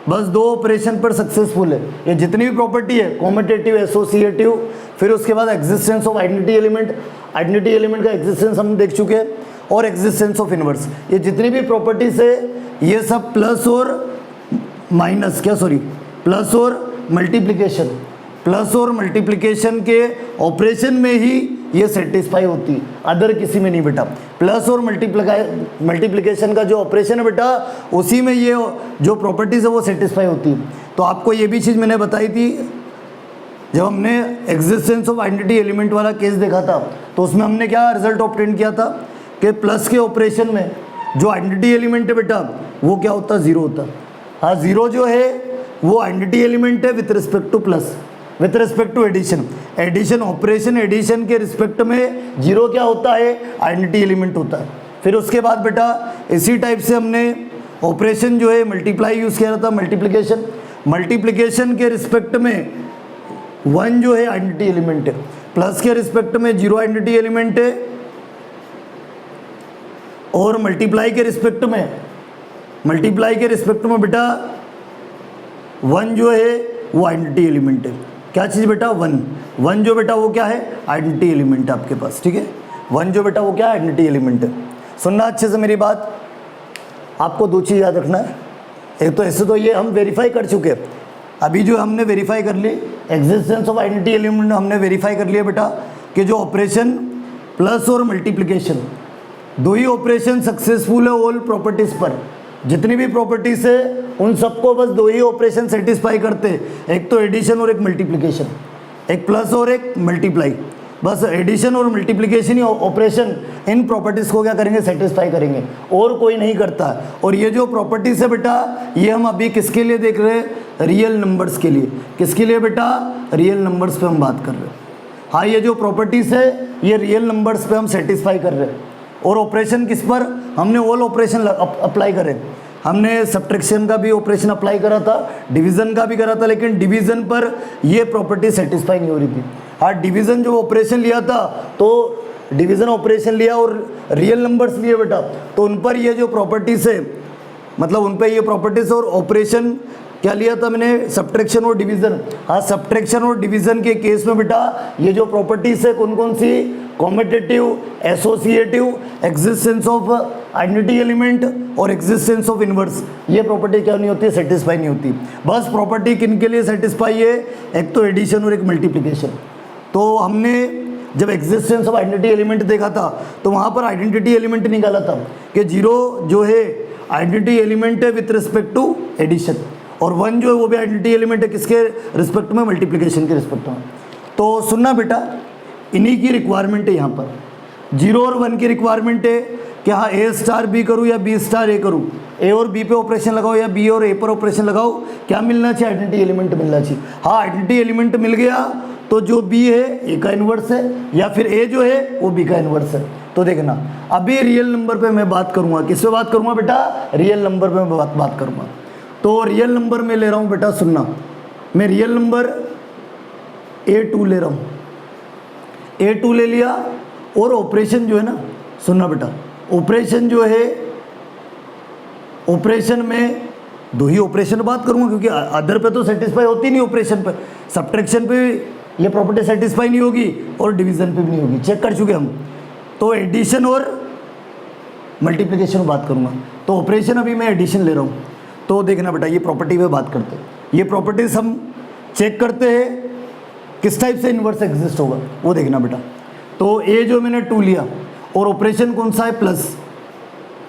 बस 2 ऑपरेशन पर सक्सेसफुल है। ये जितनी भी प्रॉपर्टी है, कॉम्यूटेटिव, एसोसिएटिव, फिर उसके बाद existence of identity element, identity element का एग्जिस्टेंस हम देख चुके हैं, और एग्जिस्टेंस ऑफ इनवर्स, ये जितनी भी प्रॉपर्टीज है ये सब प्लस और माइनस, क्या सॉरी, प्लस और मल्टीप्लिकेशन, प्लस और मल्टीप्लिकेशन के ऑपरेशन में ही ये सेटिस्फाई होती है, अदर किसी में नहीं बेटा। प्लस और मल्टीप्लिकेशन का जो ऑपरेशन है बेटा, उसी में ये जो प्रॉपर्टीज़ है वो सेटिस्फाई होती है। तो आपको ये भी चीज़ मैंने बताई थी जब हमने एग्जिस्टेंस ऑफ आइडेंटिटी एलिमेंट वाला केस देखा था, तो उसमें हमने क्या रिजल्ट ऑब्टेन किया था कि प्लस के ऑपरेशन में जो आइडेंटिटी एलिमेंट है बेटा वो क्या होता, 0 होता। हाँ, 0 जो है वो आइडेंटिटी एलिमेंट है with respect to plus, with respect to addition, addition operation, addition के रिस्पेक्ट में 0 क्या होता है, आइडेंटिटी एलिमेंट होता है। फिर उसके बाद बेटा इसी टाइप से हमने ऑपरेशन जो है मल्टीप्लाई यूज़ किया था, मल्टीप्लिकेशन, मल्टीप्लिकेशन के रिस्पेक्ट में 1 जो है आइडेंटिटी एलिमेंट है, प्लस के रिस्पेक्ट में 0 आइडेंटिटी एलिमेंट है, और मल्टीप्लाई के रिस्पेक्ट में बेटा 1 जो है वो आइडेंटिटी एलिमेंट है। क्या चीज़ बेटा? 1 जो बेटा वो क्या है? आइडेंटिटी एलिमेंट है आपके पास, ठीक है। 1 जो बेटा वो क्या है? आइडेंटिटी एलिमेंट है। सुनना अच्छे से मेरी बात, आपको 2 चीज़ याद रखना है। एक तो ऐसे तो ये हम वेरीफाई कर चुके हैं, अभी जो हमने वेरीफाई कर ली एग्जिस्टेंस ऑफ आइडेंटिटी एलिमेंट, हमने वेरीफाई कर लिया बेटा कि जो ऑपरेशन प्लस और मल्टीप्लिकेशन 2 ही ऑपरेशन सक्सेसफुल है ऑल प्रॉपर्टीज़ पर। जितनी भी प्रॉपर्टीज़ है उन सबको बस 2 ही ऑपरेशन सेटिस्फाई करते हैं, एक तो एडिशन और एक मल्टीप्लिकेशन, एक प्लस और एक मल्टीप्लाई। बस एडिशन और multiplication he operation in properties को क्या करेंगे? सेटिस्फाई करेंगे, और कोई नहीं करता। और ये जो प्रॉपर्टीज़ है बेटा ये हम अभी किसके लिए देख रहे हैं? रियल नंबर्स के लिए। किसके लिए बेटा? रियल नंबर्स पे हम बात कर रहे हैं। हाँ, ये जो प्रॉपर्टीज़ है ये रियल नंबर्स पे हम सेटिस्फाई कर रहे हैं। और ऑपरेशन किस पर? हमने ऑल ऑपरेशन अप्लाई करे। हमने सब्ट्रैक्शन का भी ऑपरेशन अप्लाई करा था, डिवीज़न का भी करा था, लेकिन डिवीज़न पर ये प्रॉपर्टी सेटिस्फाई नहीं हो रही थी। हाँ, डिवीज़न जो ऑपरेशन लिया था तो डिवीज़न ऑपरेशन लिया और रियल नंबर्स लिए बेटा, तो उन पर ये जो प्रॉपर्टीज़ है, मतलब उन पर ये प्रॉपर्टीज़ और ऑपरेशन क्या लिया था मैंने? सब्ट्रैक्शन और डिवीज़न। हाँ, सब्ट्रैक्शन और डिवीज़न के केस में बेटा ये जो प्रॉपर्टीज़ है कौन कौन सी? Competitive, associative, existence of identity element और एग्जिस्टेंस ऑफ इनवर्स। ये प्रॉपर्टी क्या नहीं होती है? सेटिस्फाई नहीं होती। बस प्रॉपर्टी किन के लिए सेटिस्फाई है? एक तो एडिशन और एक मल्टीप्लिकेशन। तो हमने जब एग्जिस्टेंस ऑफ आइडेंटिटी एलिमेंट देखा था तो वहाँ पर आइडेंटिटी एलिमेंट निकाला था कि 0 जो है आइडेंटिटी एलिमेंट है विथ रिस्पेक्ट टू एडिशन, और 1 जो है वो भी आइडेंटिटी एलिमेंट है किसके रिस्पेक्ट में? मल्टीप्लिकेशन के रिस्पेक्ट में। तो सुनना बेटा, इन्हीं की रिक्वायरमेंट है यहाँ पर। 0 और 1 की रिक्वायरमेंट है कि हाँ ए स्टार बी करूँ या बी स्टार ए करूँ, ए और बी पे ऑपरेशन लगाओ या बी और ए पर ऑपरेशन लगाओ, क्या मिलना चाहिए? आइडेंटिटी एलिमेंट मिलना चाहिए। हाँ, आइडेंटिटी एलिमेंट मिल गया तो जो बी है ए का इन्वर्स है या फिर ए जो है वो बी का इन्वर्स है। तो देखना अभी रियल नंबर पे मैं बात करूँगा। किस पे बात करूँगा बेटा? रियल नंबर पे मैं बात करूँगा। तो रियल नंबर में ले रहा हूँ बेटा, सुनना, मैं रियल नंबर A2 ले रहा हूँ। A2 ले लिया और ऑपरेशन जो है ना, सुनना बेटा, ऑपरेशन जो है, ऑपरेशन में 2 ही ऑपरेशन बात करूँगा क्योंकि अदर पे तो सेटिस्फाई होती नहीं ऑपरेशन पे। सब्ट्रैक्शन पे ये प्रॉपर्टी सेटिस्फाई नहीं होगी और डिवीज़न पे भी नहीं होगी, चेक कर चुके हम। तो एडिशन और मल्टीप्लिकेशन बात करूँगा। तो ऑपरेशन अभी मैं एडिशन ले रहा हूँ। तो देखना बेटा, ये प्रॉपर्टी पे बात करते हैं। ये प्रॉपर्टीज़ हम चेक करते हैं किस टाइप से इन्वर्स एग्जिस्ट होगा, वो देखना बेटा। तो ए जो मैंने 2 लिया और ऑपरेशन कौन सा है? प्लस।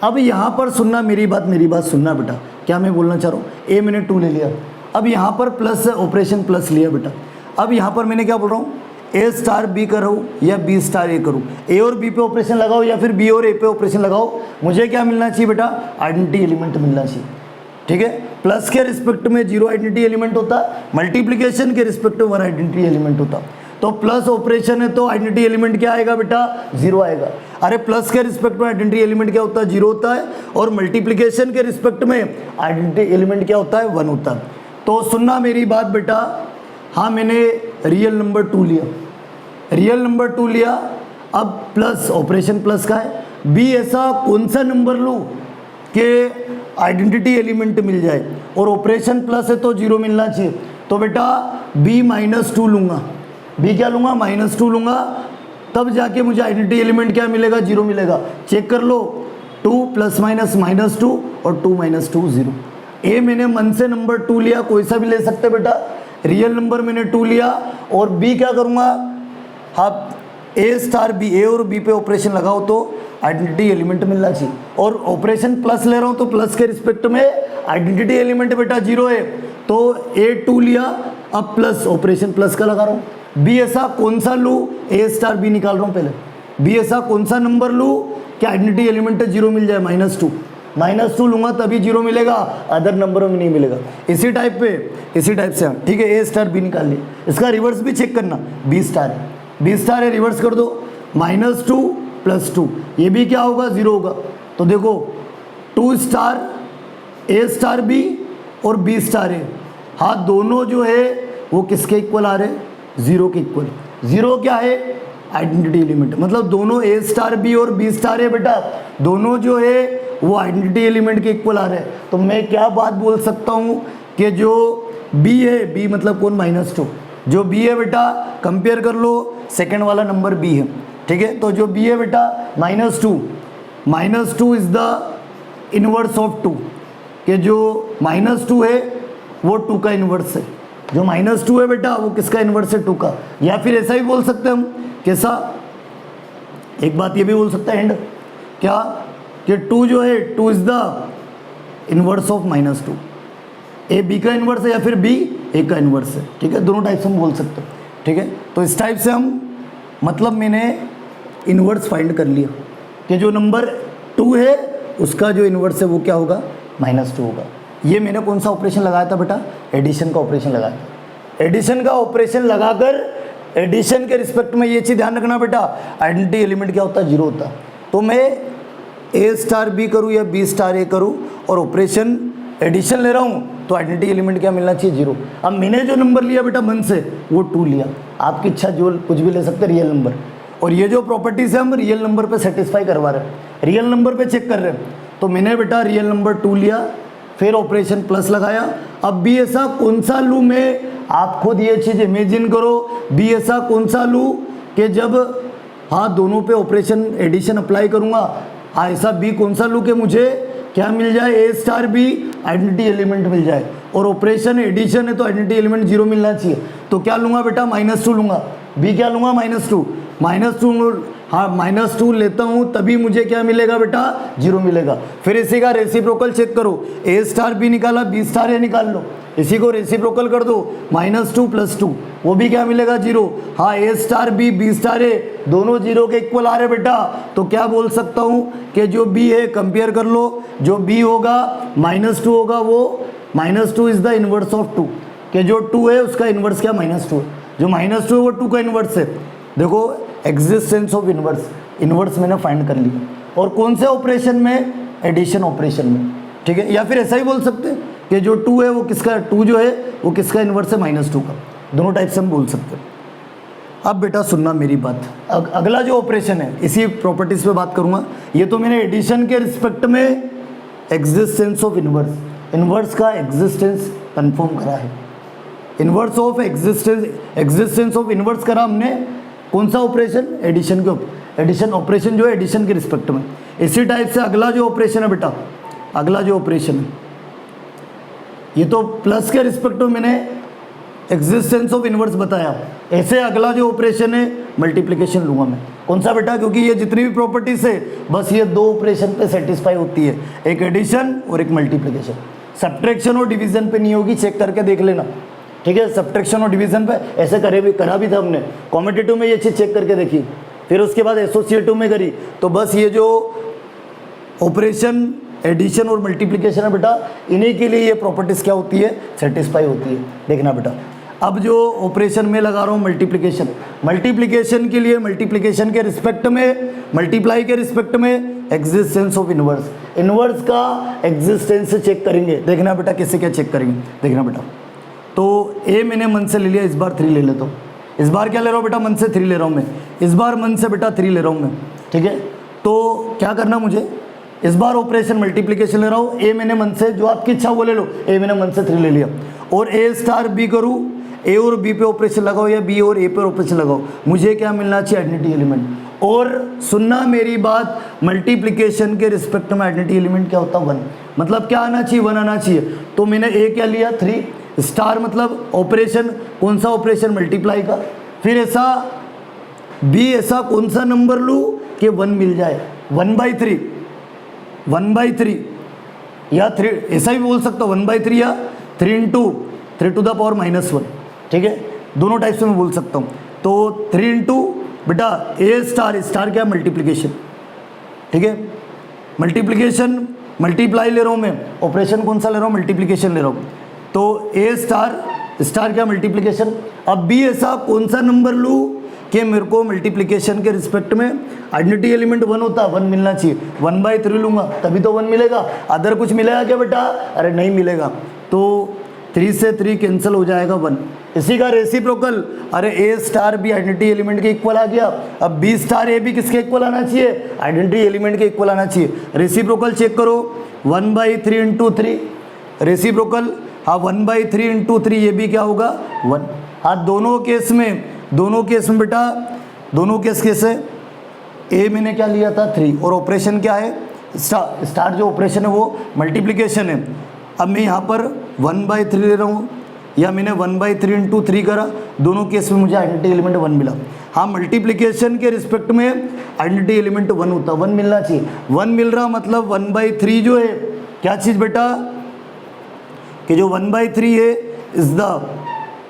अब यहाँ पर सुनना मेरी बात सुनना बेटा, क्या मैं बोलना चाह रहा हूँ? ए मैंने 2 ले लिया, अब यहाँ पर प्लस ऑपरेशन प्लस लिया बेटा। अब यहाँ पर मैंने क्या बोल रहा हूँ? ए स्टार बी करूँ या बी स्टार ए करूँ, ए और बी पे ऑपरेशन लगाओ या फिर बी और ए पे ऑपरेशन लगाओ, मुझे क्या मिलना चाहिए बेटा? आइडेंटिटी एलिमेंट मिलना चाहिए, ठीक है। प्लस के रिस्पेक्ट में 0 आइडेंटिटी एलिमेंट होता, मल्टीप्लिकेशन के रिस्पेक्ट में 1 आइडेंटिटी एलिमेंट होता। तो प्लस ऑपरेशन है तो आइडेंटिटी एलिमेंट क्या आएगा बेटा? 0 आएगा। अरे प्लस के रिस्पेक्ट में आइडेंटिटी एलिमेंट क्या होता है? 0 होता है, और मल्टीप्लिकेशन के रिस्पेक्ट में आइडेंटिटी एलिमेंट क्या होता है? 1 होता है। तो सुनना मेरी बात बेटा, हाँ मैंने रियल नंबर 2 लिया, रियल नंबर 2 लिया, अब प्लस ऑपरेशन प्लस का है। बी ऐसा कौन सा नंबर लूँ कि आइडेंटिटी एलिमेंट मिल जाए, और ऑपरेशन प्लस है तो 0 मिलना चाहिए। तो बेटा b -2 लूँगा, b क्या लूँगा? -2 लूँगा, तब जाके मुझे आइडेंटिटी एलिमेंट क्या मिलेगा? 0 मिलेगा। चेक कर लो, 2 + -2 और 2 - 2 0। ए मैंने मन से नंबर 2 लिया, कोई सा भी ले सकते बेटा। रियल नंबर मैंने 2 लिया और b क्या करूँगा? हाँ, ए स्टार बी, ए और बी पे ऑपरेशन लगाओ तो आइडेंटिटी एलिमेंट मिलना चाहिए, और ऑपरेशन प्लस ले रहा हूँ तो प्लस के रिस्पेक्ट में आइडेंटिटी एलिमेंट बेटा 0 है। तो A2 लिया, अब प्लस ऑपरेशन प्लस का लगा रहा हूँ। बी ऐसा कौन सा लूँ? ए स्टार बी निकाल रहा हूँ पहले। बी ऐसा कौन सा नंबर लूँ कि आइडेंटिटी एलिमेंट 0 मिल जाए? -2 लूँगा तभी 0 मिलेगा, अदर नंबरों में नहीं मिलेगा। इसी टाइप से, ठीक है। ए स्टार बी निकाल लिया, इसका रिवर्स भी चेक करना, बी स्टार है, बी स्टार है, रिवर्स कर दो, -2 + 2, ये भी क्या होगा? 0 होगा। तो देखो 2 स्टार, ए स्टार बी और बी स्टार है, हाँ दोनों जो है वो किसके इक्वल आ रहे हैं, 0 के इक्वल। 0 क्या है, आइडेंटिटी एलिमेंट, मतलब दोनों ए स्टार बी और बी स्टार है बेटा, दोनों जो है वो आइडेंटिटी एलिमेंट के इक्वल आ रहे हैं। तो मैं क्या बात बोल सकता हूँ कि जो बी है, बी मतलब कौन, -2, जो बी है बेटा कंपेयर कर लो, सेकेंड वाला नंबर बी है, ठीक है। तो जो बी है बेटा -2 इज द इनवर्स ऑफ 2, कि जो -2 है वो 2 का इनवर्स है, जो -2 है बेटा वो किसका इनवर्स है, 2 का। या फिर ऐसा ही बोल सकते हैं हम, कैसा, एक बात ये भी बोल सकते हैं एंड क्या, कि 2 जो है 2 is the inverse of -2, A B का इनवर्स है या फिर बी ए का इनवर्स है, ठीक है। दोनों टाइप से हम बोल सकते हैं, ठीक है। तो इस टाइप से हम, मतलब मैंने इनवर्स फाइंड कर लिया कि जो नंबर 2 है उसका जो इनवर्स है वो क्या होगा, -2 होगा। ये मैंने कौन सा ऑपरेशन लगाया था बेटा, एडिशन का ऑपरेशन लगाया था। एडिशन का ऑपरेशन लगाकर एडिशन के रिस्पेक्ट में ये चीज़ ध्यान रखना बेटा, आइडेंटिटी एलिमेंट क्या होता है, 0 होता। तो मैं ए स्टार बी करूँ या बी स्टार ए करूँ और ऑपरेशन एडिशन ले रहा हूँ तो आइडेंटिटी एलिमेंट क्या मिलना चाहिए, 0। अब मैंने जो नंबर लिया बेटा मन से वो 2 लिया, आपकी इच्छा जो कुछ भी ले सकते रियल नंबर। और ये जो प्रॉपर्टीज है हम रियल नंबर पे सेटिस्फाई करवा रहे हैं, रियल नंबर पे चेक कर रहे हैं। तो मैंने बेटा रियल नंबर 2 लिया, फिर ऑपरेशन प्लस लगाया। अब भी ऐसा कौन सा लूँ मैं, आप खुद ये चीज़ इमेजिन करो, भी ऐसा कौन सा लूँ कि जब हाँ दोनों पे ऑपरेशन एडिशन अप्लाई करूँगा, हाँ ऐसा बी कौन सा लूँ कि मुझे क्या मिल जाए, ए स्टार बी आइडेंटिटी एलिमेंट मिल जाए, और ऑपरेशन एडिशन है तो आइडेंटिटी एलिमेंट 0 मिलना चाहिए। तो क्या लूँगा बेटा, -2 लूँगा। बी क्या लूँगा, -2 हाँ -2 लेता हूँ तभी मुझे क्या मिलेगा बेटा, 0 मिलेगा। फिर इसी का रेसिप्रोकल चेक करो, ए स्टार बी निकाला, बी स्टार ए निकाल लो, इसी को रेसिप्रोकल कर दो, -2 + 2 वो भी क्या मिलेगा, 0। हाँ ए स्टार बी बी स्टार ए दोनों 0 के इक्वल आ रहे बेटा। तो क्या बोल सकता हूँ कि जो बी है कंपेयर कर लो, जो बी होगा -2 होगा वो -2 इज द इनवर्स ऑफ 2, कि जो 2 है उसका इनवर्स क्या, -2 है, जो -2 है वो 2 का इनवर्स है। देखो एग्जिस्टेंस ऑफ इनवर्स, इनवर्स मैंने फाइंड कर लिया, और कौन से ऑपरेशन में, एडिशन ऑपरेशन में, ठीक है। या फिर ऐसा ही बोल सकते हैं कि जो 2 है वो किसका, 2 जो है वो किसका इनवर्स है, -2 का। दोनों टाइप से हम बोल सकते हैं। अब बेटा सुनना मेरी बात, अगला जो ऑपरेशन है इसी प्रॉपर्टीज पे बात करूँगा। ये तो मैंने एडिशन के रिस्पेक्ट में एग्जिस्टेंस ऑफ इनवर्स, इनवर्स का एग्जिस्टेंस कंफर्म करा है, inverse of existence of inverse करा हमने। कौन सा ऑपरेशन, एडिशन के, एडिशन ऑपरेशन जो है एडिशन के रिस्पेक्ट में। इसी टाइप से अगला जो ऑपरेशन है बेटा, अगला जो ऑपरेशन है ये तो प्लस के रिस्पेक्ट में मैंने एग्जिस्टेंस ऑफ इनवर्स बताया, ऐसे अगला जो ऑपरेशन है मल्टीप्लिकेशन लूँगा मैं। कौन सा बेटा, क्योंकि ये जितनी भी प्रॉपर्टीज है बस ये 2 ऑपरेशन पे सेटिस्फाई होती है, एक एडिशन और एक मल्टीप्लिकेशन। सब्ट्रैक्शन और डिवीजन पे नहीं होगी, चेक करके देख लेना, ठीक है। सब्ट्रैक्शन और डिवीजन पे ऐसे करा भी था हमने, कॉम्पिटिटिव में ये चीज़ चेक करके देखी, फिर उसके बाद एसोसिएटिव में करी। तो बस ये जो ऑपरेशन एडिशन और मल्टीप्लिकेशन है बेटा, इन्हीं के लिए ये प्रॉपर्टीज क्या होती है, सेटिस्फाई होती है। देखना बेटा, अब जो ऑपरेशन में लगा रहा हूँ मल्टीप्लिकेशन, मल्टीप्लिकेशन के लिए मल्टीप्लिकेशन के रिस्पेक्ट में, मल्टीप्लाई के रिस्पेक्ट में एग्जिस्टेंस ऑफ इनवर्स, इनवर्स का एग्जिस्टेंस चेक करेंगे। देखना बेटा किससे क्या चेक करेंगे, देखना बेटा। तो ए मैंने मन से ले लिया, इस बार 3 ले लेता हूँ। इस बार क्या ले रहा हूँ बेटा, मन से 3 ले रहा हूँ मैं, इस बार मन से बेटा 3 ले रहा हूँ मैं, ठीक है। तो क्या करना मुझे, इस बार ऑपरेशन मल्टीप्लिकेशन ले रहा हूँ, ए मैंने मन से, जो आपकी इच्छा वो ले लो, ए मैंने मन से 3 ले लिया, और ए स्टार बी करूँ, ए और बी पे ऑपरेशन लगाओ या बी और ए पे ऑपरेशन लगाओ, मुझे क्या मिलना चाहिए, आइडेंटिटी एलिमेंट। और सुनना मेरी बात, मल्टीप्लिकेशन के रिस्पेक्ट में आइडेंटिटी एलिमेंट क्या होता है, 1, मतलब क्या आना चाहिए, 1 आना चाहिए। तो मैंने ए क्या लिया, 3, स्टार मतलब ऑपरेशन, कौन सा ऑपरेशन, मल्टीप्लाई का। फिर ऐसा बी, ऐसा कौन सा नंबर लूँ कि 1 मिल जाए, 1/3 या 3, ऐसा भी बोल सकता हूँ 1/3 या 3 to the power -1, ठीक है। दोनों टाइप से मैं बोल सकता हूँ। तो 3 इंटू बेटा ए स्टार, स्टार क्या, मल्टीप्लिकेशन, ठीक है। मल्टीप्लिकेशन, मल्टीप्लाई ले रहा हूँ मैं, ऑपरेशन कौन सा ले रहा हूँ, मल्टीप्लिकेशन ले रहा हूँ। तो ए स्टार, स्टार क्या, मल्टीप्लिकेशन। अब बी ऐसा कौन सा नंबर लूँ कि मेरे को मल्टीप्लिकेशन के रिस्पेक्ट में आइडेंटिटी एलिमेंट 1 होता, 1 मिलना चाहिए, 1/3 लूँगा तभी तो 1 मिलेगा, अदर कुछ मिलेगा क्या बेटा, अरे नहीं मिलेगा। तो 3 से 3 कैंसिल हो जाएगा 1। इसी का रेसिप्रोकल, अरे ए स्टार भी आइडेंटिटी एलिमेंट के इक्वल आ गया, अब बी स्टार ए भी किसके इक्वल आना चाहिए, आइडेंटिटी एलिमेंट के इक्वल आना चाहिए। रेसिप्रोकल चेक करो, 1/3 इंटू 3 रेसिप्रोकल, हाँ 1/3 इंटू 3 ये भी क्या होगा 1। हाँ दोनों केस में बेटा दोनों केस कैसे, ए मैंने क्या लिया था 3 और ऑपरेशन क्या है स्टार जो ऑपरेशन है वो मल्टीप्लिकेशन है। अब मैं यहाँ पर 1/3 ले रहा हूँ या मैंने 1/3 इंटू 3 करा, दोनों केस में मुझे आइडेंटिटी एलिमेंट 1 मिला। हाँ मल्टीप्लिकेशन के रिस्पेक्ट में आइडेंटिटी एलिमेंट 1 होता, 1 मिलना चाहिए। 1 मिल रहा मतलब 1/3 जो है क्या चीज़ बेटा कि जो 1/3 है इज द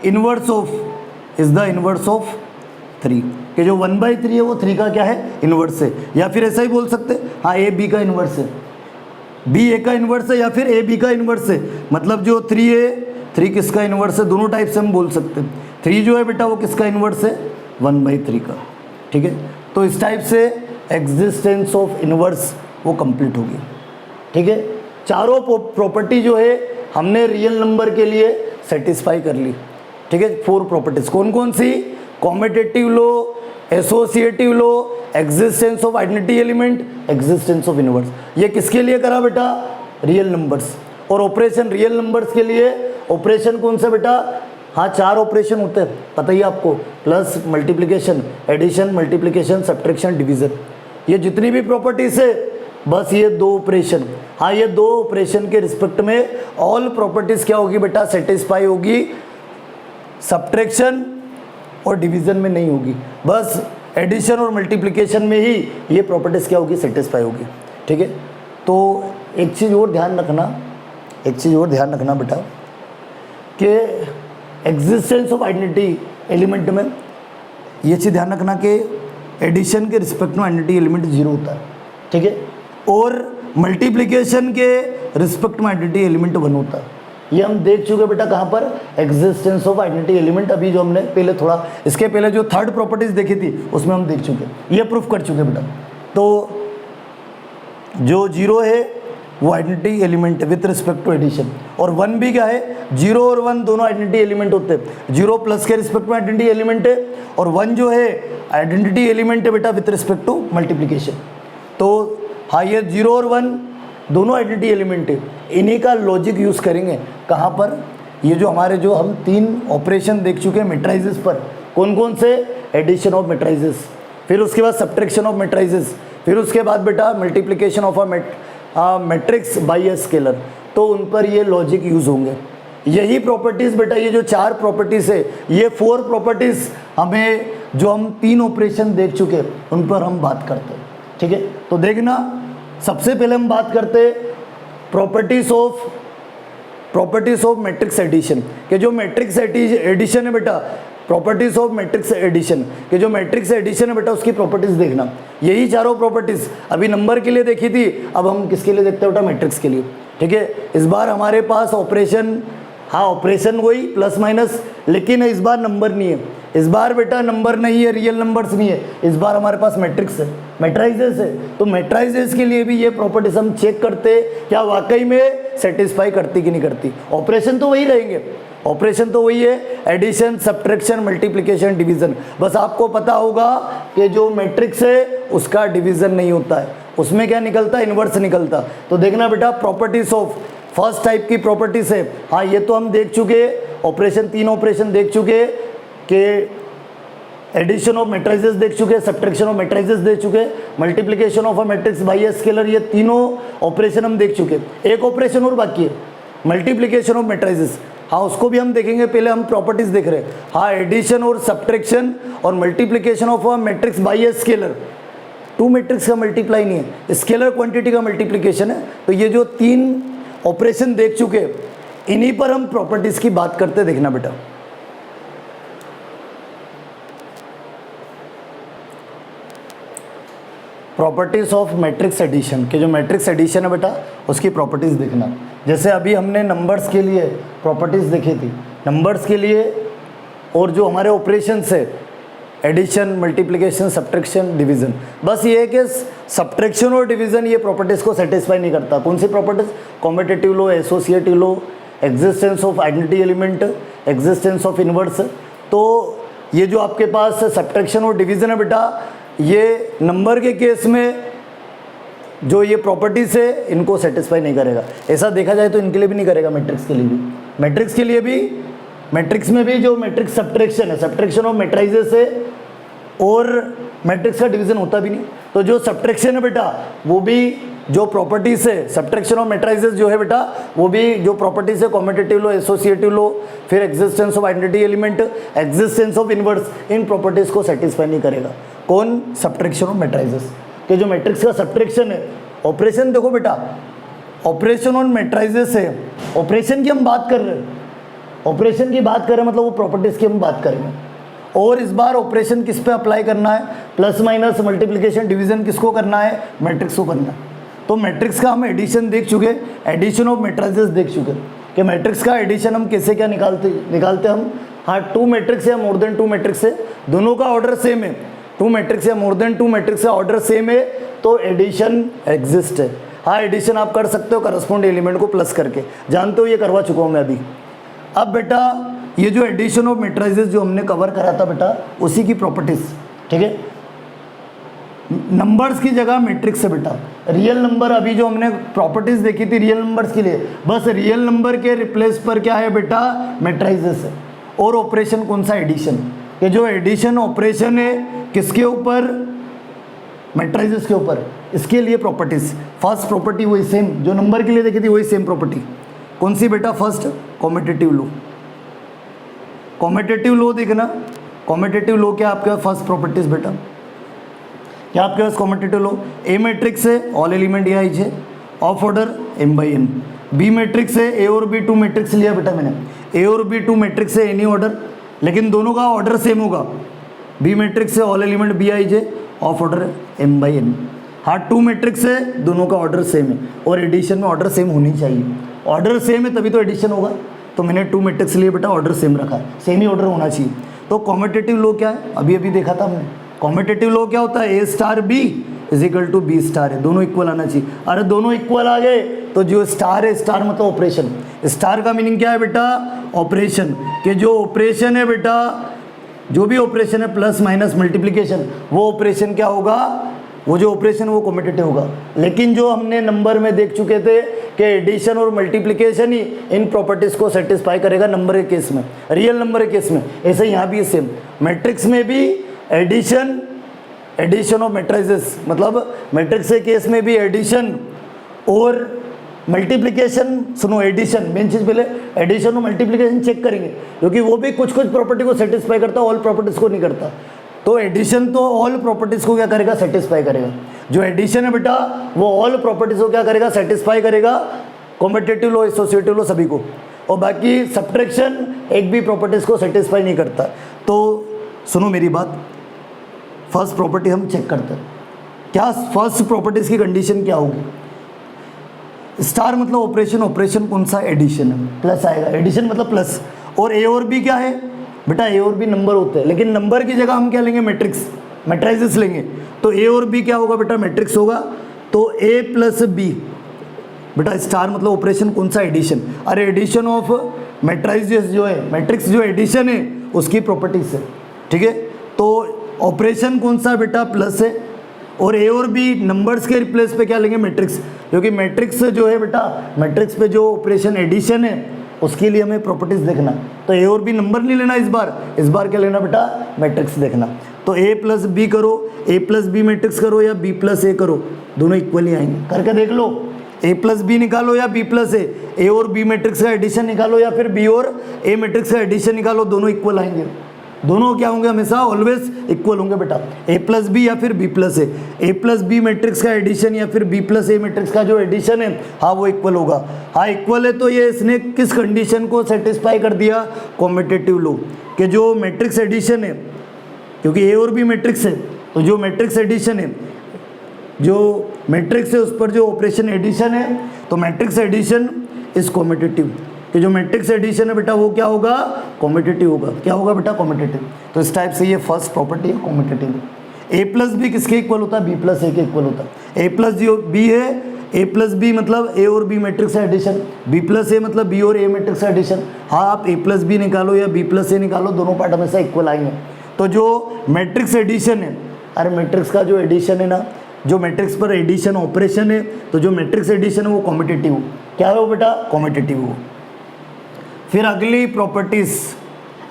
इनवर्स ऑफ 3, कि जो 1/3 है वो 3 का क्या है इन्वर्स है, या फिर ऐसा ही बोल सकते हाँ ए बी का इन्वर्स है, बी ए का इन्वर्स है या फिर ए बी का इन्वर्स है। मतलब जो 3 है 3 किसका इन्वर्स है, दोनों टाइप से हम बोल सकते हैं। 3 जो है बेटा वो किसका इन्वर्स है 1/3 का, ठीक है। तो इस टाइप से एग्जिस्टेंस ऑफ इन्वर्स वो कंप्लीट होगी, ठीक है। चारों प्रॉपर्टी जो है हमने रियल नंबर के लिए सेटिस्फाई कर ली, ठीक है। 4 प्रॉपर्टीज कौन कौन सी, commutative law, associative law, existence of identity element, existence of inverse. ये किसके लिए करा बेटा, रियल नंबर्स। और ऑपरेशन रियल नंबर्स के लिए ऑपरेशन कौन सा बेटा, हाँ 4 ऑपरेशन होते हैं पता ही आपको, plus, multiplication, addition, multiplication, subtraction, division. ये जितनी भी प्रॉपर्टीज है बस ये 2 ऑपरेशन, हाँ ये 2 ऑपरेशन के रिस्पेक्ट में ऑल प्रॉपर्टीज क्या होगी बेटा सेटिस्फाई होगी, सब्ट्रैक्शन और डिवीजन में नहीं होगी। बस एडिशन और मल्टीप्लिकेशन में ही ये प्रॉपर्टीज क्या होगी सेटिस्फाई होगी, ठीक है। तो एक चीज़ और ध्यान रखना बेटा कि एग्जिस्टेंस ऑफ आइडेंटिटी एलिमेंट में ये चीज़ ध्यान रखना कि एडिशन के रिस्पेक्ट में आइडेंटिटी एलिमेंट 0 होता है, ठीक है। और मल्टीप्लिकेशन के रिस्पेक्ट में आइडेंटिटी एलिमेंट 1 होता है। ये हम देख चुके बेटा कहाँ पर, एग्जिस्टेंस ऑफ आइडेंटिटी एलिमेंट। अभी जो हमने पहले थोड़ा इसके पहले जो 3rd प्रॉपर्टीज देखी थी उसमें हम देख चुके, ये प्रूफ कर चुके बेटा। तो जो 0 है वो आइडेंटिटी एलिमेंट है विथ रिस्पेक्ट टू एडिशन, और 1 भी क्या है, 0 और 1 दोनों आइडेंटिटी एलिमेंट होते हैं। 0 प्लस के रिस्पेक्ट में आइडेंटिटी एलिमेंट है, और 1 जो है आइडेंटिटी एलिमेंट है बेटा विथ रिस्पेक्ट टू मल्टीप्लिकेशन। तो हाँ ये 0 और 1 दोनों आइडेंटिटी एलिमेंट है, इन्हीं का लॉजिक यूज़ करेंगे कहाँ पर, ये जो हमारे जो हम 3 ऑपरेशन देख चुके हैं मैट्रिसेस पर, कौन कौन से, एडिशन ऑफ मैट्रिसेस, फिर उसके बाद सब्ट्रैक्शन ऑफ मैट्रिसेस, फिर उसके बाद बेटा multiplication of a matrix by a scalar. तो उन पर ये लॉजिक यूज़ होंगे। यही प्रॉपर्टीज़ बेटा, ये जो 4 प्रॉपर्टीज़ है, ये 4 प्रॉपर्टीज़ हमें जो हम 3 ऑपरेशन देख चुके उन पर हम बात करते हैं, ठीक है। तो देखना, सबसे पहले हम बात करते प्रॉपर्टीज ऑफ मैट्रिक्स एडिशन, कि जो मैट्रिक्स एडिशन है बेटा, प्रॉपर्टीज ऑफ मैट्रिक्स एडिशन, कि जो मैट्रिक्स एडिशन है बेटा उसकी प्रॉपर्टीज देखना। यही चारों प्रॉपर्टीज अभी नंबर के लिए देखी थी, अब हम किसके लिए देखते हैं बेटा, मैट्रिक्स के लिए, ठीक है। इस बार हमारे पास ऑपरेशन, हाँ ऑपरेशन वही प्लस माइनस, लेकिन इस बार नंबर नहीं है, इस बार बेटा नंबर नहीं है, रियल नंबर्स नहीं है, इस बार हमारे पास मैट्रिक्स है, मैट्राइजेस है। तो मैट्राइजेस के लिए भी ये प्रॉपर्टीज हम चेक करते क्या वाकई में सेटिस्फाई करती कि नहीं करती। ऑपरेशन तो वही रहेंगे, ऑपरेशन तो वही है, एडिशन, सब्ट्रैक्शन, मल्टीप्लिकेशन, डिवीजन। बस आपको पता होगा कि जो मैट्रिक्स है उसका डिवीजन नहीं होता है, उसमें क्या निकलता है, इन्वर्स निकलता। तो देखना बेटा प्रॉपर्टीज ऑफ फर्स्ट टाइप की प्रॉपर्टीज है, हाँ ये तो हम देख चुके, ऑपरेशन 3 ऑपरेशन देख चुके कि एडिशन ऑफ मैट्रिसेस देख चुके, सब्ट्रैक्शन ऑफ मैट्रिसेस देख चुके, multiplication of a matrix by a scalar, ये तीनों ऑपरेशन हम देख चुके। एक ऑपरेशन और बाकी है, मल्टीप्लिकेशन ऑफ मैट्रिसेस, हाँ उसको भी हम देखेंगे, पहले हम प्रॉपर्टीज देख रहे हैं। हाँ एडिशन और सब्ट्रैक्शन और multiplication of a matrix by a scalar, 2 matrix का मल्टीप्लाई नहीं है, स्केलर क्वांटिटी का मल्टीप्लिकेशन है। तो ये जो 3 ऑपरेशन देख चुके, इन्हीं पर हम प्रॉपर्टीज की बात करते, देखना बेटा। प्रॉपर्टीज ऑफ मैट्रिक्स एडिशन, के जो मैट्रिक्स एडिशन है बेटा उसकी प्रॉपर्टीज देखना। जैसे अभी हमने नंबर्स के लिए प्रॉपर्टीज देखी थी, नंबर्स के लिए, और जो हमारे ऑपरेशंस है एडिशन, मल्टीप्लिकेशन, सब्ट्रैक्शन, डिवीजन, बस ये है कि सब्ट्रैक्शन और डिवीजन ये प्रॉपर्टीज को सेटिस्फाई नहीं करता। कौन सी properties, commutative law, associative law, existence of identity element, existence of inverse. तो ये जो आपके पास सब्ट्रैक्शन और डिवीज़न है बेटा, ये नंबर के केस में जो ये प्रॉपर्टीज है इनको सेटिस्फाई नहीं करेगा। ऐसा देखा जाए तो इनके लिए भी नहीं करेगा, मैट्रिक्स के लिए भी। मैट्रिक्स के लिए भी, मैट्रिक्स में भी जो मैट्रिक्स सब्ट्रैक्शन है, सब्ट्रैक्शन ऑफ मैट्राइजेस है, और मैट्रिक्स का डिवीज़न होता भी नहीं। तो जो सब्ट्रैक्शन है बेटा वो भी जो प्रॉपर्टीज है, सब्ट्रैक्शन ऑफ मैट्राइजेस जो है बेटा वो भी जो प्रॉपर्टीज है, कॉम्यूटेटिव लो, एसोसिएटिव लो, फिर existence of identity element, existence of inverse, इन प्रॉपर्टीज को सेटिस्फाई नहीं करेगा। कौन? Subtraction of matrices. कि जो मैट्रिक्स का सब्ट्रैक्शन है, ऑपरेशन देखो बेटा, ऑपरेशन ऑन मैट्राइजेस है, ऑपरेशन की हम बात कर रहे हैं, ऑपरेशन की बात कर रहे हैं मतलब वो प्रॉपर्टीज की हम बात करेंगे। और इस बार ऑपरेशन किस पे अप्लाई करना है? प्लस माइनस मल्टीप्लिकेशन डिवीजन किसको करना है? मैट्रिक्स को करना है। तो मैट्रिक्स का हम एडिशन देख चुके, एडिशन ऑफ मैट्राइजेस देख चुके कि मैट्रिक्स का एडिशन हम कैसे क्या निकालते हम। हाँ, 2 मैट्रिक्स या मोर देन 2 मैट्रिक्स है, दोनों का ऑर्डर सेम है, 2 मैट्रिक्स या मोर देन 2 मैट्रिक्स का ऑर्डर सेम है, तो एडिशन एग्जिस्ट है। हाँ, एडिशन आप कर सकते हो करस्पॉन्ड एलिमेंट को प्लस करके, जानते हो, ये करवा चुका हूँ मैं अभी। अब बेटा ये जो एडिशन ऑफ मैट्राइजेस जो हमने कवर करा था बेटा, उसी की प्रॉपर्टीज, ठीक है। नंबर्स की जगह मैट्रिक्स है बेटा, रियल नंबर, अभी जो हमने प्रॉपर्टीज देखी थी रियल नंबर्स के लिए, बस रियल नंबर के रिप्लेस पर क्या है बेटा? मैट्राइजेस है। और ऑपरेशन कौन सा? एडिशन। कि जो एडिशन ऑपरेशन है किसके ऊपर? मैट्राइजेस के ऊपर। इसके लिए प्रॉपर्टीज, फर्स्ट प्रॉपर्टी वही सेम जो नंबर के लिए देखी थी, वही सेम प्रॉपर्टी। कौन सी बेटा? फर्स्ट कॉम्यूटेटिव लो। कॉम्यूटेटिव लो देखना, कॉम्यूटेटिव लो क्या आपके पास? फर्स्ट प्रॉपर्टीज बेटा क्या आपके पास? कॉम्यूटेटिव लो। ए मैट्रिक्स है, ऑल एलिमेंट ए आई है, of order m/n। B matrix है, ए और बी 2 मैट्रिक्स लिया बेटा मैंने, ए और बी 2 मैट्रिक्स है, एनी ऑर्डर, लेकिन दोनों का ऑर्डर सेम होगा। बी मैट्रिक्स है, all element B I J, of order m/n। हाँ, 2 मैट्रिक्स है, दोनों का ऑर्डर सेम है, और एडिशन में ऑर्डर सेम होनी चाहिए। ऑर्डर सेम है तभी तो एडिशन होगा। तो मैंने 2 मैट्रिक्स लिए बेटा, ऑर्डर सेम रखा है, सेम ही ऑर्डर होना चाहिए। तो कॉम्यूटेटिव लो क्या है? अभी अभी देखा था हमने। कॉम्यूटेटिव लो क्या होता है? A star B is equal to B star है, दोनों इक्वल आना चाहिए। अरे दोनों इक्वल आ गए तो जो स्टार है, स्टार मतलब ऑपरेशन, स्टार का मीनिंग क्या है बेटा? ऑपरेशन। कि जो ऑपरेशन है बेटा, जो भी ऑपरेशन है प्लस माइनस मल्टीप्लिकेशन, वो ऑपरेशन क्या होगा? वो जो ऑपरेशन वो कॉम्यूटेटिव होगा। लेकिन जो हमने नंबर में देख चुके थे कि एडिशन और मल्टीप्लिकेशन ही इन प्रॉपर्टीज को सेटिस्फाई करेगा नंबर के केस में, रियल नंबर के केस में। ऐसे यहाँ भी सेम, मैट्रिक्स में भी एडिशन, एडिशन ऑफ मैट्राइजेस, मतलब मैट्रिक्स के केस में भी एडिशन और मल्टीप्लिकेशन। सुनो, एडिशन मेन चीज़, पहले एडिशन और मल्टीप्लिकेशन चेक करेंगे, क्योंकि वो भी कुछ कुछ प्रॉपर्टी को सेटिस्फाई करता है, ऑल प्रॉपर्टीज को नहीं करता। तो एडिशन तो ऑल प्रॉपर्टीज को क्या करेगा? सेटिस्फाई करेगा। जो एडिशन है बेटा वो ऑल प्रॉपर्टीज को क्या करेगा? सेटिस्फाई करेगा, कॉम्यूटेटिव लो, एसोसिएटिव लो, सभी को। और बाकी सब्ट्रैक्शन एक भी प्रॉपर्टीज को सेटिस्फाई नहीं करता। तो सुनो मेरी बात, फर्स्ट प्रॉपर्टी हम चेक करते हैं। क्या फर्स्ट प्रॉपर्टीज की कंडीशन क्या होगी? स्टार मतलब ऑपरेशन, ऑपरेशन कौन सा? एडिशन है, प्लस आएगा, एडिशन मतलब प्लस। और ए और बी क्या है बेटा? ए और बी नंबर होते हैं, लेकिन नंबर की जगह हम क्या लेंगे? मैट्रिक्स, मैट्राइजेस लेंगे। तो ए और बी क्या होगा बेटा? मैट्रिक्स होगा। तो ए प्लस बी बेटा, स्टार मतलब ऑपरेशन कौन सा? एडिशन। अरे एडिशन ऑफ मैट्राइजेस जो है, मैट्रिक्स जो एडिशन है उसकी प्रॉपर्टीज है, ठीक है। तो ऑपरेशन कौन सा बेटा? प्लस है। और ए और बी नंबर्स के रिप्लेस पे क्या लेंगे? मैट्रिक्स, क्योंकि मैट्रिक्स जो है बेटा, मैट्रिक्स पे जो ऑपरेशन एडिशन है उसके लिए हमें प्रॉपर्टीज देखना। तो ए और बी नंबर नहीं लेना इस बार क्या लेना बेटा? मैट्रिक्स देखना। तो ए प्लस बी करो, ए प्लस बी मैट्रिक्स करो या बी प्लस ए करो, दोनों इक्वल ही आएंगे। करके देख लो, ए प्लस बी निकालो या बी प्लस ए और बी मैट्रिक्स का एडिशन निकालो या फिर बी और ए मैट्रिक्स का एडिशन निकालो, दोनों इक्वल आएंगे। दोनों क्या होंगे? हमेशा ऑलवेज इक्वल होंगे बेटा, ए प्लस बी या फिर बी प्लस ए प्लस बी मैट्रिक्स का एडिशन या फिर बी प्लस ए मैट्रिक्स का जो एडिशन है, हाँ वो इक्वल होगा। हाँ इक्वल है तो ये इसने किस कंडीशन को सेटिस्फाई कर दिया? कॉम्यूटेटिव लो, कि जो मैट्रिक्स एडिशन है, क्योंकि ए और बी मैट्रिक्स है, तो जो मैट्रिक्स एडिशन है, जो मैट्रिक्स है उस पर जो ऑपरेशन एडिशन है, तो मैट्रिक्स एडिशन इज कॉम्यूटेटिव। कि जो मैट्रिक्स एडिशन है बेटा वो क्या होगा? कॉम्यूटेटिव होगा। क्या होगा बेटा? कॉम्यूटेटिव। तो इस टाइप से ये फर्स्ट प्रॉपर्टी है, कॉम्यूटेटिव। ए प्लस बी किसके इक्वल होता है? बी प्लस ए के इक्वल होता है। ए प्लस जो बी है, ए प्लस बी मतलब ए और बी मैट्रिक्स का एडिशन, बी प्लस ए मतलब बी और ए मैट्रिक्स का एडिशन। हाँ, आप ए प्लस बी निकालो या बी प्लस ए निकालो, दोनों पार्ट हमेशा इक्वल आएंगे। तो जो मैट्रिक्स एडिशन है, अरे मैट्रिक्स का जो एडिशन है ना, जो मैट्रिक्स पर एडिशन ऑपरेशन है, तो जो मैट्रिक्स एडिशन है वो कॉम्पिटिटिव, क्या है वो बेटा, कॉम्पिटिटिव हो। फिर अगली प्रॉपर्टीज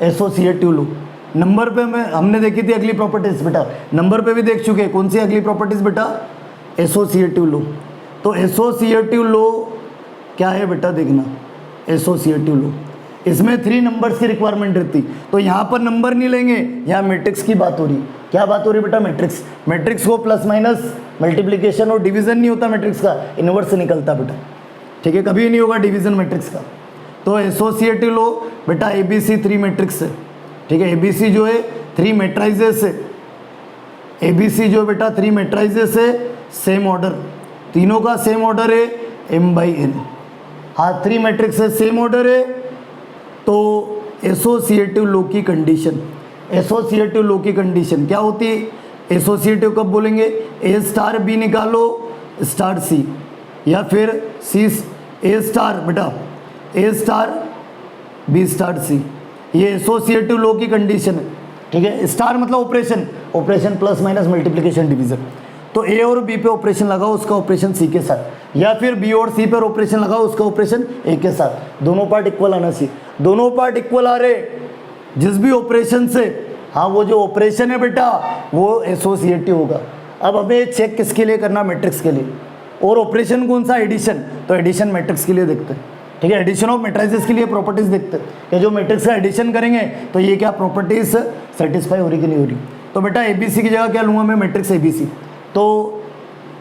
एसोसिएटिव लो, नंबर पे में हमने देखी थी अगली प्रॉपर्टीज बेटा, नंबर पे भी देख चुके हैं। कौन सी अगली प्रॉपर्टीज बेटा, एसोसिएटिव लो। तो एसोसिएटिव लो क्या है बेटा, देखना एसोसिएटिव लो, इसमें 3 नंबर्स की रिक्वायरमेंट रहती। तो यहाँ पर नंबर नहीं लेंगे, यहाँ मैट्रिक्स की बात हो रही। क्या बात हो रही बेटा, मैट्रिक्स। मैट्रिक्स को प्लस माइनस मल्टीप्लिकेशन और डिवीजन नहीं होता मैट्रिक्स का, इनवर्स से निकलता बेटा, ठीक है, कभी नहीं होगा डिवीजन मैट्रिक्स का। तो एसोसिएटिव लो बेटा, ABC 3 मैट्रिक्स है, ठीक है, ABC जो है 3 मैट्राइजेस है, ABC जो बेटा 3 मैट्राइजेस है, सेम ऑर्डर, तीनों का सेम ऑर्डर है m/n। हाँ, 3 मैट्रिक्स है, सेम ऑर्डर है। तो एसोसिएटिव लो की कंडीशन, एसोसिएटिव लो की कंडीशन क्या होती है, एसोसिएटिव कब बोलेंगे, A स्टार B निकालो स्टार C, या फिर A स्टार बेटा A star B star C, ये एसोसिएटिव लो की कंडीशन है, ठीक है। स्टार मतलब operation, operation plus minus multiplication division. तो A और B पे ऑपरेशन लगाओ, उसका ऑपरेशन C के साथ, या फिर B और C पर ऑपरेशन लगाओ, उसका ऑपरेशन A के साथ। दोनों पार्ट इक्वल आना चाहिए, दोनों पार्ट इक्वल आ रहे जिस भी ऑपरेशन से, हाँ वो जो ऑपरेशन है बेटा वो एसोसिएटिव होगा। अब हमें चेक किसके लिए करना, मैट्रिक्स के लिए। और ऑपरेशन कौन सा, एडिशन, तो एडिशन मैट्रिक्स के लिए देखते हैं, ठीक है। एडिशन ऑफ मैट्रिसेस के लिए प्रॉपर्टीज देखते हैं कि जो मैट्रिक्स का एडिशन करेंगे तो ये क्या प्रॉपर्टीज सेटिस्फाई हो रही कि नहीं हो रही। तो बेटा ABC की जगह क्या लूँगा मैं, मैट्रिक्स ABC। तो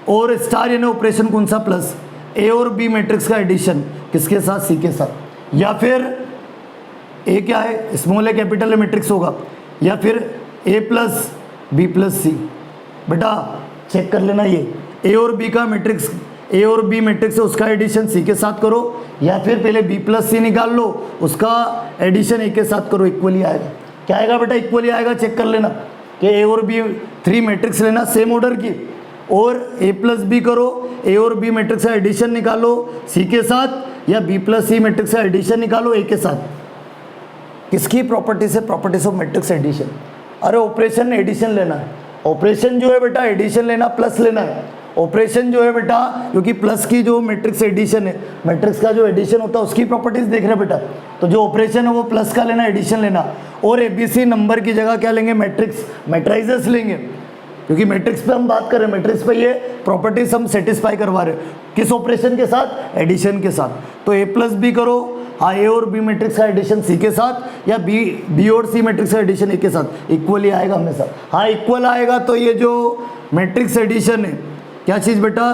और स्टार यानी ऑपरेशन कौन सा, प्लस A और B मैट्रिक्स का एडिशन किसके साथ, C के साथ, या फिर A क्या है, स्मॉल है कैपिटल है मैट्रिक्स होगा, या फिर A plus B plus C। बेटा चेक कर लेना, ये A और B का मैट्रिक्स, A और B मैट्रिक्स है उसका एडिशन C के साथ करो, या फिर पहले B प्लस C निकाल लो, उसका एडिशन A के साथ करो, इक्वली आएगा। क्या आएगा बेटा, इक्वली आएगा। चेक कर लेना कि A और B 3 मैट्रिक्स लेना सेम ऑर्डर की, और A प्लस B करो, A और B मैट्रिक्स का एडिशन निकालो C के साथ, या B प्लस C मैट्रिक्स का एडिशन निकालो A के साथ। किसकी प्रॉपर्टी से, प्रॉपर्टीज ऑफ मैट्रिक्स एडिशन। अरे ऑपरेशन एडिशन लेना है, ऑपरेशन जो है बेटा एडिशन लेना, प्लस लेना है। ऑपरेशन जो है बेटा, क्योंकि प्लस की जो मैट्रिक्स एडिशन है, मैट्रिक्स का जो एडिशन होता है उसकी प्रॉपर्टीज देख रहे बेटा। तो जो ऑपरेशन है वो प्लस का लेना, एडिशन लेना। और ABC नंबर की जगह क्या लेंगे, मैट्रिक्स, मैट्राइजेस लेंगे, क्योंकि मैट्रिक्स पे हम बात कर रहे हैं, मैट्रिक्स पे ये प्रॉपर्टीज हम सेटिस्फाई करवा रहे हैं, किस ऑपरेशन के साथ, एडिशन के साथ। तो A प्लस B करो, हाँ A और B मैट्रिक्स का एडिशन C के साथ, या B और C मैट्रिक्स का एडिशन A के साथ, इक्वली आएगा हमेशा। हाँ इक्वल आएगा। तो ये जो मैट्रिक्स एडिशन है, क्या चीज़ बेटा,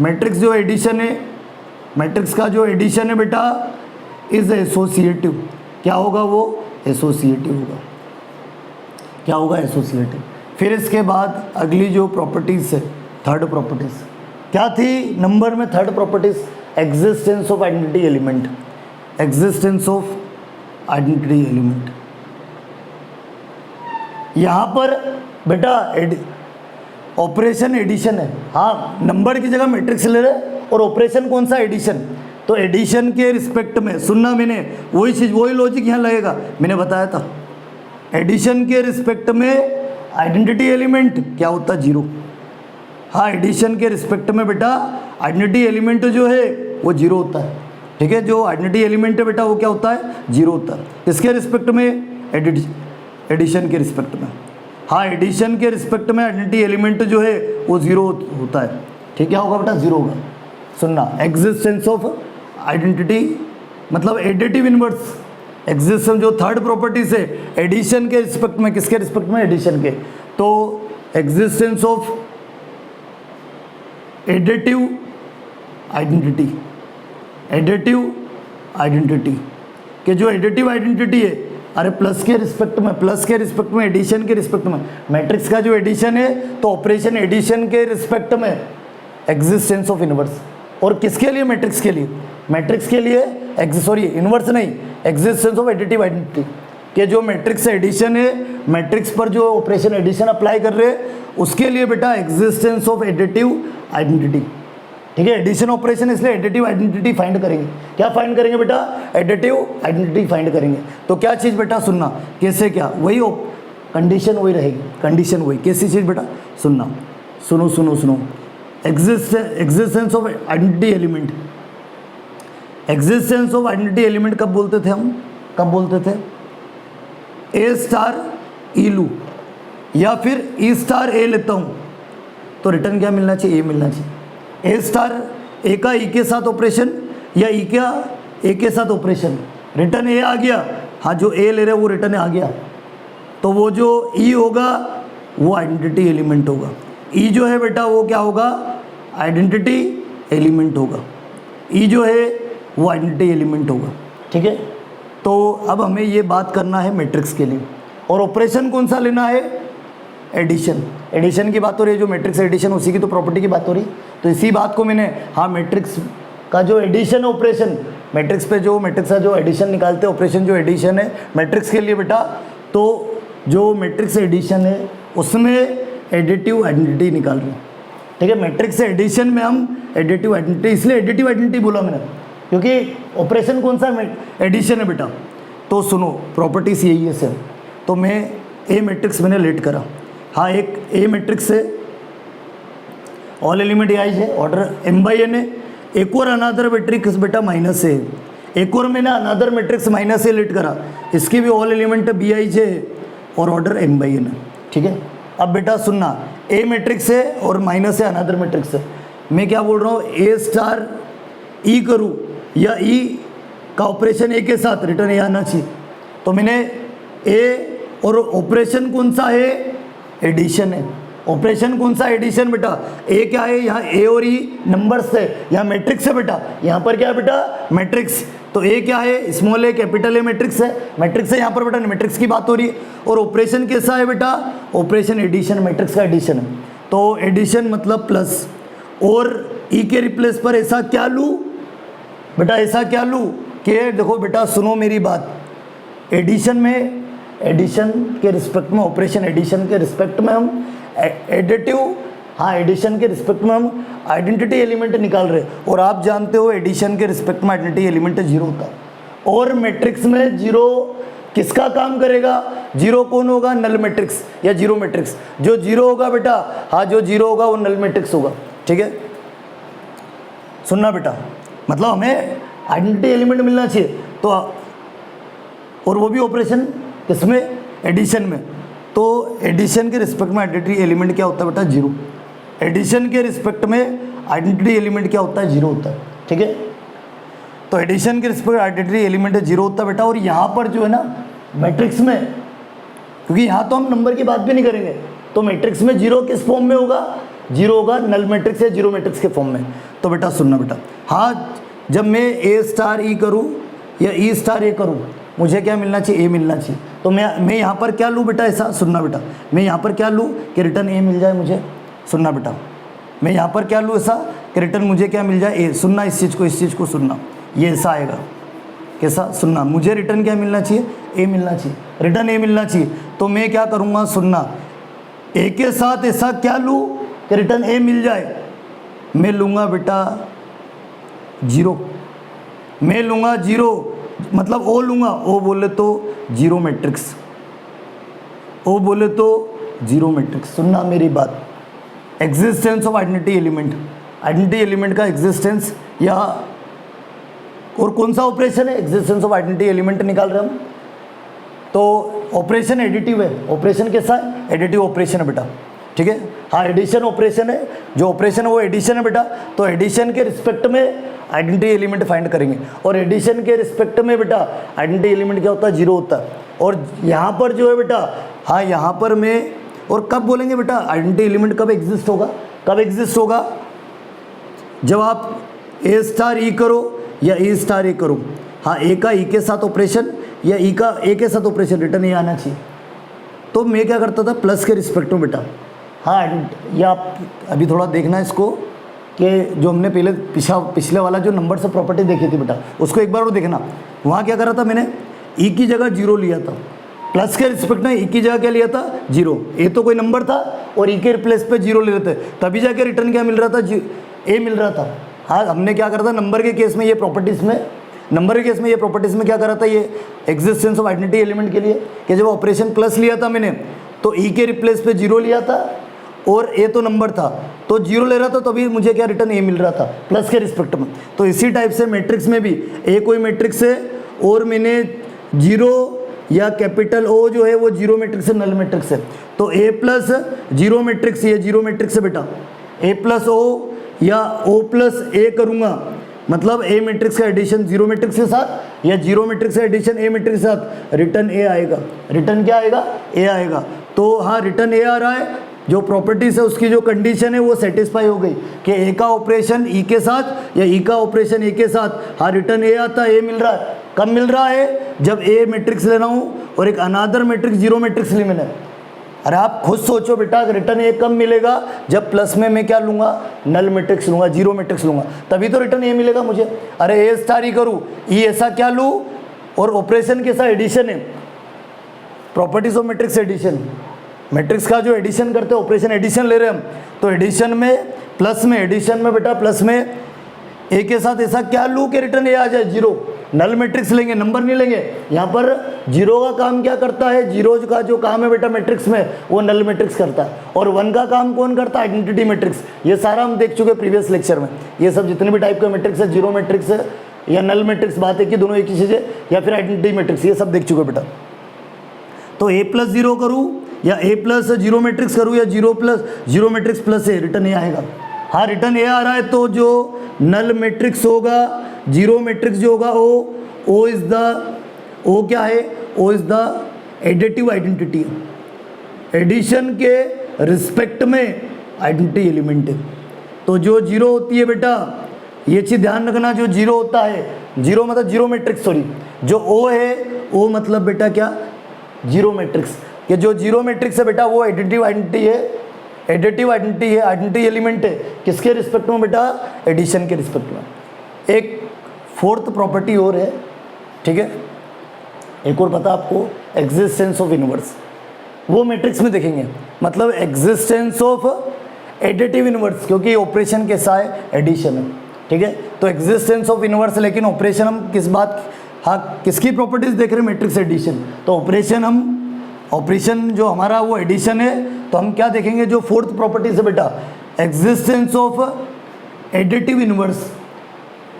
मैट्रिक्स जो एडिशन है, मैट्रिक्स का जो एडिशन है बेटा इज एसोसिएटिव। क्या होगा वो, एसोसिएटिव होगा। क्या होगा, एसोसिएटिव। फिर इसके बाद अगली जो प्रॉपर्टीज है, थर्ड प्रॉपर्टीज क्या थी नंबर में, third properties existence of identity element, existence of identity element. यहाँ पर बेटा ऑपरेशन एडिशन है, हाँ नंबर की जगह मैट्रिक्स ले रहे, और ऑपरेशन कौन सा, एडिशन। तो एडिशन के रिस्पेक्ट में सुनना, मैंने वही चीज़, वही लॉजिक यहाँ लगेगा, मैंने बताया था। एडिशन के रिस्पेक्ट में आइडेंटिटी एलिमेंट क्या होता है, जीरो। हाँ एडिशन के रिस्पेक्ट में बेटा आइडेंटिटी एलिमेंट जो है वो जीरो होता है, ठीक है। जो आइडेंटिटी एलिमेंट है बेटा वो क्या होता है, जीरो होता है। इसके रिस्पेक्ट में एडिशन के रिस्पेक्ट में, हाँ एडिशन के रिस्पेक्ट में आइडेंटिटी एलिमेंट जो है वो जीरो होता है, ठीक है। क्या होगा बेटा, जीरो होगा। सुनना, एग्जिस्टेंस ऑफ आइडेंटिटी मतलब एडिटिव इनवर्स। एग्जिस्टेंस जो थर्ड प्रॉपर्टीज है एडिशन के रिस्पेक्ट में, किसके रिस्पेक्ट में, एडिशन के। तो existence of additive identity, additive identity के जो एडिटिव आइडेंटिटी है, अरे प्लस के रिस्पेक्ट में, प्लस के रिस्पेक्ट में, एडिशन के रिस्पेक्ट में, मैट्रिक्स का जो एडिशन है तो ऑपरेशन एडिशन के रिस्पेक्ट में एग्जिस्टेंस ऑफ इनवर्स। और किसके लिए, मैट्रिक्स के लिए, मैट्रिक्स के लिए सॉरी इनवर्स नहीं, एग्जिस्टेंस ऑफ एडिटिव आइडेंटिटी के जो मैट्रिक्स एडिशन है, मैट्रिक्स पर जो ऑपरेशन एडिशन अप्लाई कर रहे हैं उसके लिए बेटा एग्जिस्टेंस ऑफ एडिटिव आइडेंटिटी। ठीक है, एडिशन ऑपरेशन इसलिए एडिटिव आइडेंटिटी फाइंड करेंगे। क्या फाइंड करेंगे बेटा? एडिटिव आइडेंटिटी फाइंड करेंगे। तो क्या चीज़ बेटा? सुनना। कैसे? क्या? वही कंडीशन वही रहेगी, कंडीशन वही। कैसी चीज़ बेटा? सुनना, सुनो सुनो सुनो। Existence of identity element. Existence of identity element कब बोलते थे हम? कब बोलते थे? ए स्टार ई लू या फिर ई स्टार ए लेता हूँ तो रिटर्न क्या मिलना चाहिए? ए मिलना चाहिए। ए स्टार ए का ई के साथ ऑपरेशन या ई का ए के साथ ऑपरेशन, रिटर्न ए आ गया। हाँ, जो ए ले रहे वो रिटर्न आ गया, तो वो जो ई होगा वो आइडेंटिटी एलिमेंट होगा। ई जो है बेटा वो क्या होगा? आइडेंटिटी एलिमेंट होगा। ई जो है वो आइडेंटिटी एलिमेंट होगा। ठीक है, तो अब हमें ये बात करना है मैट्रिक्स के लिए। और ऑपरेशन कौन सा लेना है? एडिशन। एडिशन की बात हो रही है, जो मैट्रिक्स एडिशन उसी की तो प्रॉपर्टी की बात हो रही है। तो इसी बात को मैंने, हाँ, मैट्रिक्स का जो एडिशन ऑपरेशन, मैट्रिक्स पे जो मैट्रिक्स का जो एडिशन निकालते हैं, ऑपरेशन जो एडिशन है मैट्रिक्स के लिए बेटा, तो जो मैट्रिक्स एडिशन है उसमें एडिटिव आइडेंटिटी निकाल रहे हैं। ठीक है, मैट्रिक्स एडिशन में हम एडिटिव आइडेंटिटी, इसलिए एडिटिव आइडेंटिटी बोला मैंने क्योंकि ऑपरेशन कौन सा? एडिशन है बेटा। तो सुनो, प्रॉपर्टीज यही है सर। तो मैं ए मैट्रिक्स मैंने लेट करा। हाँ, एक ए मैट्रिक्स है, ऑल एलिमेंट ए आई है, ऑर्डर m बाई एन है। एक और अनादर मैट्रिक्स बेटा माइनस है, एक और मैंने अनादर मैट्रिक्स माइनस ए लेट करा, इसकी भी ऑल एलिमेंट बी आई है और ऑर्डर m बाई एन है। ठीक है, अब बेटा सुनना, ए मैट्रिक्स है और माइनस है, अनादर मैट्रिक्स है। मैं क्या बोल रहा हूँ? ए स्टार ई करूँ या ई का ऑपरेशन ए के साथ, रिटर्न ए आना चाहिए। तो मैंने ए, और ऑपरेशन कौन सा है? एडिशन है। ऑपरेशन कौन सा? एडिशन बेटा। ए क्या है? यहाँ ए और ई नंबर्स है, यहाँ मैट्रिक्स है बेटा। यहाँ पर क्या है बेटा? मैट्रिक्स। तो ए क्या है? Small A capital A matrix है, मैट्रिक्स है यहाँ पर बेटा, मैट्रिक्स की बात हो रही है। और ऑपरेशन कैसा है बेटा? ऑपरेशन एडिशन, मैट्रिक्स का एडिशन है। तो एडिशन मतलब प्लस, और ई के रिप्लेस पर ऐसा क्या लूँ बेटा? ऐसा क्या लूँ कि देखो बेटा, सुनो मेरी बात, एडिशन में, एडिशन के रिस्पेक्ट में, ऑपरेशन एडिशन के रिस्पेक्ट में हम एडिटिव, हाँ, एडिशन के रिस्पेक्ट में हम आइडेंटिटी एलिमेंट निकाल रहे हैं। और आप जानते हो एडिशन के रिस्पेक्ट में आइडेंटिटी एलिमेंट जीरो होता है। और मैट्रिक्स में जीरो किसका काम करेगा? जीरो कौन होगा? नल मैट्रिक्स या जीरो मैट्रिक्स। जो जीरो होगा बेटा, हाँ, जो जीरो होगा वो नल मैट्रिक्स होगा। ठीक है, सुनना बेटा, मतलब हमें आइडेंटिटी एलिमेंट मिलना चाहिए। तो और वो भी ऑपरेशन किसमें? एडिशन में। तो एडिशन के रिस्पेक्ट में आइडेंटिटी एलिमेंट क्या होता है बेटा? जीरो। एडिशन के रिस्पेक्ट में आइडेंटिटी एलिमेंट क्या होता है? जीरो होता है। ठीक है, तो एडिशन के रिस्पेक्ट आइडेंटिटी एलिमेंट जीरो होता है बेटा। और यहाँ पर जो है ना मैट्रिक्स में, क्योंकि यहाँ तो हम नंबर की बात भी नहीं करेंगे, तो मैट्रिक्स में जीरो किस फॉर्म में होगा? जीरो होगा नल मैट्रिक्स या जीरो मैट्रिक्स के फॉर्म में। तो बेटा सुनना बेटा, हाँ, जब मैं ए स्टार ई करूँ या ई स्टार ए करूँ, मुझे क्या मिलना चाहिए? ए मिलना चाहिए। तो मैं यहाँ पर क्या लूँ बेटा? ऐसा सुनना बेटा, मैं यहाँ पर क्या लूँ कि रिटर्न ए मिल जाए मुझे। सुनना बेटा, मैं यहाँ पर क्या लूँ ऐसा कि रिटर्न मुझे क्या मिल जाए? ए। सुनना इस चीज़ को सुनना, ये ऐसा आएगा कैसा? सुनना, मुझे रिटर्न क्या मिलना चाहिए? ए मिलना चाहिए, रिटर्न ए मिलना चाहिए। तो मैं क्या करूँगा? सुनना, ए के साथ ऐसा क्या लूँ कि रिटर्न ए मिल जाए? मैं लूँगा बेटा जीरो, मैं लूँगा जीरो, मतलब ओ लूँगा, ओ बोले तो जीरो मैट्रिक्स, ओ बोले तो जीरो मैट्रिक्स। सुनना मेरी बात, existence of identity element, identity element का एग्जिस्टेंस, या और कौन सा ऑपरेशन है? एग्जिस्टेंस ऑफ आइडेंटिटी एलिमेंट निकाल रहे हम। तो ऑपरेशन एडिटिव है। ऑपरेशन कैसा है? एडिटिव ऑपरेशन है बेटा। ठीक है, हाँ, एडिशन ऑपरेशन है, जो ऑपरेशन है वो एडिशन है बेटा। तो एडिशन के रिस्पेक्ट में आइडेंटिटी एलिमेंट फाइंड करेंगे, और एडिशन के रिस्पेक्ट में बेटा आइडेंटिटी एलिमेंट क्या होता है? जीरो होता है। और यहाँ पर जो है बेटा, हाँ, यहाँ पर मैं, और कब बोलेंगे बेटा आइडेंटिटी एलिमेंट कब एग्जिस्ट होगा? कब एग्जिस्ट होगा? जब आप ए स्टार ई करो या ई स्टार ए करो, हाँ, ए का ई के साथ ऑपरेशन या ई का ए के साथ ऑपरेशन, रिटर्न ए आना चाहिए। तो मैं क्या करता था? प्लस के रिस्पेक्ट में बेटा, हाँ, या आप अभी थोड़ा देखना इसको कि जो हमने पहले पिछले वाला जो नंबर से प्रॉपर्टी देखी थी बेटा, उसको एक बार और देखना। वहाँ क्या करा था मैंने? ई की जगह जीरो लिया था, प्लस के रिस्पेक्ट में ई की जगह क्या लिया था? जीरो। ए तो कोई नंबर था और ई के रिप्लेस पे जीरो ले रहे थे, तभी जाके रिटर्न क्या मिल रहा था? ए मिल रहा था। हाँ, हमने क्या करा था नंबर के केस में, ये प्रॉपर्टीज़ में, नंबर के केस में ये प्रॉपर्टीज़ में क्या करा था, ये एग्जिस्टेंस ऑफ आइडेंटिटी एलिमेंट के लिए कि जब ऑपरेशन प्लस लिया था मैंने तो ई के रिप्लेस पे 0 लिया था और ए तो नंबर था तो 0 ले रहा था, तभी मुझे क्या रिटर्न ए मिल रहा था प्लस के रिस्पेक्ट में। तो इसी टाइप से मैट्रिक्स में भी ए कोई मैट्रिक्स है और मैंने 0 या कैपिटल ओ जो है वो 0 मैट्रिक्स है, नल मैट्रिक्स है, तो ए प्लस 0 मैट्रिक्स, ये 0 मैट्रिक्स है बेटा, ए प्लस ओ या ओ प्लस ए करूँगा, मतलब ए मैट्रिक्स का एडिशन 0 मैट्रिक्स के साथ या 0 मैट्रिक्स का एडिशन ए मैट्रिक्स के साथ, रिटर्न ए आएगा। रिटर्न क्या आएगा, ए आएगा। तो हाँ, रिटर्न ए आ रहा है, जो प्रॉपर्टीज है उसकी जो कंडीशन है वो सेटिस्फाई हो गई कि ए का ऑपरेशन ई के साथ या ई का ऑपरेशन ए के साथ, हाँ रिटर्न ए आता है, ए मिल रहा है। कब मिल रहा है, जब ए मैट्रिक्स लेना हूँ और एक अनादर मैट्रिक्स 0 मैट्रिक्स ले मैंने। अरे आप खुद सोचो बेटा, रिटर्न ए कब मिलेगा, जब प्लस में मैं क्या लूँगा, नल मैट्रिक्स लूँगा, 0 मैट्रिक्स लूँगा, तभी तो रिटर्न ए मिलेगा मुझे। अरे ए स्टार ही करूँ, ई ऐसा क्या लूँ और ऑपरेशन कैसा, एडिशन है, properties of matrix addition, matrix का जो एडिशन करते हैं ऑपरेशन एडिशन ले रहे हैं हम, तो एडिशन में प्लस में, एडिशन में बेटा प्लस में ए के साथ ऐसा क्या लूँ कि रिटर्न ए आ जाए, 0। नल मैट्रिक्स लेंगे, नंबर नहीं लेंगे। यहाँ पर 0 का काम क्या करता है, 0 का जो काम है बेटा मैट्रिक्स में वो नल मैट्रिक्स करता है, और 1 का काम कौन करता है, आइडेंटिटी मैट्रिक्स। ये सारा हम देख चुके प्रीवियस लेक्चर में, ये सब जितने भी टाइप का मैट्रिक्स है, 0 मैट्रिक्स है या नल मैट्रिक्स, बात है कि दोनों एक ही चीज़ है, या फिर आइडेंटिटी मैट्रिक्स, ये सब देख चुके बेटा। तो ए प्लस 0 करूँ या ए प्लस 0 मैट्रिक्स करूँ या 0 प्लस 0 मैट्रिक्स प्लस ए, रिटर्न ए आएगा। हाँ, रिटर्न ए आ रहा है, तो जो नल मैट्रिक्स होगा, 0 मैट्रिक्स जो होगा ओ इज द, ओ क्या है, O is the additive identity, addition के रिस्पेक्ट में आइडेंटिटी एलिमेंट है। तो जो 0 होती है बेटा, ये चीज़ ध्यान रखना, जो 0 होता है, 0 मतलब 0 मैट्रिक्स, सॉरी, जो ओ है, ओ मतलब बेटा क्या, 0 मैट्रिक्स, कि जो 0 मैट्रिक्स है बेटा वो एडिटिव आइडेंटिटी है, एडिटिव आइडेंटिटी है, आइडेंटिटी एलिमेंट है, किसके रिस्पेक्ट में बेटा, एडिशन के रिस्पेक्ट में। एक फोर्थ प्रॉपर्टी और है, ठीक है, एक और पता आपको, एग्जिस्टेंस ऑफ इनवर्स, वो मैट्रिक्स में देखेंगे, मतलब एग्जिस्टेंस ऑफ एडिटिव इनवर्स, क्योंकि ऑपरेशन कैसा है, एडिशन है, ठीक है। तो एग्जिस्टेंस ऑफ इनवर्स, लेकिन ऑपरेशन हम किस बात, हाँ किसकी प्रॉपर्टीज देख रहे हैं, मैट्रिक्स एडिशन। तो ऑपरेशन जो हमारा वो एडिशन है, तो हम क्या देखेंगे, जो फोर्थ प्रॉपर्टीज है बेटा, existence of additive inverse,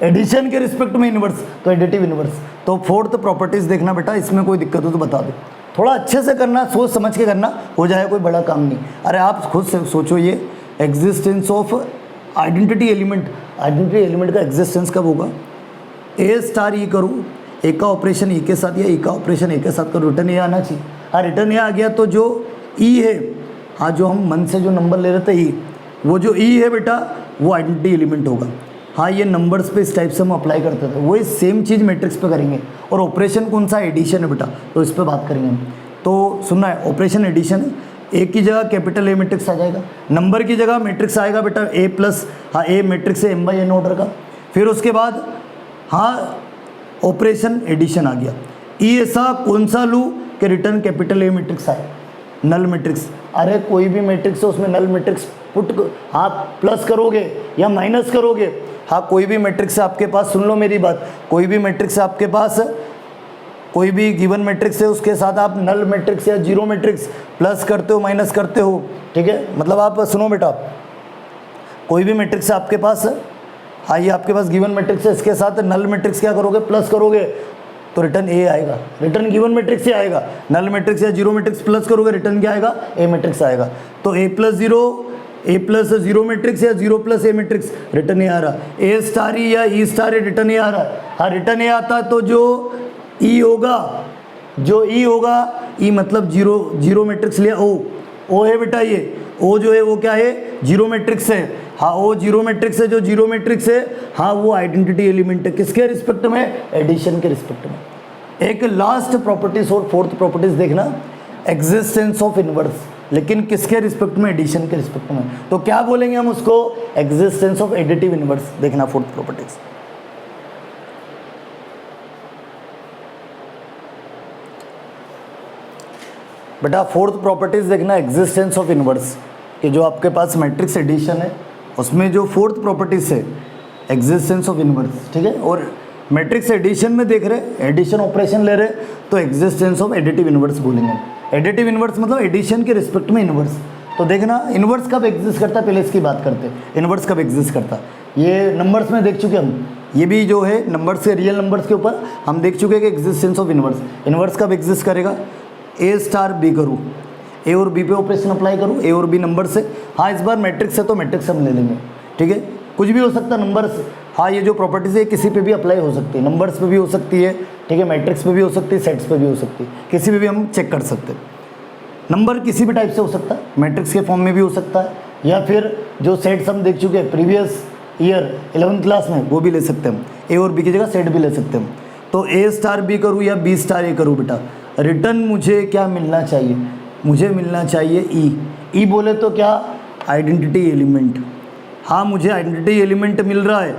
addition के रिस्पेक्ट में इनवर्स, तो एडिटिव इनवर्स। तो फोर्थ प्रॉपर्टीज देखना बेटा, इसमें कोई दिक्कत हो तो बता दो, थोड़ा अच्छे से करना, सोच समझ के करना, हो जाए कोई बड़ा काम नहीं। अरे आप खुद से सोचो, ये existence of identity element, identity element का एग्जिस्टेंस कब होगा, ए स्टार ई करूँ, ए का ऑपरेशन ई के साथ या ई का ऑपरेशन ए के साथ करूँ, रिटर्न ए आना चाहिए। हाँ, रिटर्न ए आ गया, तो जो ई है, हाँ जो हम मन से जो नंबर ले रहे थे ई, वो जो ई है बेटा वो आइडेंटिटी एलिमेंट होगा। हाँ, ये नंबर्स पे इस टाइप से हम अप्लाई करते थे, वही सेम चीज़ मैट्रिक्स पे करेंगे। और ऑपरेशन कौन सा, एडिशन है बेटा, तो इस पर बात करेंगे हम। तो सुनना है, ऑपरेशन एडिशन है, ए की जगह कैपिटल ए मैट्रिक्स आ जाएगा, नंबर की जगह मैट्रिक्स आएगा बेटा ए प्लस, हाँ ए मैट्रिक्स है m/n ऑर्डर का। फिर उसके बाद हाँ ऑपरेशन एडिशन आ गया, ई ऐसा कौन सा लूँ कि रिटर्न कैपिटल ए मैट्रिक्स आए, नल मैट्रिक्स। अरे कोई भी मैट्रिक्स है उसमें नल मैट्रिक्स पुट, हाँ प्लस करोगे या माइनस करोगे, हाँ कोई भी मैट्रिक्स है आपके पास, सुन लो मेरी बात, कोई भी मैट्रिक्स है आपके पास, कोई भी गिवन मैट्रिक्स है उसके साथ आप नल मैट्रिक्स या 0 मैट्रिक्स प्लस करते हो, माइनस करते हो, ठीक है। मतलब आप सुनो बेटा, कोई भी मैट्रिक्स है आपके पास, हाँ ये आपके पास गिवन मैट्रिक्स है, इसके साथ नल मैट्रिक्स क्या करोगे, प्लस करोगे, तो रिटर्न ए आएगा, रिटर्न गिवन मैट्रिक्स से आएगा। नल मैट्रिक्स या 0 मैट्रिक्स प्लस करोगे, रिटर्न क्या आएगा, ए मैट्रिक्स आएगा। तो ए प्लस 0 मैट्रिक्स या 0 प्लस ए मैट्रिक्स, रिटर्न ए आ रहा, ए स्टार ई या ई स्टार रिटर्न ए आ रहा है। हाँ रिटर्न ए आता है, तो जो ई होगा, ई मतलब 0 मैट्रिक्स लिया, ओ है बेटा, ये ओ जो है वो क्या है, 0 मैट्रिक्स है। हाँ ओ 0 मैट्रिक्स है, जो 0 मैट्रिक्स है हाँ वो आइडेंटिटी एलिमेंट है, किसके रिस्पेक्ट में, एडिशन के रिस्पेक्ट में। एक लास्ट प्रॉपर्टीज और फोर्थ प्रॉपर्टीज देखना, एग्जिस्टेंस ऑफ इनवर्स, लेकिन किसके रिस्पेक्ट में, एडिशन के रिस्पेक्ट में। तो क्या बोलेंगे हम उसको, एग्जिस्टेंस ऑफ एडिटिव इनवर्स। देखना फोर्थ प्रॉपर्टीज, बेटा फोर्थ प्रॉपर्टीज देखना, एग्जिस्टेंस ऑफ इनवर्स, कि जो आपके पास मैट्रिक्स एडिशन है, उसमें जो फोर्थ प्रॉपर्टीज है एग्जिस्टेंस ऑफ इनवर्स, ठीक है। और मैट्रिक्स एडिशन में देख रहे, एडिशन ऑपरेशन ले रहे, तो एग्जिस्टेंस ऑफ एडिटिव इनवर्स बोलेंगे। एडिटिव इनवर्स मतलब एडिशन के रिस्पेक्ट में इनवर्स। तो देखना इनवर्स कब एग्जिस्ट करता है, पहले इसकी बात करते हैं, इनवर्स कब एग्जिस्ट करता है। ये नंबर्स में देख चुके हम, ये भी जो है नंबर्स के, रियल नंबर्स के ऊपर हम देख चुके हैं कि एग्जिस्टेंस ऑफ इनवर्स। इनवर्स कब एग्जिस्ट करेगा, ए स्टार बी करूँ, ए और बी पे ऑपरेशन अप्लाई करूँ, ए और बी नंबर से। हाँ इस बार मैट्रिक्स है तो मैट्रिक्स हम ले लेंगे, ठीक है। कुछ भी हो सकता है नंबर्स, हाँ ये जो प्रॉपर्टीज़ है किसी पे भी अप्लाई हो सकती है, नंबर्स पे भी हो सकती है, ठीक है, मैट्रिक्स पे भी हो सकती है, सेट्स पे भी हो सकती है, किसी पे भी हम चेक कर सकते हैं। नंबर किसी भी टाइप से हो सकता है, मैट्रिक्स के फॉर्म में भी हो सकता है, या फिर जो सेट्स हम देख चुके हैं प्रीवियस ईयर 11th क्लास में, वो भी ले सकते हैं हम, ए और बी की जगह सेट भी ले सकते हैं। तो ए स्टार बी करूँ या बी स्टार ए करूँ बेटा, रिटर्न मुझे क्या मिलना चाहिए, मुझे मिलना चाहिए ई। ई बोले तो क्या, आइडेंटिटी एलिमेंट। हाँ मुझे आइडेंटिटी एलिमेंट मिल रहा है,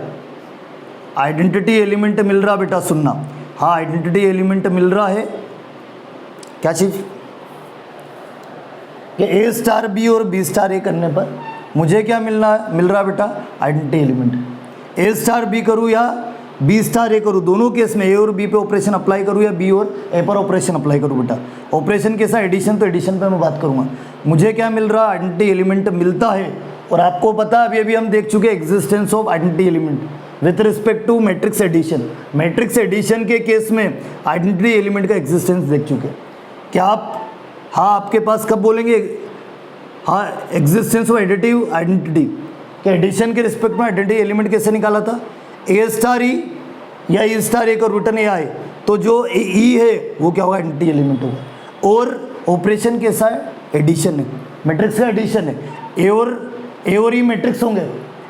आइडेंटिटी एलिमेंट मिल रहा बेटा, सुनना, हाँ आइडेंटिटी एलिमेंट मिल रहा है। क्या चीज़ कि ए स्टार बी और बी स्टार ए करने पर मुझे क्या मिल रहा बेटा, आइडेंटिटी एलिमेंट। ए स्टार बी करूँ या बी स्टार ए करूँ, दोनों केस में ए और बी पे ऑपरेशन अप्लाई करूँ या बी और ए पर ऑपरेशन अप्लाई करूँ बेटा। ऑपरेशन कैसा, एडिशन, तो एडिशन पे मैं बात करूँगा। मुझे क्या मिल रहा, आइडेंटिटी एलिमेंट मिलता है। और आपको पता है अभी हम देख चुके existence of identity element with respect to matrix addition. Matrix addition के केस में आइडेंटिटी एलिमेंट का एग्जिस्टेंस देख चुके। क्या आप, हाँ आपके पास कब बोलेंगे, हाँ एग्जिस्टेंस ऑफ एडिटिव आइडेंटिटी के एडिशन के रिस्पेक्ट में आइडेंटिटी एलिमेंट कैसे निकाला था, ए स्टार ई या ई स्टार ए का रिटर्न ए आए तो जो ई है वो क्या होगा, आइडेंटिटी एलिमेंट होगा। और ऑपरेशन कैसा है, एडिशन है, मैट्रिक्स का एडिशन है। ए और ई मैट्रिक्स होंगे,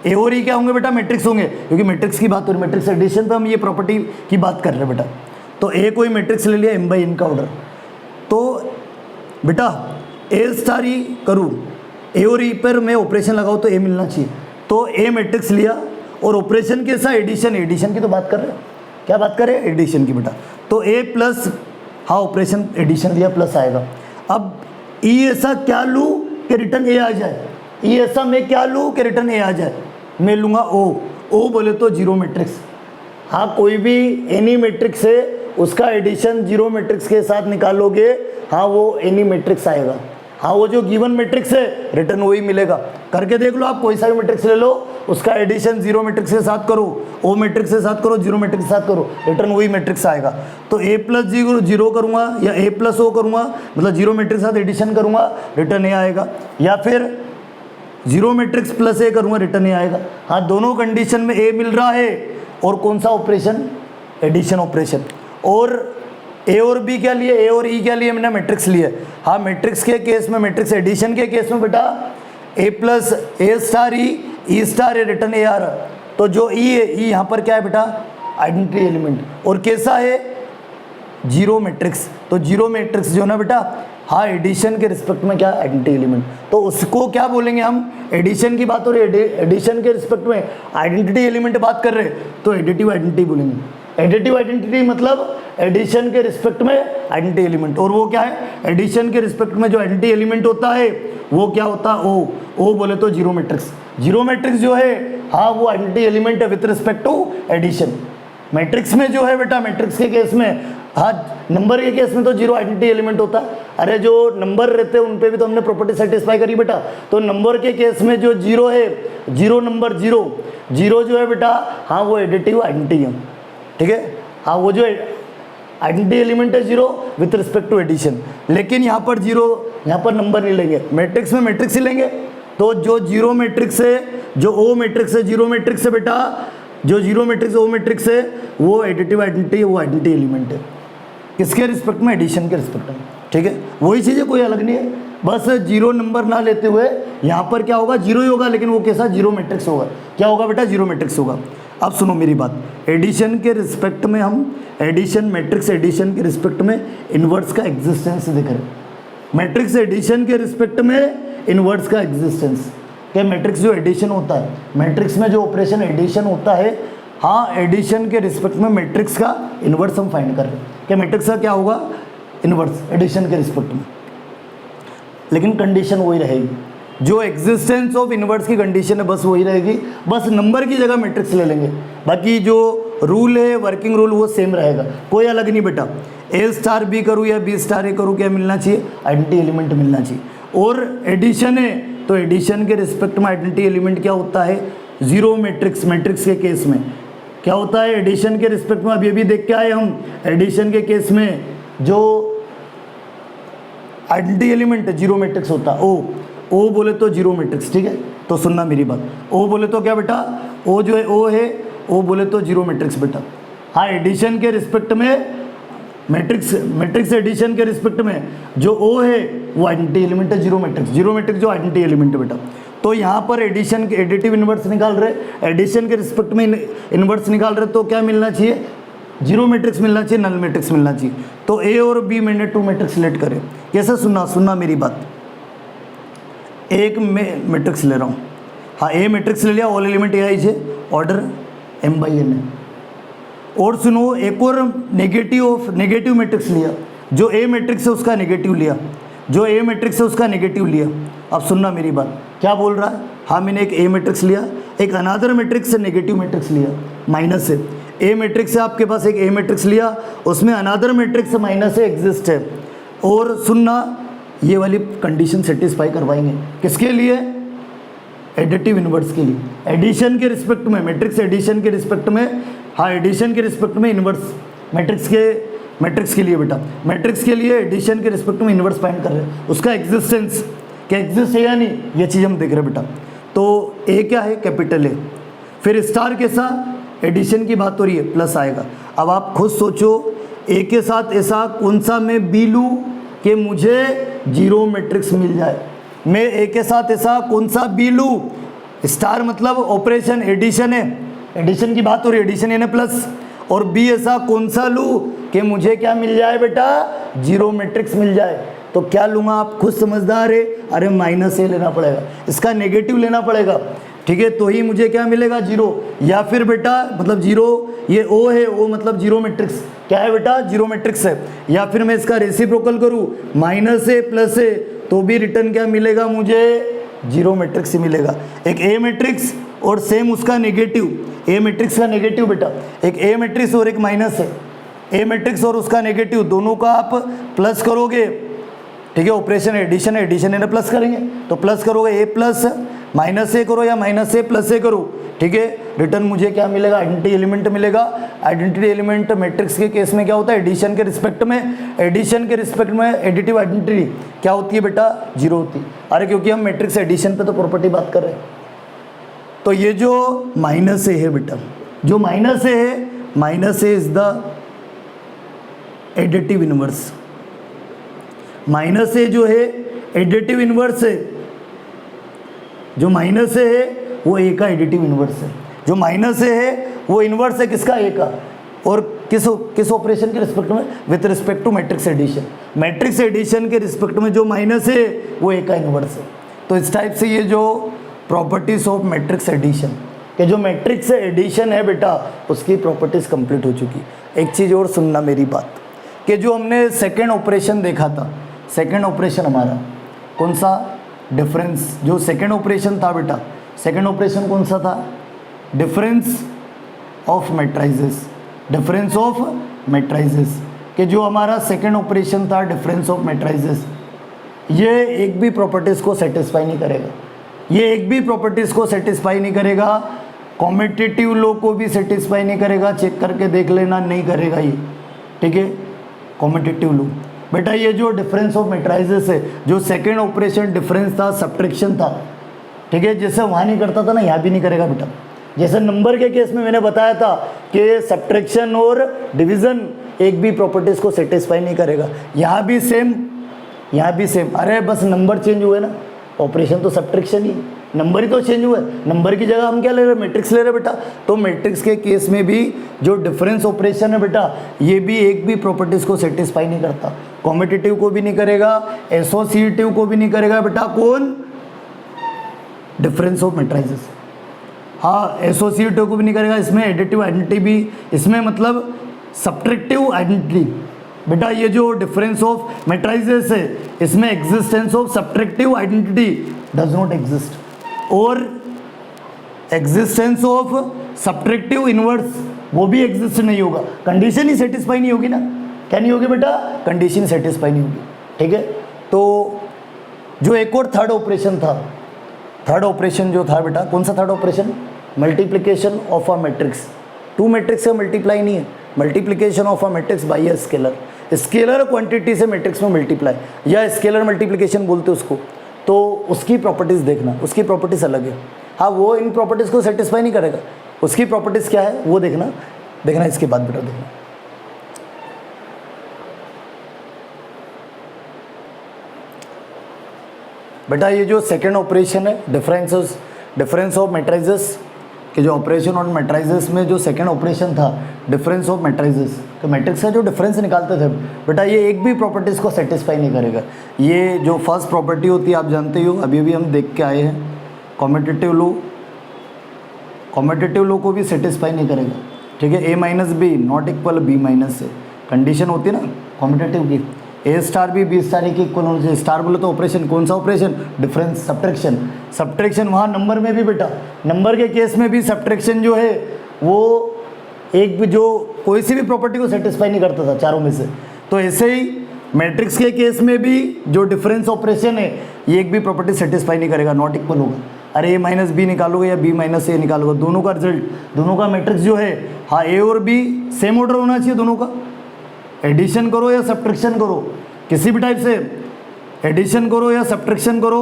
ए और ई क्या होंगे बेटा, मैट्रिक्स होंगे, क्योंकि मैट्रिक्स की बात हो रही है, मैट्रिक्स एडिशन पे हम ये प्रॉपर्टी की बात कर रहे हैं बेटा। तो ए कोई मैट्रिक्स ले लिया m बाई n का ऑर्डर, तो बेटा ए स्टार ई करूँ, ए और ई पर मैं ऑपरेशन लगाऊँ तो ए मिलना चाहिए, तो ए मैट्रिक्स लिया। और ऑपरेशन कैसा, एडिशन, एडिशन की तो बात कर रहे हैं, क्या बात कर रहे हैं, एडिशन की बेटा। तो ए प्लस, हाँ ऑपरेशन एडिशन लिया, प्लस आएगा। अब ई ऐसा क्या लूँ कि रिटर्न ए आ जाए, ई ऐसा मैं क्या लूँ कि रिटर्न ए आ जाए, मैं लूँगा ओ बोले तो जीरो मैट्रिक्स। हाँ कोई भी एनी मैट्रिक्स है उसका एडिशन जीरो मैट्रिक्स के साथ निकालोगे, हाँ वो एनी मैट्रिक्स आएगा। हाँ वो जो गिवन मैट्रिक्स है रिटर्न वही मिलेगा। करके देख लो, आप कोई सा भी मैट्रिक्स ले लो, उसका एडिशन जीरो मैट्रिक्स के साथ करो, ओ मैट्रिक्स के साथ करो, जीरो मैट्रिक्स के साथ करो, रिटर्न वही मैट्रिक्स आएगा। तो ए प्लस जीरो करूँगा या ए प्लस ओ करूँगा, मतलब जीरो मैट्रिक्स के साथ एडिशन करूँगा, रिटर्न ए आएगा। या फिर जीरो मैट्रिक्स प्लस ए करूँगा, रिटर्न ए आएगा। हाँ दोनों कंडीशन में ए मिल रहा है, और कौन सा ऑपरेशन, एडिशन ऑपरेशन। और ए और बी क्या लिए, ए और ई क्या लिए, मैंने मैट्रिक्स लिए। हाँ मैट्रिक्स के केस में, मैट्रिक्स एडिशन के केस में बेटा ए प्लस ए स्टार ई स्टार ए, रिटर्न ए आ रहा। तो जो ई है, ई यहाँ पर क्या है बेटा, आइडेंटिटी एलिमेंट। और कैसा है, जीरो मैट्रिक्स। तो जीरो मैट्रिक्स जो ना बेटा, हाँ एडिशन के रिस्पेक्ट में क्या, आइडेंटिटी एलिमेंट। तो उसको क्या बोलेंगे हम, एडिशन की बात हो रही है, एडिशन के रिस्पेक्ट में आइडेंटिटी एलिमेंट बात कर रहे हैं तो एडिटिव आइडेंटिटी बोलेंगे। एडिटिव आइडेंटिटी मतलब एडिशन के रिस्पेक्ट में आइडेंटिटी एलिमेंट। और वो क्या है, एडिशन के रिस्पेक्ट में जो आइडेंटिटी एलिमेंट होता है वो क्या होता है, ओ बोले तो जीरो मैट्रिक्स। जीरो मैट्रिक्स जो है, हाँ वो आइडेंटिटी एलिमेंट है with respect to addition. Matrix में जो है बेटा, मैट्रिक्स के केस में, हाँ नंबर के केस में तो जीरो आइडेंटिटी एलिमेंट होता है। अरे जो नंबर रहते हैं उन पे भी तो हमने प्रॉपर्टी सेटिस्फाई करी बेटा। तो नंबर के केस में जो जीरो है, जीरो नंबर जीरो जो है बेटा, हाँ वो एडिटिव आइडेंटिटी है, ठीक है। हाँ वो जो आइडेंटिटी एलिमेंट है zero with respect to addition. लेकिन यहाँ पर जीरो, यहाँ पर नंबर नहीं लेंगे, मैट्रिक्स में मैट्रिक्स ही लेंगे। तो जो जीरो मैट्रिक्स है, जो ओ मैट्रिक्स है, जीरो मैट्रिक्स है बेटा, जो जीरो मैट्रिक्स ओ मैट्रिक्स है वो एडिटिव आइडेंटिटी, वो आइडेंटिटी एलिमेंट है। किसके रिस्पेक्ट में, एडिशन के रिस्पेक्ट में, ठीक है। वही चीज़ है, कोई अलग नहीं है। बस जीरो नंबर ना लेते हुए यहाँ पर क्या होगा, जीरो ही होगा, लेकिन वो कैसा, जीरो मैट्रिक्स होगा। क्या होगा बेटा, जीरो मैट्रिक्स होगा। अब सुनो मेरी बात, एडिशन के रिस्पेक्ट में हम, एडिशन मैट्रिक्स एडिशन के रिस्पेक्ट में इन्वर्स का एग्जिस्टेंस दिख रहे हैं। मैट्रिक्स एडिशन के रिस्पेक्ट में इन्वर्स का एग्जिस्टेंस, क्या मैट्रिक्स जो एडिशन होता है, मैट्रिक्स में जो ऑपरेशन एडिशन होता है, हाँ एडिशन के रिस्पेक्ट में मैट्रिक्स का इन्वर्स हम फाइंड कर रहे हैं। क्या मैट्रिक्स का क्या होगा, इन्वर्स एडिशन के रिस्पेक्ट में। लेकिन कंडीशन वही रहेगी, जो एग्जिस्टेंस ऑफ इन्वर्स की कंडीशन है बस वही रहेगी, बस नंबर की जगह मैट्रिक्स ले लेंगे, बाकी जो रूल है वर्किंग रूल वो सेम रहेगा, कोई अलग नहीं बेटा। ए स्टार बी करूँ या बी स्टार ए करूँ, क्या मिलना चाहिए? आइडेंटिटी एलिमेंट मिलना चाहिए। और एडिशन है तो एडिशन के रिस्पेक्ट में आइडेंटिटी एलिमेंट क्या होता है? जीरो मैट्रिक्स, मैट्रिक्स के केस में क्या होता है एडिशन के रिस्पेक्ट में? अभी अभी देख के आए हम, एडिशन के केस में जो आइडेंटिटी एलिमेंट जीरो मैट्रिक्स होता है, ओ बोले तो जीरो मैट्रिक्स, ठीक है? तो सुनना मेरी बात, ओ बोले तो क्या बेटा? ओ जो है ओ है, ओ बोले तो जीरो मैट्रिक्स बेटा। हाँ, एडिशन के रिस्पेक्ट में मैट्रिक्स एडिशन के रिस्पेक्ट में जो ओ है वो आइडेंटिटी एलिमेंट है जीरो मैट्रिक्स, जीरो मैट्रिक्स जो आइडेंटिटी एलिमेंट है बेटा। तो यहाँ पर एडिशन के एडिटिव इन्वर्स निकाल रहे, एडिशन के रिस्पेक्ट में इन्वर्स निकाल रहे, तो क्या मिलना चाहिए? जीरो मैट्रिक्स मिलना चाहिए, नल मैट्रिक्स मिलना चाहिए। तो ए और बी मैंने टू मैट्रिक्स सिलेक्ट करे। कैसे? सुनना मेरी बात, एक मैं मैट्रिक्स ले रहा हूँ, हाँ ए मैट्रिक्स ले लिया, all element A I J, order m/n है। और सुनो, एक और नेगेटिव मैट्रिक्स लिया, जो ए मैट्रिक्स है उसका नेगेटिव लिया, जो ए मैट्रिक्स है उसका नेगेटिव लिया। अब सुनना मेरी बात, क्या बोल रहा है? हाँ, मैंने एक ए मैट्रिक्स लिया, एक अनादर मैट्रिक्स से नेगेटिव मैट्रिक्स लिया, माइनस है। ए मैट्रिक्स से आपके पास एक ए मैट्रिक्स लिया, उसमें अनादर मैट्रिक्स माइनस है एग्जिस्ट है। और सुनना, ये वाली कंडीशन सेटिस्फाई करवाएंगे किसके लिए? एडिटिव इन्वर्स के लिए। एडिशन के रिस्पेक्ट में, मैट्रिक्स एडिशन के रिस्पेक्ट में, हाँ एडिशन के रिस्पेक्ट में इन्वर्स, मैट्रिक्स के लिए बेटा, मैट्रिक्स के लिए एडिशन के रिस्पेक्ट में इन्वर्स फाइंड कर रहे हैं, उसका एग्जिस्टेंस क्या एग्जिस्ट है या नहीं, ये चीज़ हम देख रहे हैं बेटा। तो ए क्या है? कैपिटल ए, फिर स्टार के साथ एडिशन की बात हो रही है, प्लस आएगा। अब आप खुद सोचो, ए के साथ ऐसा कौन सा मैं बी लूँ कि मुझे जीरो मैट्रिक्स मिल जाए? मैं ए के साथ ऐसा कौन सा बी लूँ? स्टार मतलब ऑपरेशन एडिशन है, एडिशन की बात हो रही है, एडिशन यानी प्लस। और बी ऐसा कौन सा लूँ कि मुझे क्या मिल जाए बेटा? जीरो मैट्रिक्स मिल जाए। तो क्या लूँगा? आप खुद समझदार है, अरे माइनस ए लेना पड़ेगा, इसका नेगेटिव लेना पड़ेगा, ठीक है? तो ही मुझे क्या मिलेगा? जीरो। या फिर बेटा मतलब जीरो, ये ओ है, ओ मतलब जीरो मैट्रिक्स, क्या है बेटा? जीरो मैट्रिक्स है। या फिर मैं इसका रेसिप्रोकल करूँ, माइनस ए प्लस ए, तो भी रिटर्न क्या मिलेगा मुझे? जीरो मैट्रिक्स ही मिलेगा। एक ए मैट्रिक्स और सेम उसका नेगेटिव, ए मैट्रिक्स का नेगेटिव बेटा, एक ए मैट्रिक्स और एक माइनस है, ए मैट्रिक्स और उसका नेगेटिव, दोनों का आप प्लस करोगे, ठीक है? ऑपरेशन एडिशन है, एडिशन है ना, प्लस करेंगे, तो प्लस करोगे ए प्लस माइनस ए करो या माइनस ए प्लस ए करो, ठीक है? रिटर्न मुझे क्या मिलेगा? आइडेंटिटी एलिमेंट मिलेगा। आइडेंटिटी एलिमेंट मैट्रिक्स के केस में क्या होता है? एडिशन के रिस्पेक्ट में, एडिशन के रिस्पेक्ट में एडिटिव आइडेंटिटी क्या होती है बेटा? जीरो होती है। अरे क्योंकि हम मैट्रिक्स एडिशन पे तो प्रॉपर्टी बात कर रहे हैं। तो ये जो माइनस ए है बेटा, जो माइनस ए है, minus A is the additive inverse. Minus A जो है एडिटिव इनवर्स है, जो माइनस ए है वो ए का एडिटिव इनवर्स है। जो माइनस ए है वो इनवर्स है किसका? ए का। और किस ऑपरेशन के रिस्पेक्ट में? With respect to matrix addition. Matrix addition के रिस्पेक्ट में जो माइनस है वो ए का इनवर्स है। तो इस टाइप से ये जो प्रॉपर्टीज ऑफ मैट्रिक्स एडिशन, कि जो मैट्रिक्स एडिशन है बेटा उसकी प्रॉपर्टीज कंप्लीट हो चुकी। एक चीज़ और सुनना मेरी बात, कि जो हमने सेकेंड ऑपरेशन देखा था, सेकेंड ऑपरेशन हमारा कौन सा? डिफरेंस। जो सेकेंड ऑपरेशन था बेटा, सेकेंड ऑपरेशन कौन सा था? Difference of matrices, difference of matrices. कि जो हमारा सेकेंड ऑपरेशन था डिफरेंस ऑफ मैट्राइजेस, ये एक भी प्रॉपर्टीज़ को सेटिस्फाई नहीं करेगा, ये एक भी प्रॉपर्टीज़ को सेटिस्फाई नहीं करेगा, कॉम्पिटिटिव लॉ को भी सेटिस्फाई नहीं करेगा, चेक करके देख लेना, नहीं करेगा ये, ठीक है? कॉम्पिटिटिव लॉ बेटा, ये जो डिफरेंस ऑफ मैट्राइजेस है, जो सेकेंड ऑपरेशन डिफरेंस था, सब्ट्रैक्शन था, ठीक है? जैसे वहाँ नहीं करता था ना, यहाँ भी नहीं करेगा बेटा। जैसे नंबर के केस में मैंने बताया था कि सब्ट्रैक्शन और डिवीज़न एक भी प्रॉपर्टीज़ को सेटिस्फाई नहीं करेगा, यहाँ भी सेम, यहाँ भी सेम। अरे बस नंबर चेंज हुए ना, ऑपरेशन तो सब्ट्रैक्शन ही, नंबर ही तो चेंज हुआ है। नंबर की जगह हम क्या ले रहे हैं? मैट्रिक्स ले रहे हैं बेटा। तो मैट्रिक्स के केस में भी जो डिफरेंस ऑपरेशन है बेटा, ये भी एक भी प्रॉपर्टीज़ को सेटिस्फाई नहीं करता, कॉम्पिटिटिव को भी नहीं करेगा, एसोसिएटिव को भी नहीं करेगा बेटा। कौन? Difference of matrices. हाँ, एसोसिएटिव को भी नहीं करेगा, इसमें एडिटिव आइडेंटिटी भी, इसमें मतलब सब्ट्रैक्टिव आइडेंटिटी, बेटा ये जो डिफरेंस ऑफ मैट्रिसेस है इसमें existence of subtractive identity does not exist, और एग्जिस्टेंस ऑफ सब्ट्रैक्टिव इनवर्स वो भी एग्जिस्ट नहीं होगा, कंडीशन ही सेटिस्फाई नहीं होगी ना। क्या नहीं होगी बेटा? कंडीशन सेटिस्फाई नहीं होगी। ठीक है, तो जो एक और थर्ड ऑपरेशन था, थर्ड ऑपरेशन जो था बेटा, कौन सा third operation? Multiplication of a matrix. Two matrix से मल्टीप्लाई नहीं है, multiplication of a matrix by a scalar. Scalar quantity से मैट्रिक्स में मल्टीप्लाई या स्केलर मल्टीप्लिकेशन बोलते हैं उसको। तो उसकी प्रॉपर्टीज़ देखना, उसकी प्रॉपर्टीज़ अलग है। हाँ, वो इन प्रॉपर्टीज़ को सेटिस्फाई नहीं करेगा, उसकी प्रॉपर्टीज़ क्या है वो देखना इसके बाद बेटा देखना। बेटा ये जो सेकेंड ऑपरेशन है डिफरेंस ऑफ मैट्रिसेस के जो ऑपरेशन और मैट्रिसेस में जो सेकेंड ऑपरेशन था डिफरेंस ऑफ मैट्रिसेस, तो मैट्रिक्स का जो डिफरेंस निकालते थे बेटा, ये एक भी प्रॉपर्टीज़ को सेटिस्फाई नहीं करेगा। ये जो फर्स्ट प्रॉपर्टी होती है आप जानते हो, अभी अभी हम देख के आए हैं, कॉम्पिटिटिव लो को भी सेटिस्फाई नहीं करेगा। ठीक है, A minus B not equal B minus A, condition होती है ना कॉम्पिटिटिव की, ए स्टार भी बी स्टार के इक्वल होना चाहिए। स्टार बोले तो ऑपरेशन, कौन सा ऑपरेशन? डिफरेंस, सब्ट्रैक्शन वहाँ नंबर में भी बेटा, नंबर के केस में भी सब्ट्रैक्शन जो है वो एक भी जो कोई सी भी प्रॉपर्टी को सेटिस्फाई नहीं करता था चारों में से। तो ऐसे ही मैट्रिक्स के केस में भी जो डिफरेंस ऑपरेशन है ये एक भी प्रॉपर्टी सेटिस्फाई नहीं करेगा, नॉट इक्वल होगा। अरे ए माइनस बी निकालोगे या बी माइनस ए निकालोगे, दोनों का रिजल्ट, दोनों का मैट्रिक्स जो है, हाँ ए और बी सेम ऑर्डर होना चाहिए दोनों का। एडिशन करो या सब्ट्रैक्शन करो, किसी भी टाइप से एडिशन करो या सब्ट्रैक्शन करो,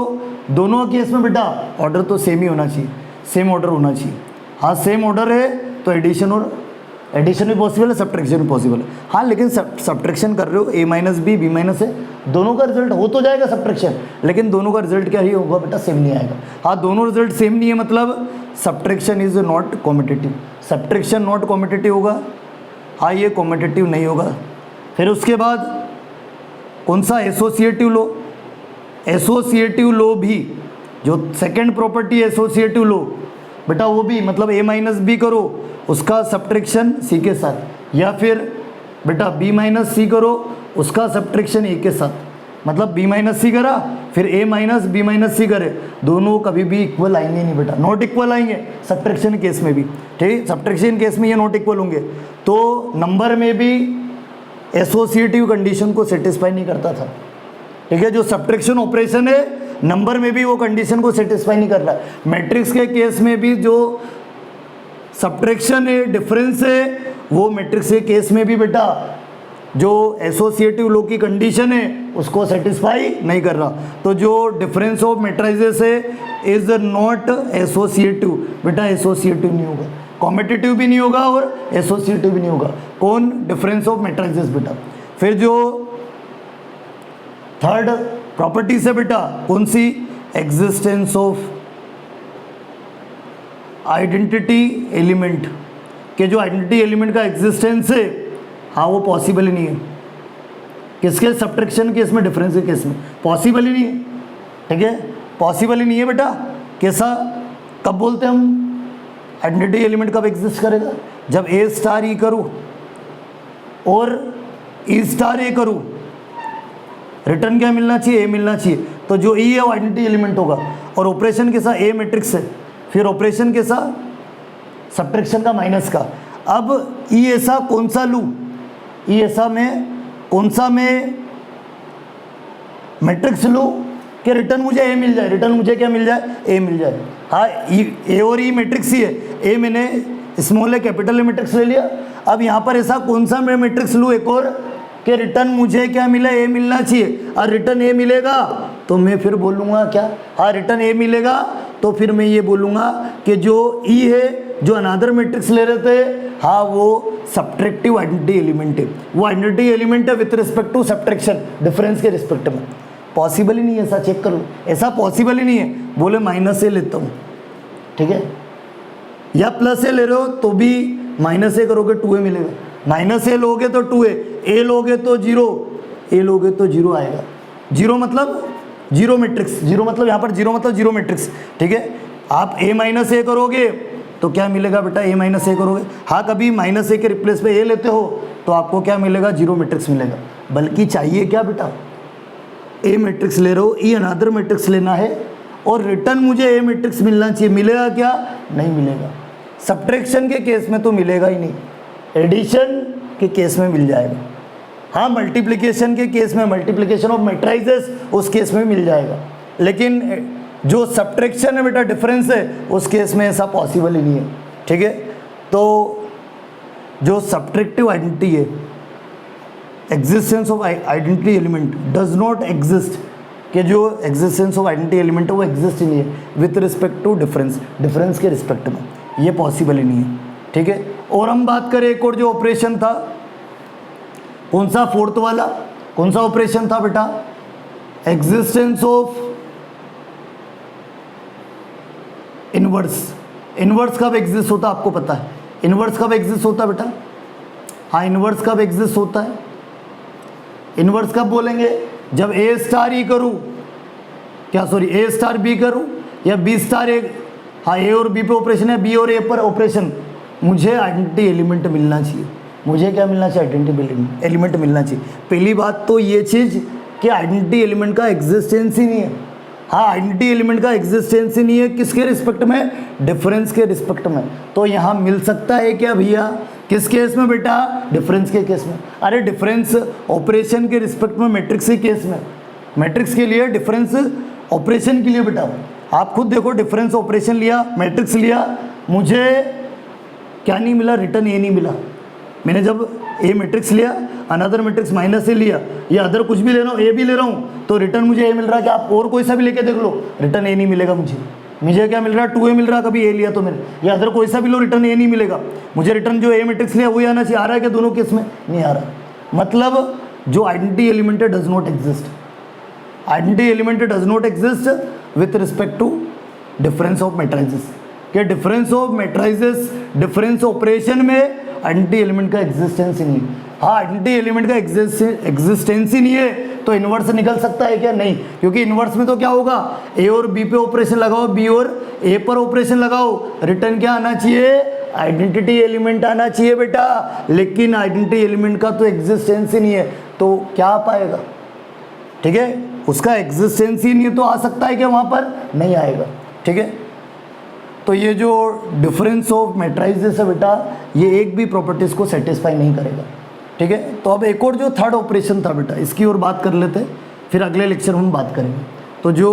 दोनों केस में बेटा ऑर्डर तो सेम ही होना चाहिए, सेम ऑर्डर होना चाहिए। हाँ, सेम ऑर्डर है तो एडिशन भी पॉसिबल है, सब्ट्रैक्शन भी पॉसिबल है। हाँ, लेकिन सब्ट्रैक्शन कर रहे हो, ए माइनस बी बी माइनस ए, दोनों का रिजल्ट हो तो जाएगा सब्ट्रैक्शन, लेकिन दोनों का रिजल्ट क्या ही होगा बेटा? सेम नहीं आएगा। हाँ, दोनों रिजल्ट सेम नहीं है मतलब subtraction is not competitive, subtraction not competitive होगा। हाँ, ये कॉम्पिटिटिव नहीं होगा। फिर उसके बाद कौन सा? एसोसिएटिव लो भी, जो सेकंड प्रॉपर्टी है एसोसिएटिव लो बेटा, वो भी मतलब ए माइनस बी करो उसका सब्ट्रैक्शन सी के साथ, या फिर बेटा बी माइनस सी करो उसका सब्ट्रैक्शन ए के साथ, मतलब बी माइनस सी करा फिर ए माइनस बी माइनस सी करे, दोनों कभी भी इक्वल आएंगे नहीं बेटा, नॉट इक्वल आएंगे सब्ट्रैक्शन केस में भी। ठीक, सब्ट्रैक्शन केस में ये नॉट इक्वल होंगे। तो नंबर में भी एसोसिएटिव कंडीशन को सेटिस्फाई नहीं करता था। ठीक है, जो सब्ट्रैक्शन ऑपरेशन है नंबर में भी वो कंडीशन को सेटिस्फाई नहीं कर रहा। मैट्रिक्स के केस में भी जो सब्ट्रैक्शन है, डिफरेंस है, वो मैट्रिक्स के केस में भी बेटा जो एसोसिएटिव लो की कंडीशन है उसको सेटिस्फाई नहीं कर रहा। तो जो डिफरेंस ऑफ मैट्रिसेस है इज नॉट एसोसिएटिव बेटा, एसोसिएटिव नहीं होगा, कॉम्पिटिटिव भी नहीं होगा और एसोसिएटिव भी नहीं होगा। कौन? डिफरेंस ऑफ मैट्रिसेस बेटा। फिर जो थर्ड प्रॉपर्टीज है बेटा, कौन सी? एग्जिस्टेंस ऑफ आइडेंटिटी एलिमेंट, के जो आइडेंटिटी एलिमेंट का एग्जिस्टेंस है हाँ वो पॉसिबल ही नहीं है। किसके? सब्ट्रैक्शन केस में, डिफरेंस के केस में पॉसिबल ही नहीं है। ठीक है, पॉसिबल ही नहीं है बेटा। कैसा? कब बोलते हैं हम आइडेंटिटी एलिमेंट कब एग्जिस्ट करेगा? जब ए स्टार ई करूँ और ई स्टार ए करूँ, रिटर्न क्या मिलना चाहिए? ए मिलना चाहिए। तो जो ई है वो आइडेंटिटी एलिमेंट होगा। और ऑपरेशन के साथ ए मैट्रिक्स है, फिर ऑपरेशन के साथ सब्ट्रैक्शन का माइनस का। अब ई ऐसा कौन सा लूँ? ई ऐसा में कौन सा में मैट्रिक्स लूँ कि रिटर्न मुझे ए मिल जाए, रिटर्न मुझे क्या मिल जाए? ए मिल जाए। हाँ, ए और ई मैट्रिक्स ही है। ए मैंने small A capital A matrix ले लिया। अब यहाँ पर ऐसा कौन सा मैं मैट्रिक्स लूँ एक और कि रिटर्न मुझे क्या मिले? ए मिलना चाहिए। और रिटर्न ए मिलेगा तो मैं फिर बोलूँगा क्या? हाँ, रिटर्न ए मिलेगा तो फिर मैं ये बोलूँगा कि जो ई है, जो अनादर मैट्रिक्स ले रहे थे, हाँ वो सब्ट्रैक्टिव आइडेंटिटी एलिमेंट है, वो आइडेंटिटी एलिमेंट है with respect to subtraction, difference के रिस्पेक्ट में। पॉसिबल ही नहीं है, ऐसा चेक करो, ऐसा पॉसिबल ही नहीं है। बोले माइनस ए लेता हूँ, ठीक है, या प्लस ए ले रहे हो तो भी माइनस ए करोगे 2a मिलेगा, माइनस ए लोगे तो 2a, ए लोगे तो 0, ए लोगे तो 0 आएगा। 0 मतलब जीरो मैट्रिक्स, जीरो मतलब यहाँ पर जीरो मतलब जीरो मैट्रिक्स, ठीक है। आप a माइनस ए करोगे तो क्या मिलेगा बेटा? a माइनस ए करोगे, हाँ कभी माइनस ए के रिप्लेस पे a लेते हो तो आपको क्या मिलेगा? जीरो मैट्रिक्स मिलेगा। बल्कि चाहिए क्या बेटा, ए मैट्रिक्स ले रहे हो, ई अनदर मैट्रिक्स लेना है और रिटर्न मुझे ए मैट्रिक्स मिलना चाहिए। मिलेगा क्या? नहीं मिलेगा। सब्ट्रैक्शन के केस में तो मिलेगा ही नहीं, एडिशन के केस में मिल जाएगा। हाँ, मल्टीप्लिकेशन के केस में, मल्टीप्लिकेशन ऑफ मैट्रिसेस उस केस में मिल जाएगा, लेकिन जो सब्ट्रैक्शन है बेटा, डिफरेंस है, उस केस में ऐसा पॉसिबल ही नहीं है। ठीक है, तो जो सब्ट्रैक्टिव आइडेंटिटी है, existence of identity element does not exist, कि जो एग्जिस्टेंस ऑफ आइडेंटिटी एलिमेंट है वो एग्जिस्ट ही नहीं है with respect to difference, difference के रिस्पेक्ट में, ये पॉसिबल ही नहीं है। ठीक है, और हम बात करें एक और जो ऑपरेशन था, कौन सा? फोर्थ वाला। कौन सा ऑपरेशन था बेटा? Existence of inverse. इनवर्स कब एग्जिस्ट होता है आपको पता है? इनवर्स कब एग्जिस्ट होता है बेटा? हाँ, इनवर्स कब एग्जिस्ट होता है? इनवर्स कब बोलेंगे? जब ए स्टार ई करूँ, क्या सॉरी, ए स्टार बी करूँ या बी स्टार ए, हाँ ए और बी पे ऑपरेशन है, बी और ए पर ऑपरेशन, मुझे आइडेंटिटी एलिमेंट मिलना चाहिए। मुझे क्या मिलना चाहिए? आइडेंटिटी एलिमेंट मिलना चाहिए। पहली बात तो ये चीज़ कि आइडेंटिटी एलिमेंट का एग्जिस्टेंस ही नहीं है। हाँ, आइडेंटिटी एलिमेंट का एग्जिस्टेंस ही नहीं है, किसके रिस्पेक्ट में? डिफरेंस के रिस्पेक्ट में। तो यहाँ मिल सकता है क्या भैया? किस केस में बेटा? डिफरेंस के केस में। अरे डिफरेंस ऑपरेशन के रिस्पेक्ट में, मैट्रिक्स के केस में, मैट्रिक्स के लिए डिफरेंस ऑपरेशन के लिए बेटा, आप खुद देखो, डिफरेंस ऑपरेशन लिया, मैट्रिक्स लिया, मुझे क्या नहीं मिला? रिटर्न ए नहीं मिला। मैंने जब ए मैट्रिक्स लिया, अनदर मैट्रिक्स माइनस ए लिया, या अदर कुछ भी ले रहा हूँ, ए भी ले रहा हूँ, तो रिटर्न मुझे ए मिल रहा है। कि आप और कोई सा भी लेके देख लो, रिटर्न ए नहीं मिलेगा मुझे। मुझे क्या मिल रहा है? 2a मिल रहा है, कभी ए लिया तो मैंने, या अदर कोई सा भी लो, रिटर्न ए नहीं मिलेगा मुझे। रिटर्न जो ए मैट्रिक्स लिया वही आना चाहिए। आ रहा है क्या दोनों केस में? नहीं आ रहा। मतलब जो identity element does not exist, identity element does not exist with respect to difference of matrices. कि difference of matrices, difference operation में आइडेंटिटी एलिमेंट का एग्जिस्टेंस ही नहीं। हाँ, आइडेंटिटी एलिमेंट का एग्जिस्टेंस ही नहीं है, तो इन्वर्स निकल सकता है क्या? नहीं, क्योंकि इन्वर्स में तो क्या होगा? ए और बी पे ऑपरेशन लगाओ, बी और ए पर ऑपरेशन लगाओ, रिटर्न क्या आना चाहिए? आइडेंटिटी एलिमेंट आना चाहिए बेटा। लेकिन आइडेंटिटी एलिमेंट का तो एग्जिस्टेंस ही नहीं है, तो क्या आ पाएगा? ठीक है, उसका एग्जिस्टेंस ही नहीं है, तो आ सकता है क्या वहाँ पर? नहीं आएगा। ठीक है, तो ये जो डिफरेंस ऑफ मैट्रिसेस है बेटा, ये एक भी प्रॉपर्टीज़ को सेटिस्फाई नहीं करेगा। ठीक है, तो अब एक और जो थर्ड ऑपरेशन था बेटा, इसकी और बात कर लेते, फिर अगले लेक्चर में हम बात करेंगे। तो जो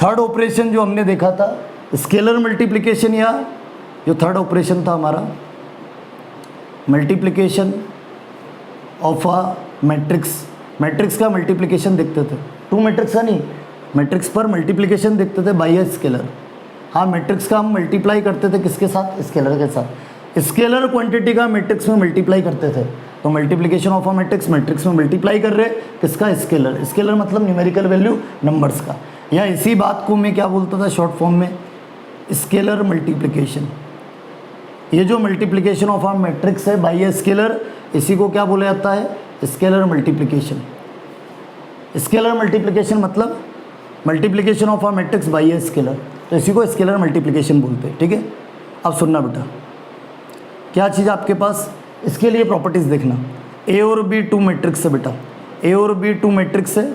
थर्ड ऑपरेशन जो हमने देखा था, स्केलर मल्टीप्लिकेशन, या जो थर्ड ऑपरेशन था हमारा, multiplication of a matrix. Matrix का मल्टीप्लिकेशन देखते थे, टू मैट्रिक्स का नहीं, मैट्रिक्स पर मल्टीप्लिकेशन देखते थे बाय अ स्केलर। हाँ, मैट्रिक्स का हम मल्टीप्लाई करते थे किसके साथ? स्केलर के साथ। स्केलर क्वांटिटी का मैट्रिक्स में मल्टीप्लाई करते थे, तो multiplication of a matrix, matrix में मल्टीप्लाई कर रहे किसका? स्केलर। स्केलर मतलब न्यूमेरिकल वैल्यू, नंबर्स का। या इसी बात को मैं क्या बोलता था शॉर्ट फॉर्म में? Scalar multiplication. ये जो मल्टीप्लिकेशन ऑफ अ मैट्रिक्स है बाय अ स्केलर, इसी को क्या बोला जाता है? Scalar multiplication. स्केलर मल्टीप्लिकेशन मतलब multiplication of a matrix by a scalar, तो इसी को स्केलर मल्टीप्लिकेशन बोलते हैं। ठीक है, अब सुनना बेटा, क्या चीज़ आपके पास, इसके लिए प्रॉपर्टीज़ देखना। ए और बी टू मैट्रिक्स है बेटा, ए और बी टू मैट्रिक्स है,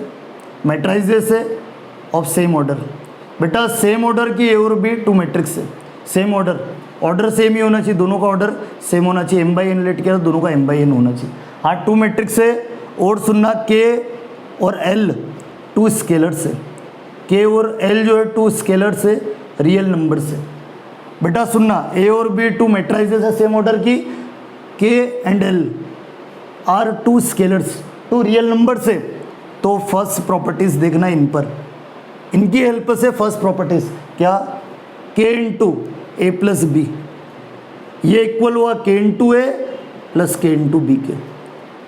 मैट्रिसेस है ऑफ सेम ऑर्डर। बेटा सेम ऑर्डर की ए और बी टू मैट्रिक्स है, सेम ऑर्डर, ऑर्डर सेम ही होना चाहिए, दोनों का ऑर्डर सेम होना चाहिए। m बाई एन लेट किया तो दोनों का m बाई एन होना चाहिए। हाँ, टू मैट्रिक्स है, और सुनना k और l टू स्केलर्स है, k और l जो है टू स्केलर्स है, रियल नंबर से। बेटा सुनना, a और b टू मैट्रिसेस है सेम ऑर्डर की, k and l are two scalars, two real number से। तो फर्स्ट प्रॉपर्टीज देखना इन पर, इनकी हेल्प से फर्स्ट प्रॉपर्टीज क्या? k into A plus B, ये इक्वल हुआ k into A plus k into B के।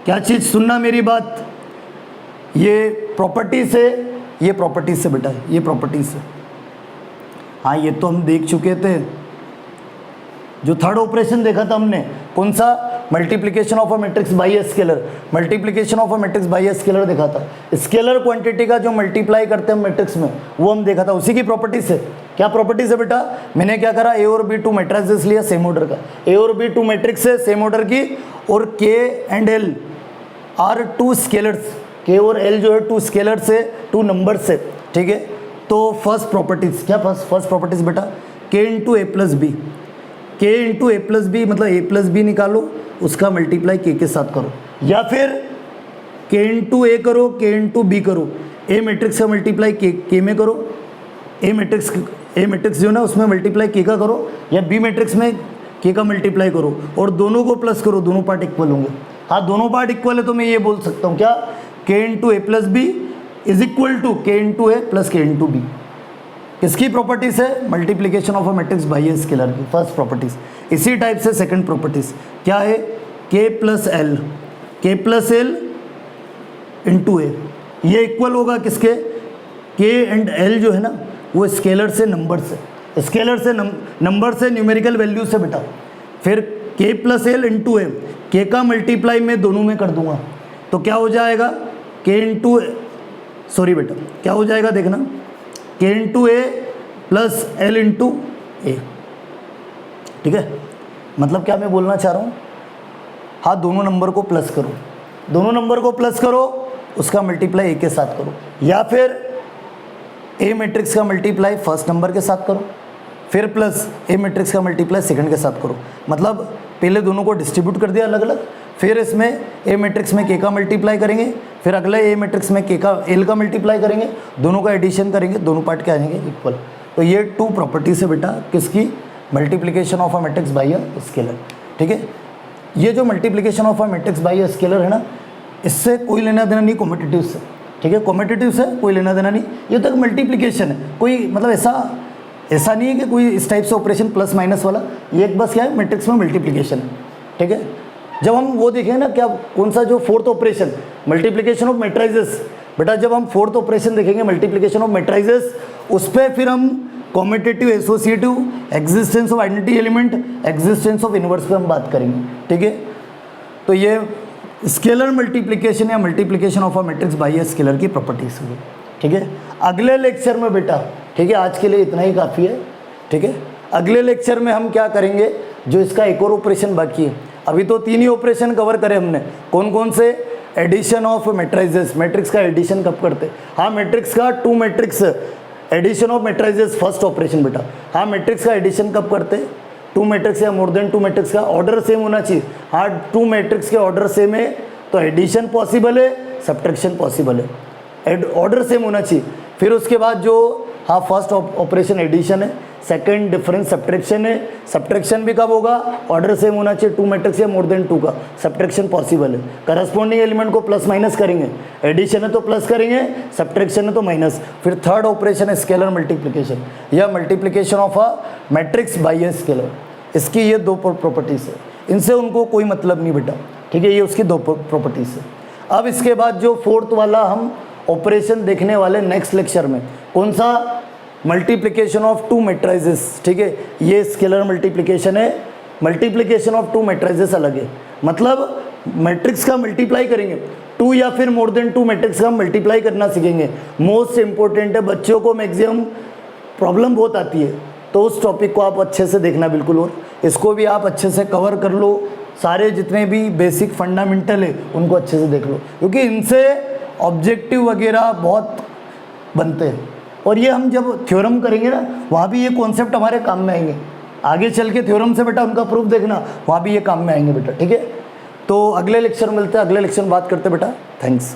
क्या चीज़? सुनना मेरी बात, ये प्रॉपर्टीज है, ये प्रॉपर्टीज से बेटा, ये प्रॉपर्टीज है। हाँ, ये तो हम देख चुके थे, जो थर्ड ऑपरेशन देखा था हमने, कौन सा? Multiplication of a matrix by a scalar, multiplication of a matrix by a scalar देखा था। स्केलर क्वांटिटी का जो मल्टीप्लाई करते हैं मैट्रिक्स में, वो हम देखा था, उसी की प्रॉपर्टीज है। क्या प्रॉपर्टीज है बेटा? मैंने क्या करा, ए और बी टू मैट्रिसेस लिया सेम ऑर्डर का, ए और बी टू मैट्रिक्स है सेम ऑर्डर की, और K and L are two scalars, K और एल जो है टू स्केलर्स है, टू नंबर्स है, ठीक है। तो फर्स्ट प्रॉपर्टीज क्या, फर्स्ट प्रॉपर्टीज बेटा K into A plus B, K into A plus B मतलब ए प्लस बी निकालो, उसका मल्टीप्लाई के साथ करो, या फिर के इंटू ए करो, के इंटू बी करो, ए मैट्रिक्स का मल्टीप्लाई के में करो, ए मैट्रिक्स जो ना उसमें मल्टीप्लाई के का करो, या बी मैट्रिक्स में के का मल्टीप्लाई करो और दोनों को प्लस करो, दोनों पार्ट इक्वल होंगे। हाँ दोनों पार्ट इक्वल है तो मैं ये बोल सकता हूँ क्या, K into A plus B is equal to K into A plus K into B. किसकी प्रॉपर्टीज है, multiplication of a matrix by a scalar की फर्स्ट प्रॉपर्टीज। इसी टाइप से सेकंड प्रॉपर्टीज क्या है, के प्लस एल इंटू ए, ये equal होगा किसके, के एंड एल जो है ना वो स्केलर से नंबर से, स्केलर से नंबर से न्यूमेरिकल वैल्यू से बेटा। फिर के प्लस एल इंटू ए, के का मल्टीप्लाई मैं दोनों में कर दूंगा तो क्या हो जाएगा, के इंटू सॉरी बेटा क्या हो जाएगा देखना, के into A plus L into ए, ठीक है। मतलब क्या मैं बोलना चाह रहा हूँ, हाँ दोनों नंबर को प्लस करो, दोनों नंबर को प्लस करो, उसका मल्टीप्लाई ए के साथ करो, या फिर ए मैट्रिक्स का मल्टीप्लाई फर्स्ट नंबर के साथ करो, फिर प्लस ए मैट्रिक्स का मल्टीप्लाई सेकंड के साथ करो। मतलब पहले दोनों को डिस्ट्रीब्यूट कर दिया अलग अलग, फिर इसमें ए मैट्रिक्स में के का मल्टीप्लाई करेंगे, फिर अगले ए मैट्रिक्स में के का एल का मल्टीप्लाई करेंगे, दोनों का एडिशन करेंगे, दोनों पार्ट क्या आएंगे इक्वल। तो ये टू प्रॉपर्टीज है बेटा किसकी, multiplication of a matrix by a scalar, ठीक है। ये जो multiplication of a matrix by a scalar है ना, इससे कोई लेना देना नहीं कॉम्पिटिटिव से, ठीक है। कॉम्पिटिटिव से कोई लेना देना नहीं, ये तक मल्टीप्लिकेशन है, कोई मतलब ऐसा नहीं है कि कोई इस टाइप से ऑपरेशन प्लस माइनस वाला, ये एक बस क्या है मैट्रिक्स में मल्टीप्लिकेशन है, ठीक है। जब हम वो देखें ना क्या, कौन सा जो fourth operation multiplication of matrices, बेटा जब हम फोर्थ ऑपरेशन देखेंगे मल्टीप्लिकेशन ऑफ मैट्रिसेस, उस पर फिर हम competitive, associative, existence of identity element, existence of inverse पे हम बात करेंगे, ठीक है। तो ये स्केलर मल्टीप्लिकेशन या multiplication of a matrix by a scalar की प्रॉपर्टीज हुई, ठीक है। अगले लेक्चर में बेटा, ठीक है, आज के लिए इतना ही काफ़ी है, ठीक है। अगले लेक्चर में हम क्या करेंगे, जो इसका एक और ऑपरेशन बाकी है, अभी तो 3 ही ऑपरेशन कवर करे हमने, कौन कौन से, एडिशन ऑफ मैट्रिसेस, मैट्रिक्स का एडिशन कब करते, हाँ मैट्रिक्स का two matrix addition of matrices first operation बेटा, हाँ मैट्रिक्स का एडिशन कब करते, टू मैट्रिक्स या मोर देन टू मैट्रिक्स का ऑर्डर सेम होना चाहिए, हाँ टू मैट्रिक्स के ऑर्डर सेम है तो एडिशन पॉसिबल है, सब्ट्रैक्शन पॉसिबल है, ऑर्डर सेम होना चाहिए। फिर उसके बाद जो हाँ फर्स्ट ऑपरेशन एडिशन है, सेकंड डिफरेंस सब्ट्रैक्शन है, सब्ट्रैक्शन भी कब होगा, ऑर्डर सेम होना चाहिए, टू मैट्रिक्स या मोर देन टू का, सब्ट्रैक्शन पॉसिबल है। करस्पॉन्डिंग एलिमेंट को प्लस माइनस करेंगे, एडिशन है तो प्लस करेंगे, सब्ट्रैक्शन है तो माइनस। फिर थर्ड ऑपरेशन है स्केलर मल्टीप्लिकेशन या multiplication of a matrix by a scalar, इसकी ये 2 प्रॉपर्टीज है, इनसे उनको कोई मतलब नहीं बेटा, ठीक है, ये उसकी 2 प्रॉपर्टीज है। अब इसके बाद जो फोर्थ वाला हम ऑपरेशन देखने वाले नेक्स्ट लेक्चर में, कौन सा, मल्टीप्लिकेशन ऑफ टू मैट्रिसेस, ठीक है, ये स्केलर मल्टीप्लिकेशन है, मल्टीप्लिकेशन ऑफ टू मैट्रिसेस अलग है, मतलब मैट्रिक्स का मल्टीप्लाई करेंगे, 2 या फिर मोर देन 2 मैट्रिक्स का मल्टीप्लाई करना सीखेंगे। मोस्ट इंपॉर्टेंट है, बच्चों को मैक्सिमम प्रॉब्लम बहुत आती है, तो उस टॉपिक को आप अच्छे से देखना बिल्कुल, और इसको भी आप अच्छे से कवर कर लो, सारे जितने भी बेसिक फंडामेंटल है उनको अच्छे से देख लो, क्योंकि इनसे ऑब्जेक्टिव वगैरह बहुत बनते हैं, और ये हम जब थ्योरम करेंगे ना वहाँ भी ये कॉन्सेप्ट हमारे काम में आएंगे, आगे चल के थ्योरम से बेटा उनका प्रूफ देखना, वहाँ भी ये काम में आएंगे बेटा, ठीक है। तो अगले लेक्चर में मिलते हैं, अगले लेक्चर में बात करते हैं बेटा, थैंक्स।